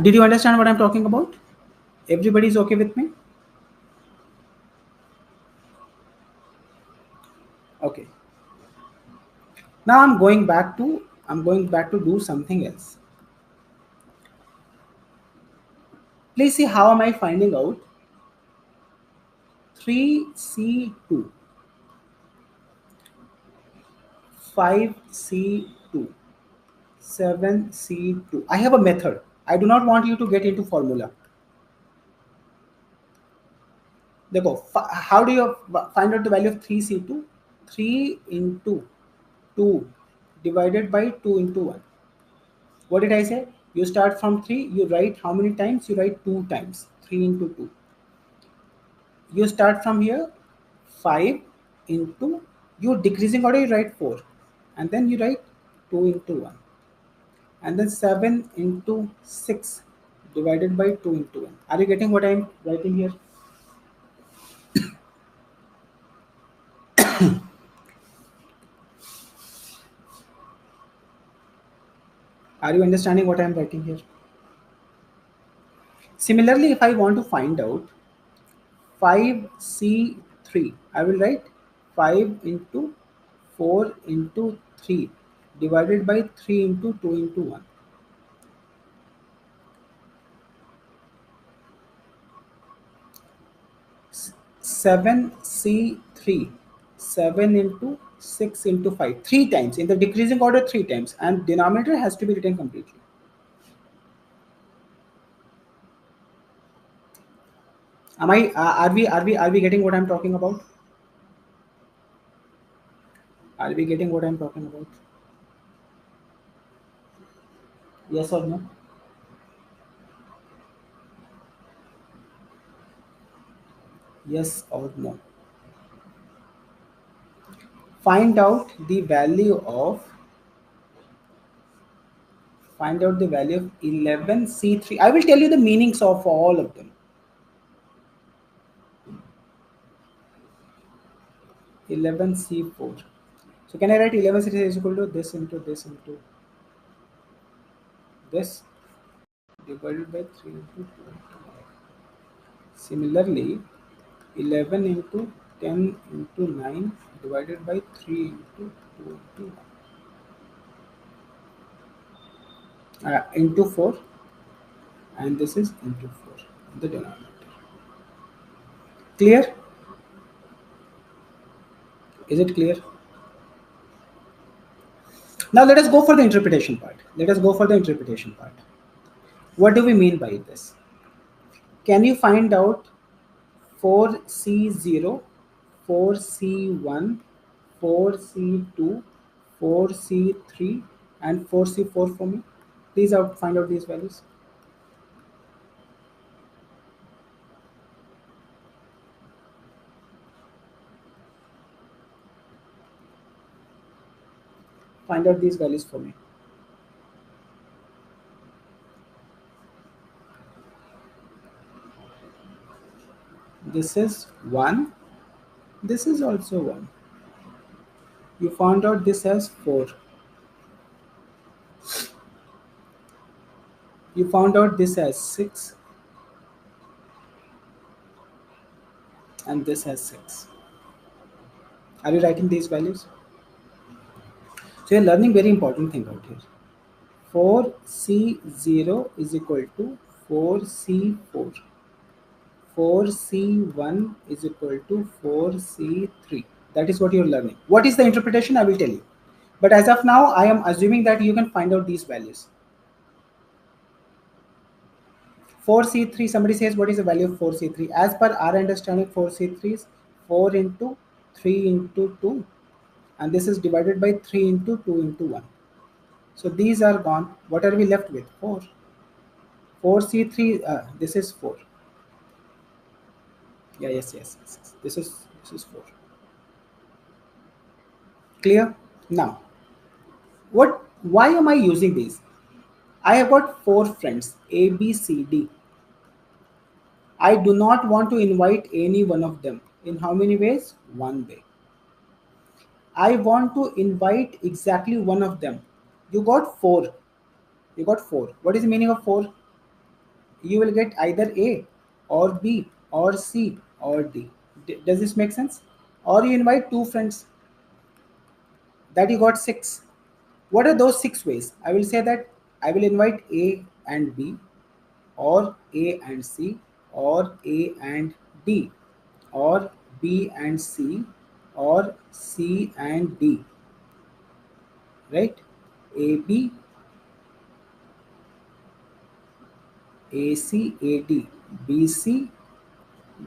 Did you understand what I'm talking about? Everybody is okay with me? Okay. Now I'm going back to do something else. Please see how am I finding out 3C2, 5C2, 7C2. I have a method. I do not want you to get into formula. देखो, how do you find out the value of 3C2? 3 into 2 divided by 2 into 1. What did I say? You start from 3, you write how many times? You write 2 times. 3 into 2. You start from here, 5 into, you decreasing order, you write 4. And then you write 2 into 1. And then 7 into 6 divided by 2 into 1. Are you getting what I am writing here? Are you understanding what I am writing here? Similarly, if I want to find out 5C3, I will write 5 into 4 into 3 divided by 3 into 2 into 1. 7C3, 7 into 6 into 5, 3 times in the decreasing order, 3 times, and denominator has to be written completely. Am I? Are we getting what I'm talking about? Are we getting what I'm talking about? Yes or no? Yes or no? Find out the value of find out the value of 11C3. I will tell you the meanings of all of them. 11C4. So can I write 11C3 is equal to this into this into this divided by 3 into 2 into 9. Similarly, 11 into 10 into 9 divided by 3 into 2 into 1. Into 4, and this is into 4 in the denominator. Clear? Is it clear? Now let us go for the interpretation part. Let us go for the interpretation part. What do we mean by this? Can you find out 4C0, 4C1, 4C2, 4C3, and 4C4 for me? Please find out these values. Find out these values for me. This is 1. This is also 1. You found out this has 4. You found out this has 6. And this has 6. Are you writing these values? So you're learning very important thing out here. 4C0 is equal to 4C4. 4C1 is equal to 4C3. That is what you're learning. What is the interpretation? I will tell you. But as of now, I am assuming that you can find out these values. 4C3, somebody says, what is the value of 4C3? As per our understanding, 4C3 is 4 into 3 into 2. And this is divided by 3 into 2 into 1. So these are gone. What are we left with? 4. 4C3, this is 4. Yeah, yes. This is 4. Clear? Now, why am I using these? I have got 4 friends, A, B, C, D. I do not want to invite any one of them. In how many ways? One way. I want to invite exactly one of them. You got four. You got four. What is the meaning of four? You will get either A or B or C or D. Does this make sense? Or you invite two friends, that you got six. What are those six ways? I will say that I will invite A and B, or A and C, or A and D, or B and C, or C and D, right? A B, A C, A D, B C,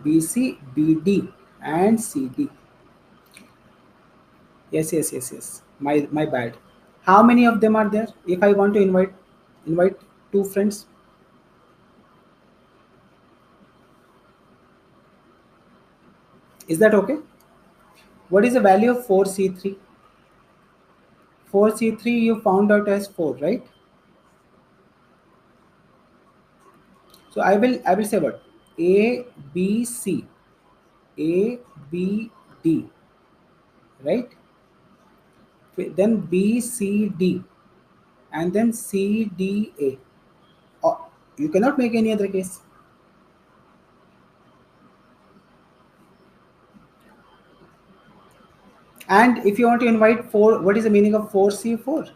B C, B D, and C D. Yes, yes, yes, yes. My bad. How many of them are there? If I want to invite two friends, is that okay? What is the value of 4C3? 4C3 you found out as 4, right? So I will say what? A B C, A B D, right? Then B C D, and then C D A. Oh, you cannot make any other case. And if you want to invite four, what is the meaning of 4C4?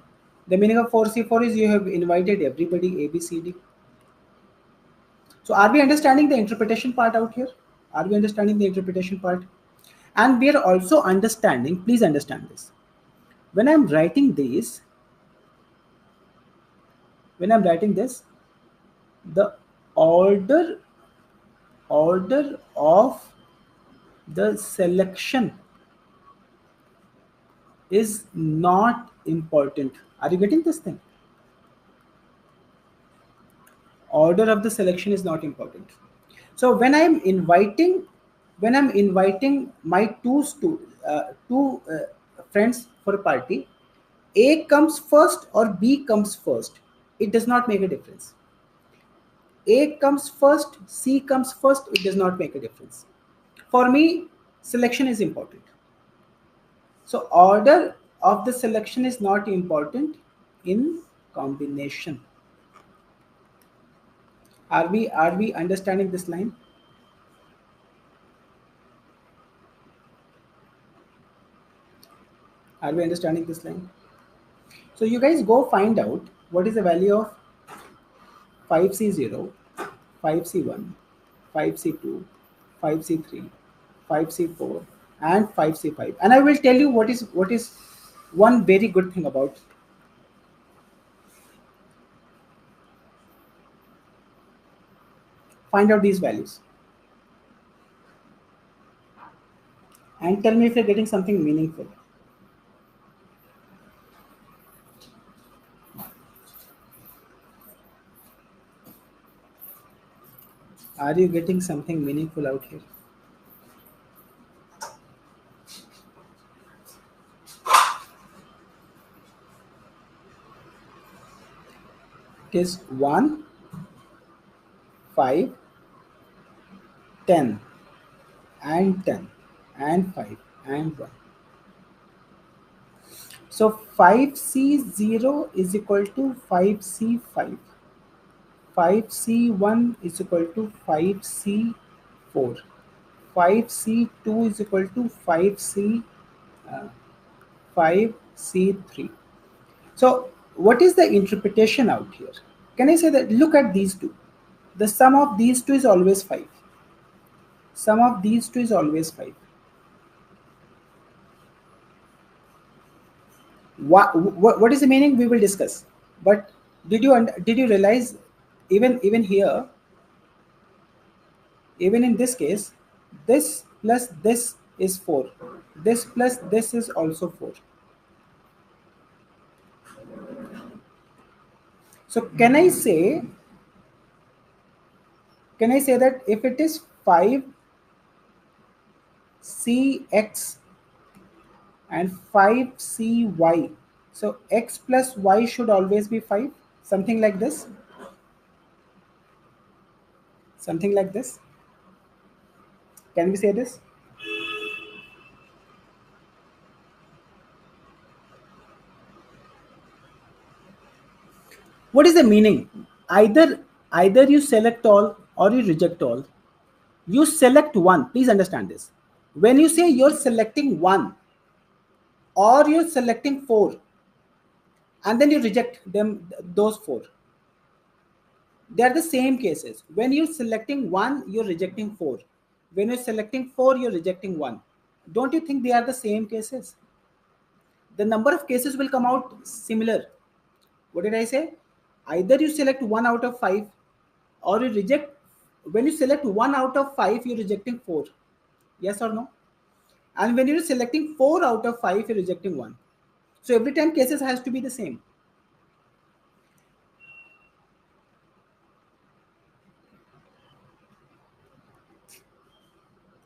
The meaning of 4C4 is you have invited everybody A B C D. So are we understanding the interpretation part out here? Are we understanding the interpretation part? And we are also understanding, please understand this. When I'm writing this, when I'm writing this, the order order of the selection is not important. Are you getting this thing? Order of the selection is not important. So when I'm inviting my two friends for a party, A comes first or B comes first, it does not make a difference. A comes first, C comes first, it does not make a difference. For me, selection is important. So order of the selection is not important in combination. Are we understanding this line? Are we understanding this line? So you guys go find out what is the value of 5C0, 5C1, 5C2, 5C3, 5C4, and 5C5. And I will tell you what is one very good thing about. Find out these values and tell me if you're getting something meaningful. Are you getting something meaningful out here? It is 1, 5, 10, and 10, and 5, and 1. So 5C0 is equal to 5C5. 5C1 is equal to 5C4. 5C2 is equal to 5C3. So what is the interpretation out here? Can I say that look at these two? The sum of these two is always 5. Sum of these two is always 5. What is the meaning? We will discuss. But did you realize, even here, even in this case, this plus this is 4. This plus this is also 4. So can I say that if it is 5cx and 5cy, so x plus y should always be 5, something like this, something like this. Can we say this? What is the meaning? Either you select all or you reject all. You select one. Please understand this. When you say you're selecting one or you're selecting four, and then you reject them, those four, they are the same cases. When you're selecting one, you're rejecting four. When you're selecting four, you're rejecting one. Don't you think they are the same cases? The number of cases will come out similar. What did I say? Either you select one out of five or you reject. When you select one out of five, you're rejecting four. Yes or no? And when you're selecting four out of five, you're rejecting one. So every time cases has to be the same.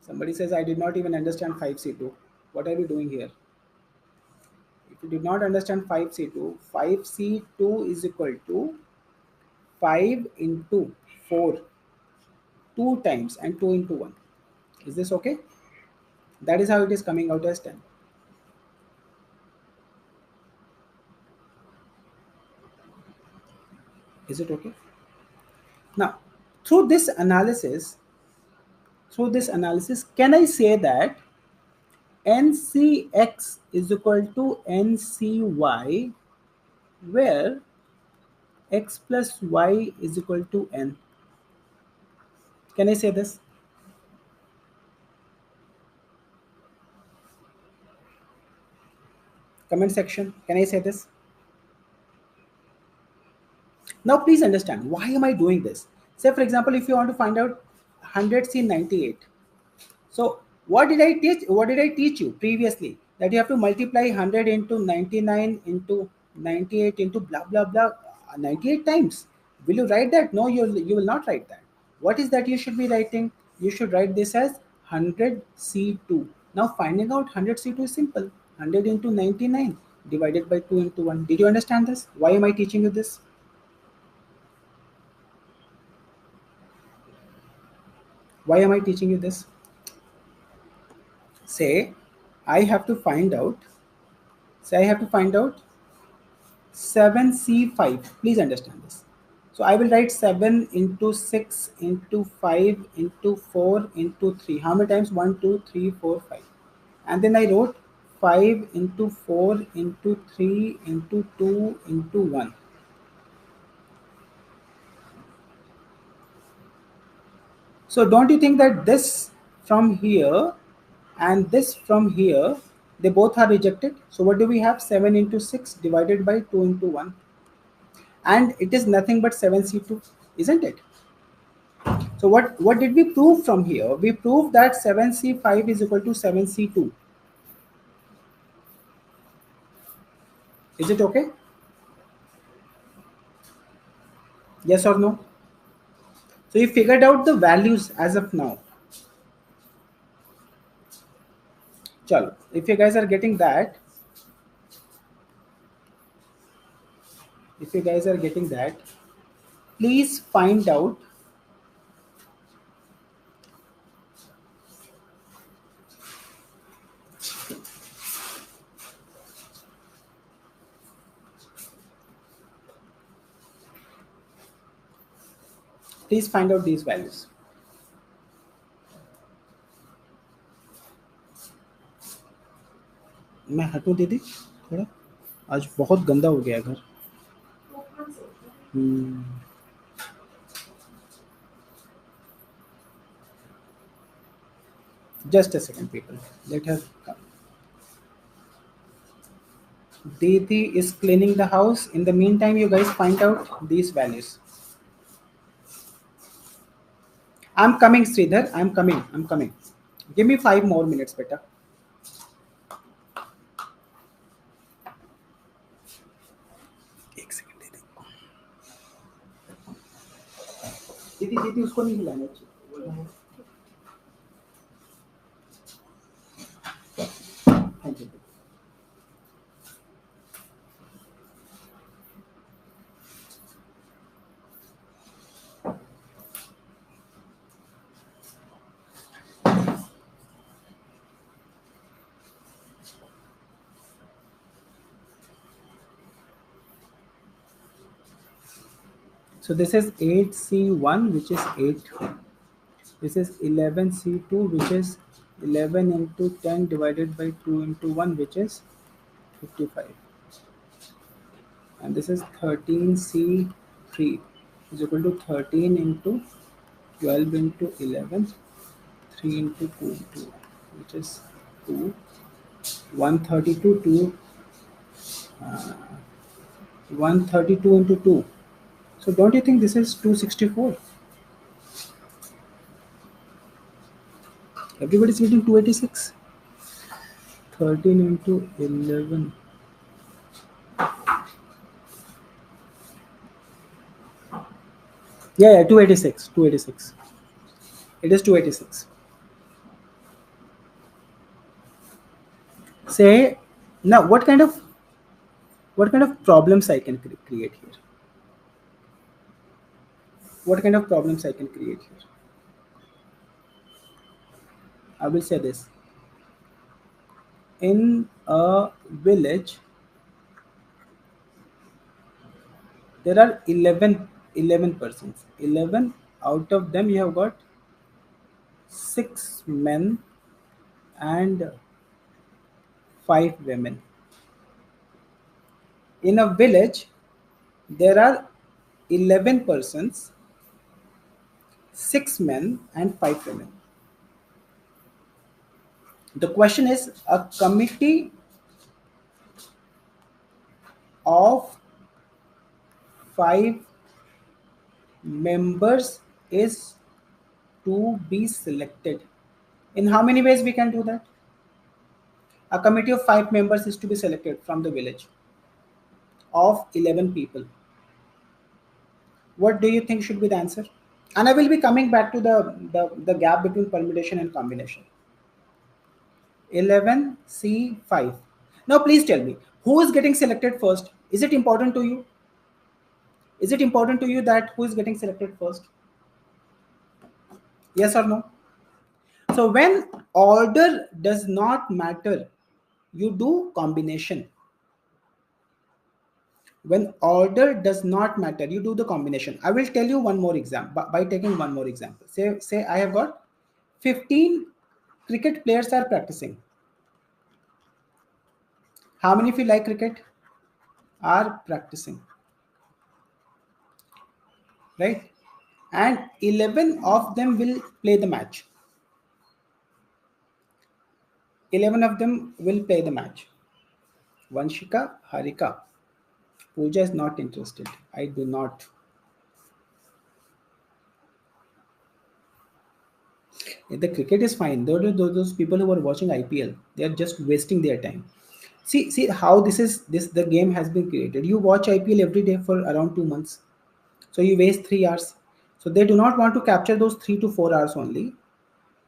Somebody says, I did not even understand 5C2. What are we doing here? If you did not understand 5C2, 5C2 is equal to 5 into 4, 2 times, and 2 into 1. Is this okay? That is how it is coming out as 10. Is it okay? Now, through this analysis, can I say that NCX is equal to NCY, where x plus y is equal to n? Can I say this? Comment section, can I say this? Now please understand, why am I doing this? Say for example, if you want to find out 100C98. So what did I teach? What did I teach you previously? That you have to multiply 100 into 99 into 98 into blah blah blah 98 times. Will you write that? No, you will not write that. What is that you should be writing? You should write this as 100C2. Now finding out 100C2 is simple. 100 into 99 divided by 2 into 1. Did you understand this? Why am I teaching you this? Why am I teaching you this? Say I have to find out. Say I have to find out 7C5. Please understand this. So I will write 7 into 6 into 5 into 4 into 3. How many times? 1, 2, 3, 4, 5. And then I wrote 5 into 4 into 3 into 2 into 1. So don't you think that this from here and this from here, they both are rejected? So what do we have? 7 into 6 divided by 2 into 1. And it is nothing but 7C2, isn't it? So what did we prove from here? We proved that 7C5 is equal to 7C2. Is it okay? Yes or no? So you figured out the values as of now. Chalo. If you guys are getting that, please find out. Please find out these values. मैं हटूं दीदी थोड़ा, आज बहुत गंदा हो गया घर. Just a second, people. Let her come. Didi is cleaning the house. In the meantime, you guys find out these values. I'm coming, Sridhar. I'm coming. Give me 5 more minutes, beta. एक second दे दे. दीदी उसको नहीं हिलाना चाहिए. Thank you. So this is 8C1, which is 8. This is 11C2, which is 11 into 10 divided by 2 into 1, which is 55. And this is 13C3 is equal to 13 into 12 into 11, 3 into 2 into 1, which is 2, 132, 132 into 2. So don't you think this is 264? Everybody's getting 286. 13 into 11. Yeah, 286. 286. It is 286. Say now what kind of problems I can create here? What kind of problems I can create here? I will say this. In a village, there are 11 persons. 11 out of them you have got 6 men and 5 women. In a village, there are 11 persons, 6 men and 5 women. The question is, a committee of 5 members is to be selected. In how many ways we can do that? A committee of 5 members is to be selected from the village of 11 people. What do you think should be the answer? And I will be coming back to the gap between permutation and combination. 11C5. Now please tell me, who is getting selected first? Is it important to you? Is it important to you that who is getting selected first? Yes or no? So when order does not matter, you do combination. When order does not matter, you do the combination. I will tell you one more example by taking one more example. Say I have got 15 cricket players are practicing. How many of you like cricket are practicing? Right? And 11 of them will play the match. 11 of them will play the match. Vanshika, Harika. Pooja is not interested. I do not. The cricket is fine. Those people who are watching IPL, they are just wasting their time. See how this the game has been created. You watch IPL every day for around 2 months, so you waste 3 hours. So they do not want to capture those 3 to 4 hours only.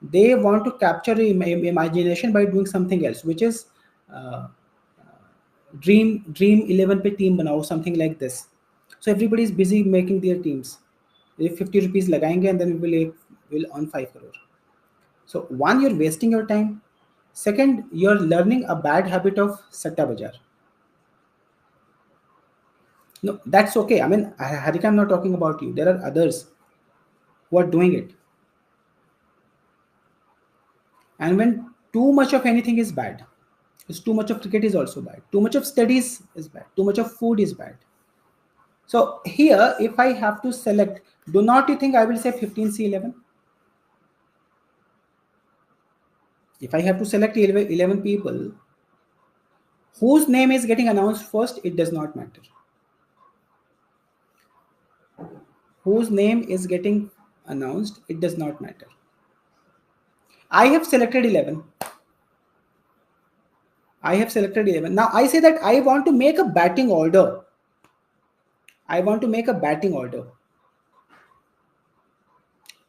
They want to capture imagination by doing something else, which is uh, dream 11 पे team बनाओ, something like this. So everybody is busy making their teams. If 50 rupees लगाएंगे and then will earn 5 crore. So one, you're wasting your time. Second, you're learning a bad habit of satta bajar. No, that's okay. I mean, Harika, I'm not talking about you. There are others who are doing it. And when too much of anything is bad, it's too much of cricket is also bad. Too much of studies is bad. Too much of food is bad. So here, if I have to select, do not you think I will say 15C11? If I have to select 11 people, whose name is getting announced first, it does not matter. Whose name is getting announced, it does not matter. I have selected 11. I have selected 11. Now I say that I want to make a batting order. I want to make a batting order.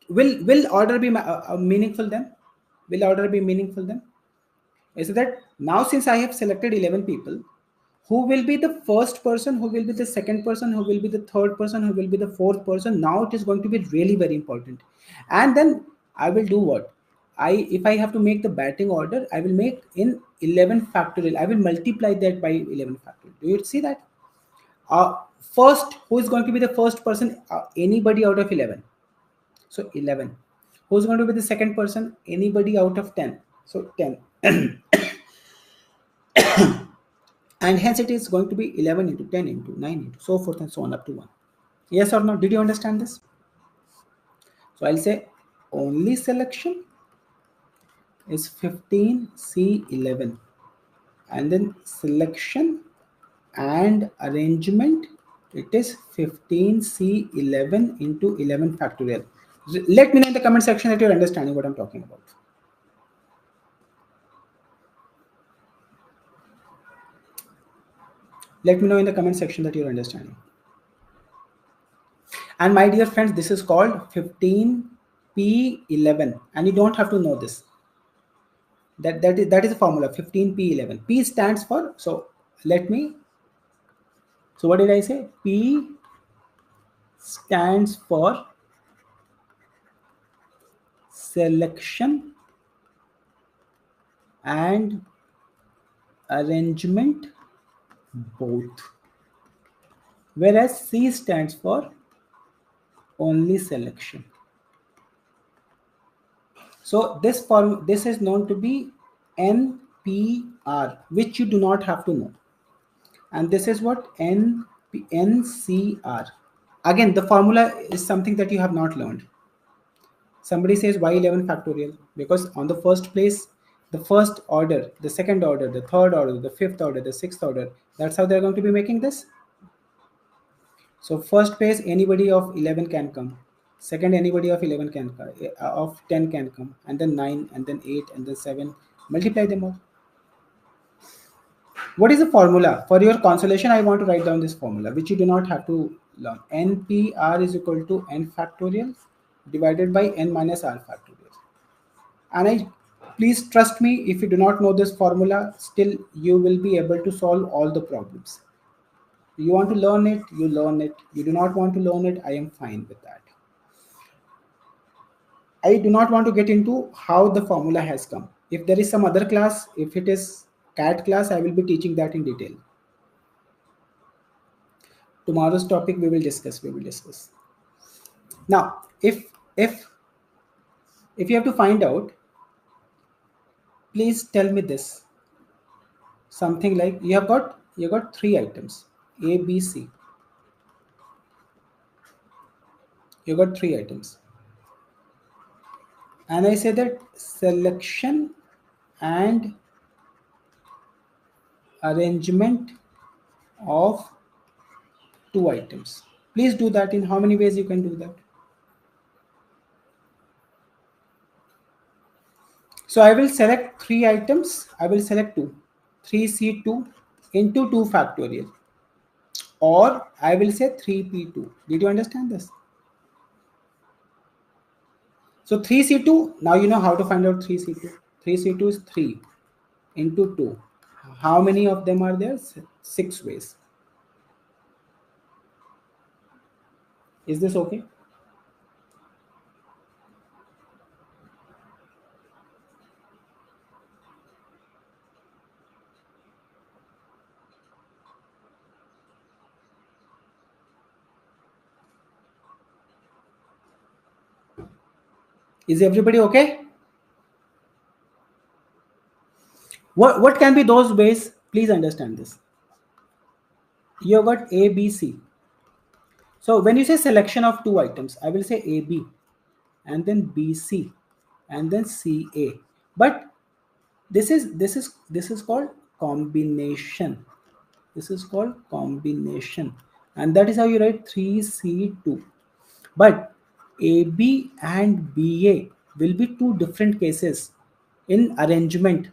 Will order be meaningful then? Will order be meaningful then? Is that now since I have selected 11 people, who will be the first person, who will be the second person, who will be the third person, who will be the fourth person? Now it is going to be really very important. And then I will do what? If I have to make the batting order, I will make in 11 factorial. I will multiply that by 11 factorial. Do you see that? First, who is going to be the first person? Anybody out of 11. So 11. Who's going to be the second person? Anybody out of 10. So 10. And hence it is going to be 11 into 10 into 9 into so forth and so on up to 1. Yes or no? Did you understand this? So I'll say only selection is 15C11, and then selection and arrangement, it is 15C11 into 11 factorial. Let me know in the comment section that you're understanding what I'm talking about. Let me know in the comment section that you're understanding. And my dear friends, this is called 15P11, and you don't have to know this. That is a formula, 15P11. P stands for, so what did I say? P stands for selection and arrangement both, whereas C stands for only selection. So this is known to be NPR, which you do not have to know, and this is what NCR. Again, the formula is something that you have not learned. Somebody says why 11 factorial? Because on the first place, the first order, the second order, the third order, the fifth order, the sixth order, that's how they're going to be making this. So first place, anybody of 11 can come. Second, anybody of 11 can come, of 10 can come, and then 9, and then 8, and then 7. Multiply them all. What is the formula? For your consolation, I want to write down this formula, which you do not have to learn. NPR is equal to n factorial divided by n minus r factorial. And please trust me, if you do not know this formula, still you will be able to solve all the problems. You want to learn it, you learn it. You do not want to learn it, I am fine with that. I do not want to get into how the formula has come. If there is some other class, if it is CAT class, I will be teaching that in detail. Tomorrow's topic we will discuss. Now, if you have to find out, please tell me this. Something like you got 3 items, A, B, C. You got 3 items. And I say that selection and arrangement of 2 items. Please do that. In how many ways you can do that? So I will select 3 items. I will select 2. 3C2 into 2 factorial. Or I will say 3P2. Did you understand this? So 3C2, now you know how to find out 3C2. 3C2 is 3 into 2. How many of them are there? 6 ways. Is this okay? Is everybody okay? What can be those ways? Please understand this. You have got A, B, C. So when you say selection of 2 items, I will say AB and then BC and then CA. But this is called combination. This is called combination, and that is how you write 3C2. But AB and BA will be 2 different cases. In arrangement,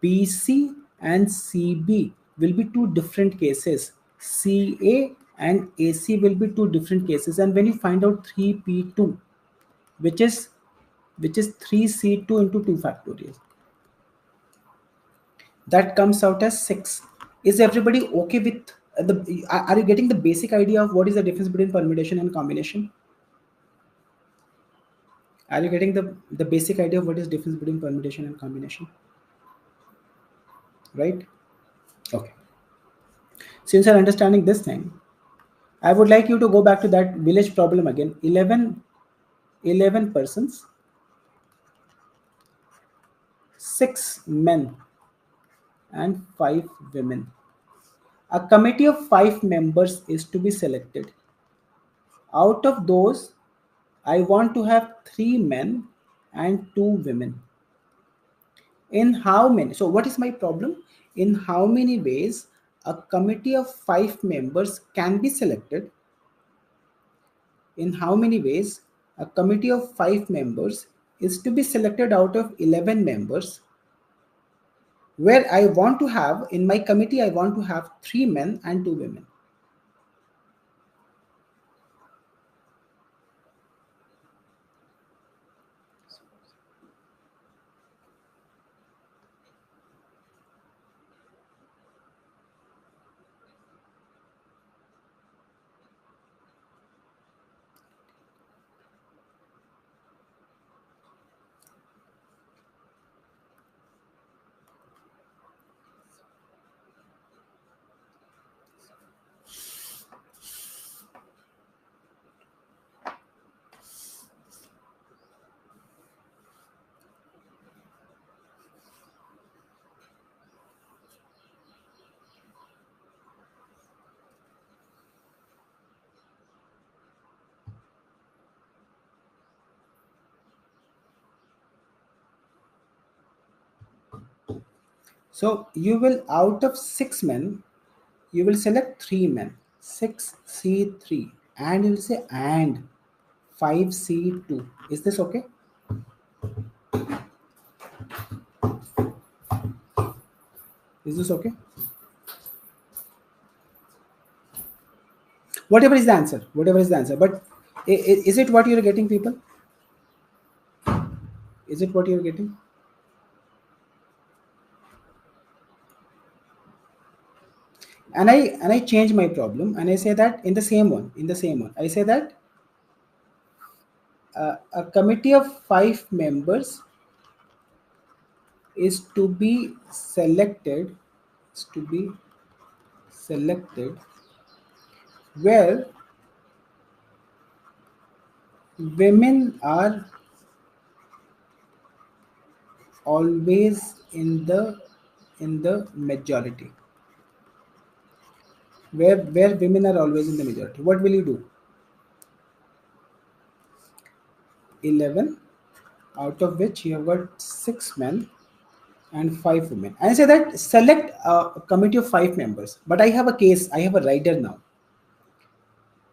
BC and CB will be 2 different cases. CA and AC will be 2 different cases. And when you find out 3P2, which is 3C2 into 2 factorial, that comes out as 6. Is everybody okay with are you getting the basic idea of what is the difference between permutation and combination? Are you getting the basic idea of what is difference between permutation and combination? Right? Okay. Since you're understanding this thing, I would like you to go back to that village problem again. 11 persons, 6 men and 5 women. A committee of 5 members is to be selected. Out of those, I want to have 3 men and 2 women. In how many? So, what is my problem? In how many ways a committee of 5 members can be selected? In how many ways a committee of 5 members is to be selected out of 11 members, where I want to have, in my committee, I want to have 3 men and 2 women. So you will, out of 6 men, you will select 3 men, 6C3, and you will say and 5C2. Is this okay? Is this okay? Whatever is the answer, whatever is the answer. But is it what you're getting, people? Is it what you're getting? And I change my problem and I say that in the same one, I say that a committee of 5 members is to be selected, is to be selected, where women are always in the majority, where women are always in the majority. What will you do? 11, out of which you have got 6 men and 5 women. And I say that select a committee of 5 members. But I have a case, I have a rider now,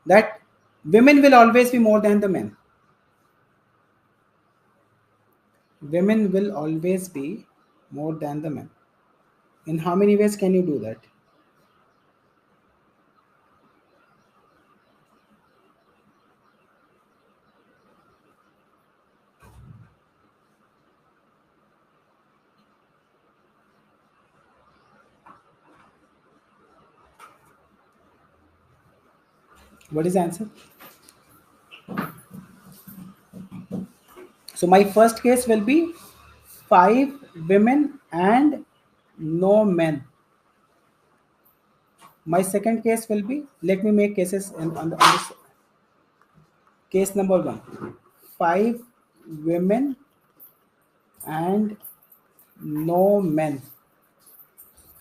that women will always be more than the men. Women will always be more than the men. In how many ways can you do that? What is the answer? So my first case will be 5 women and no men. My second case will be, let me make cases on this. Case number 1, 5 women and no men.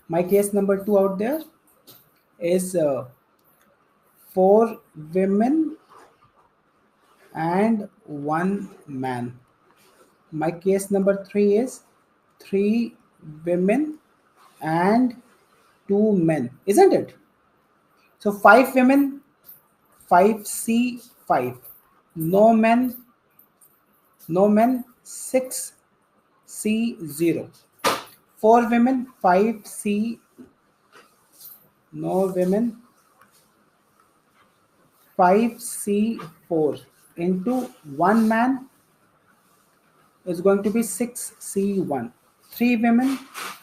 My case number 2 out there is 4 women and 1 man. My case number 3 is 3 women and 2 men, isn't it? So 5 women, 5C5, no men, 6C0, 4 women, 5C, no women, 5C4, into 1 man is going to be 6C1. 3 women,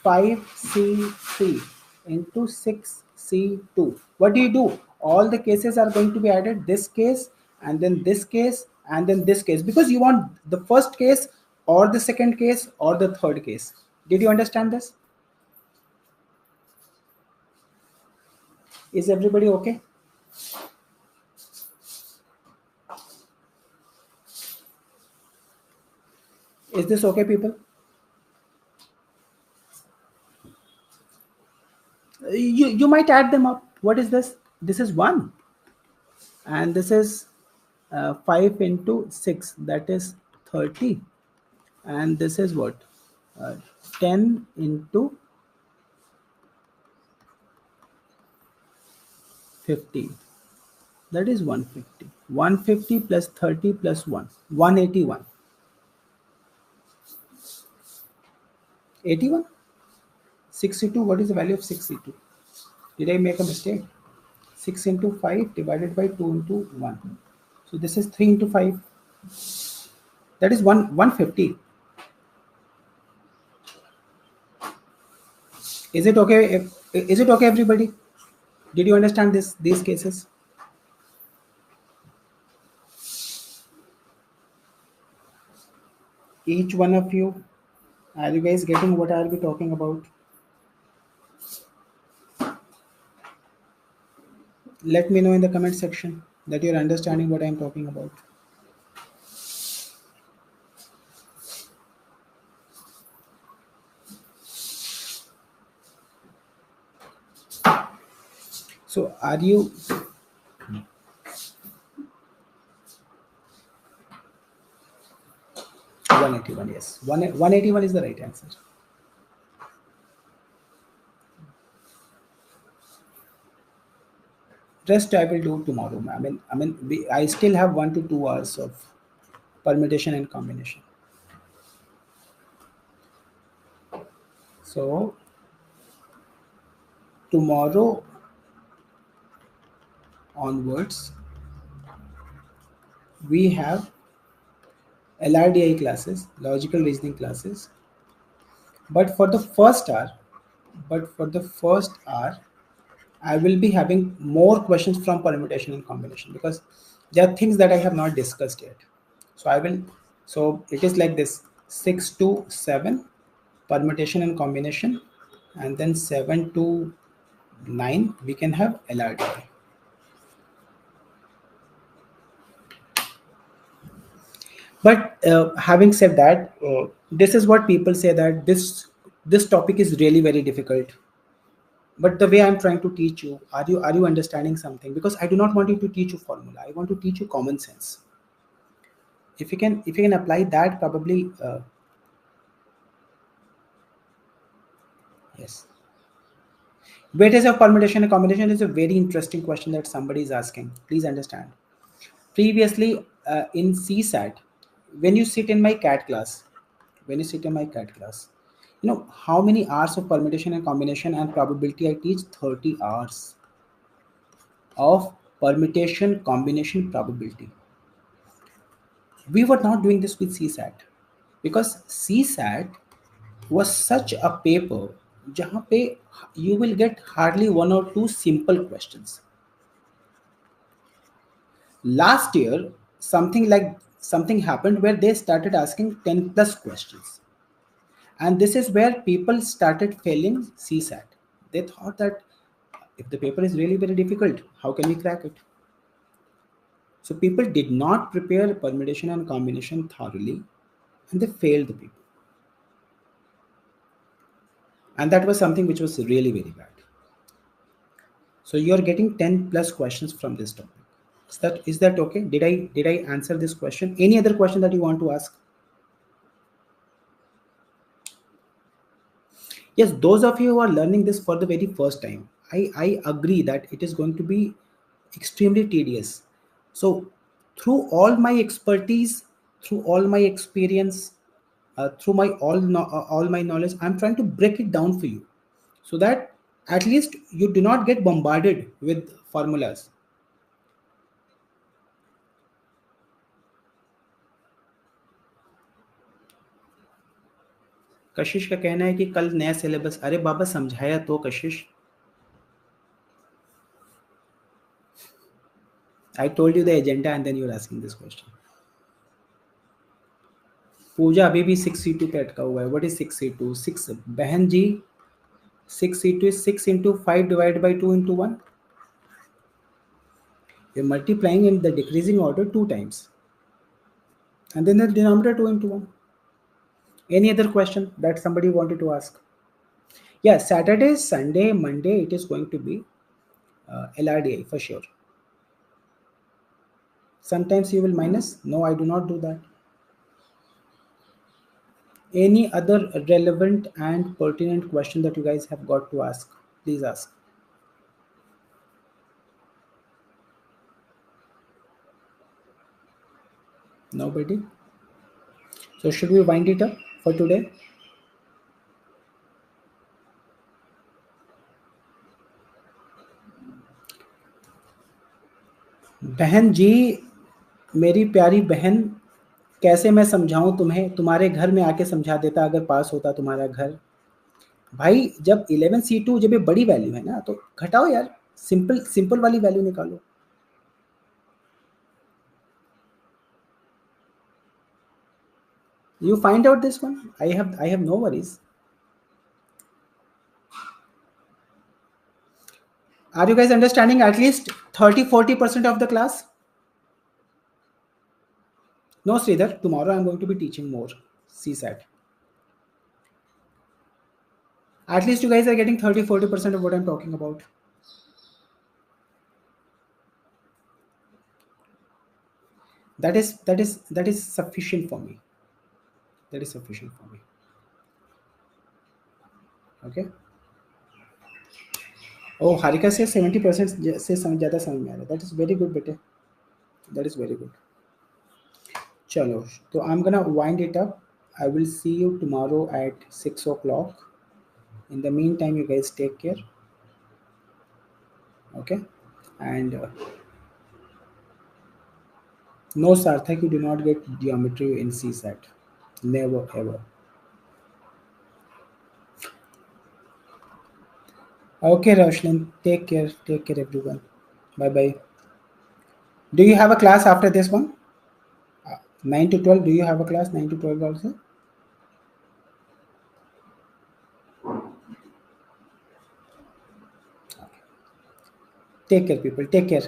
5C3, into 6C2. What do? All the cases are going to be added, this case and then this case and then this case, because you want the first case or the second case or the third case. Did you understand this? Is everybody okay? Is this okay, people? You might add them up. What is this? This is 1, and this is 5 into 6, that is 30, and this is what, uh, 10 into 50, that is 150. 150 plus 30 plus 1, 181. 81. 62. What is the value of 62? Did I make a mistake? 6 into 5 divided by 2 into 1. So this is 3 into 5. That is 150. Is it okay? Is it okay, everybody? Did you understand these cases? Each one of you, are you guys getting what I'll be talking about? Let me know in the comment section that you're understanding what I'm talking about. So are you 181? Yes, 181 is the right answer. Rest I will do tomorrow. I still have 1 to 2 hours of permutation and combination. So tomorrow onwards, we have LRDI classes, logical reasoning classes. But for the first hour, I will be having more questions from permutation and combination, because there are things that I have not discussed yet. So I will. So it is like this: 6 to 7 permutation and combination, and then 7 to 9 we can have LRDI. But having said that, this is what people say, that this topic is really very difficult. But the way I'm trying to teach you, are you understanding something? Because I do not want you to teach you formula. I want to teach you common sense. If you can apply that, probably yes. Weightage of permutation and combination is a very interesting question that somebody is asking. Please understand. Previously, in CSAT, when you sit in my CAT class, you know how many hours of permutation and combination and probability I teach? 30 hours of permutation combination probability. We were not doing this with CSAT, because CSAT was such a paper जहाँ पे you will get hardly 1 or 2 simple questions. Last year, something happened where they started asking 10 plus questions, and this is where people started failing CSAT. They thought that if the paper is really very difficult, how can we crack it? So people did not prepare permutation and combination thoroughly, and they failed the paper. And that was something which was really very bad. So you are getting 10 plus questions from this topic. Is that okay? Did I answer this question? Any other question that you want to ask? Yes, those of you who are learning this for the very first time, I agree that it is going to be extremely tedious. So through all my expertise, through all my experience, through my all my knowledge, I'm trying to break it down for you, so that at least you do not get bombarded with formulas. कशिश का कहना है कि कल नया syllabus, अरे बाबा समझाया तो कशिश. I told you the agenda and then you're asking this question. पूजा अभी भी 6C2 पे अटका हुआ है. What is 6C2? 6 बहन जी, 6C2 is 6 into 5 divided by 2 into 1. You're multiplying in the decreasing order 2 times, and then the denominator 2 into 1. Any other question that somebody wanted to ask? Yeah, Saturday, Sunday, Monday, it is going to be LRDI for sure. Sometimes you will minus. No, I do not do that. Any other relevant and pertinent question that you guys have got to ask, please ask. Nobody? So should we wind it up for today? बहन जी, मेरी प्यारी बहन, कैसे मैं समझाऊं तुम्हें? तुम्हारे घर में आके समझा देता अगर पास होता तुम्हारा घर। भाई जब 11 C2 जब ये बड़ी वैल्यू है ना, तो घटाओ यार, सिंपल सिंपल वाली वैल्यू निकालो। You find out this one. I have no worries. Are you guys understanding at least 30-40% of the class? No, Sridhar, tomorrow I'm going to be teaching more CSAT. At least you guys are getting 30-40% of what I'm talking about. That is sufficient for me. That is sufficient for me. Okay. Oh, Harika says 70% से ज़्यादा समझ में आ रहा है. That is very good, बेटे. That is very good. चलो, तो I'm gonna wind it up. I will see you tomorrow at 6 o'clock. In the meantime, you guys take care. Okay. And no, Sarthak, you do not get geometry in CSAT. Never ever. Okay, Roshan. Take care. Take care, everyone. Bye bye. Do you have a class after this one? 9 to 12. Do you have a class 9 to 12 also? Take care, people. Take care.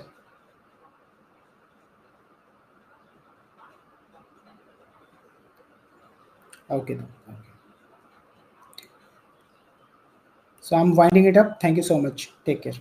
Okay, then. Okay. So I'm winding it up. Thank you so much. Take care.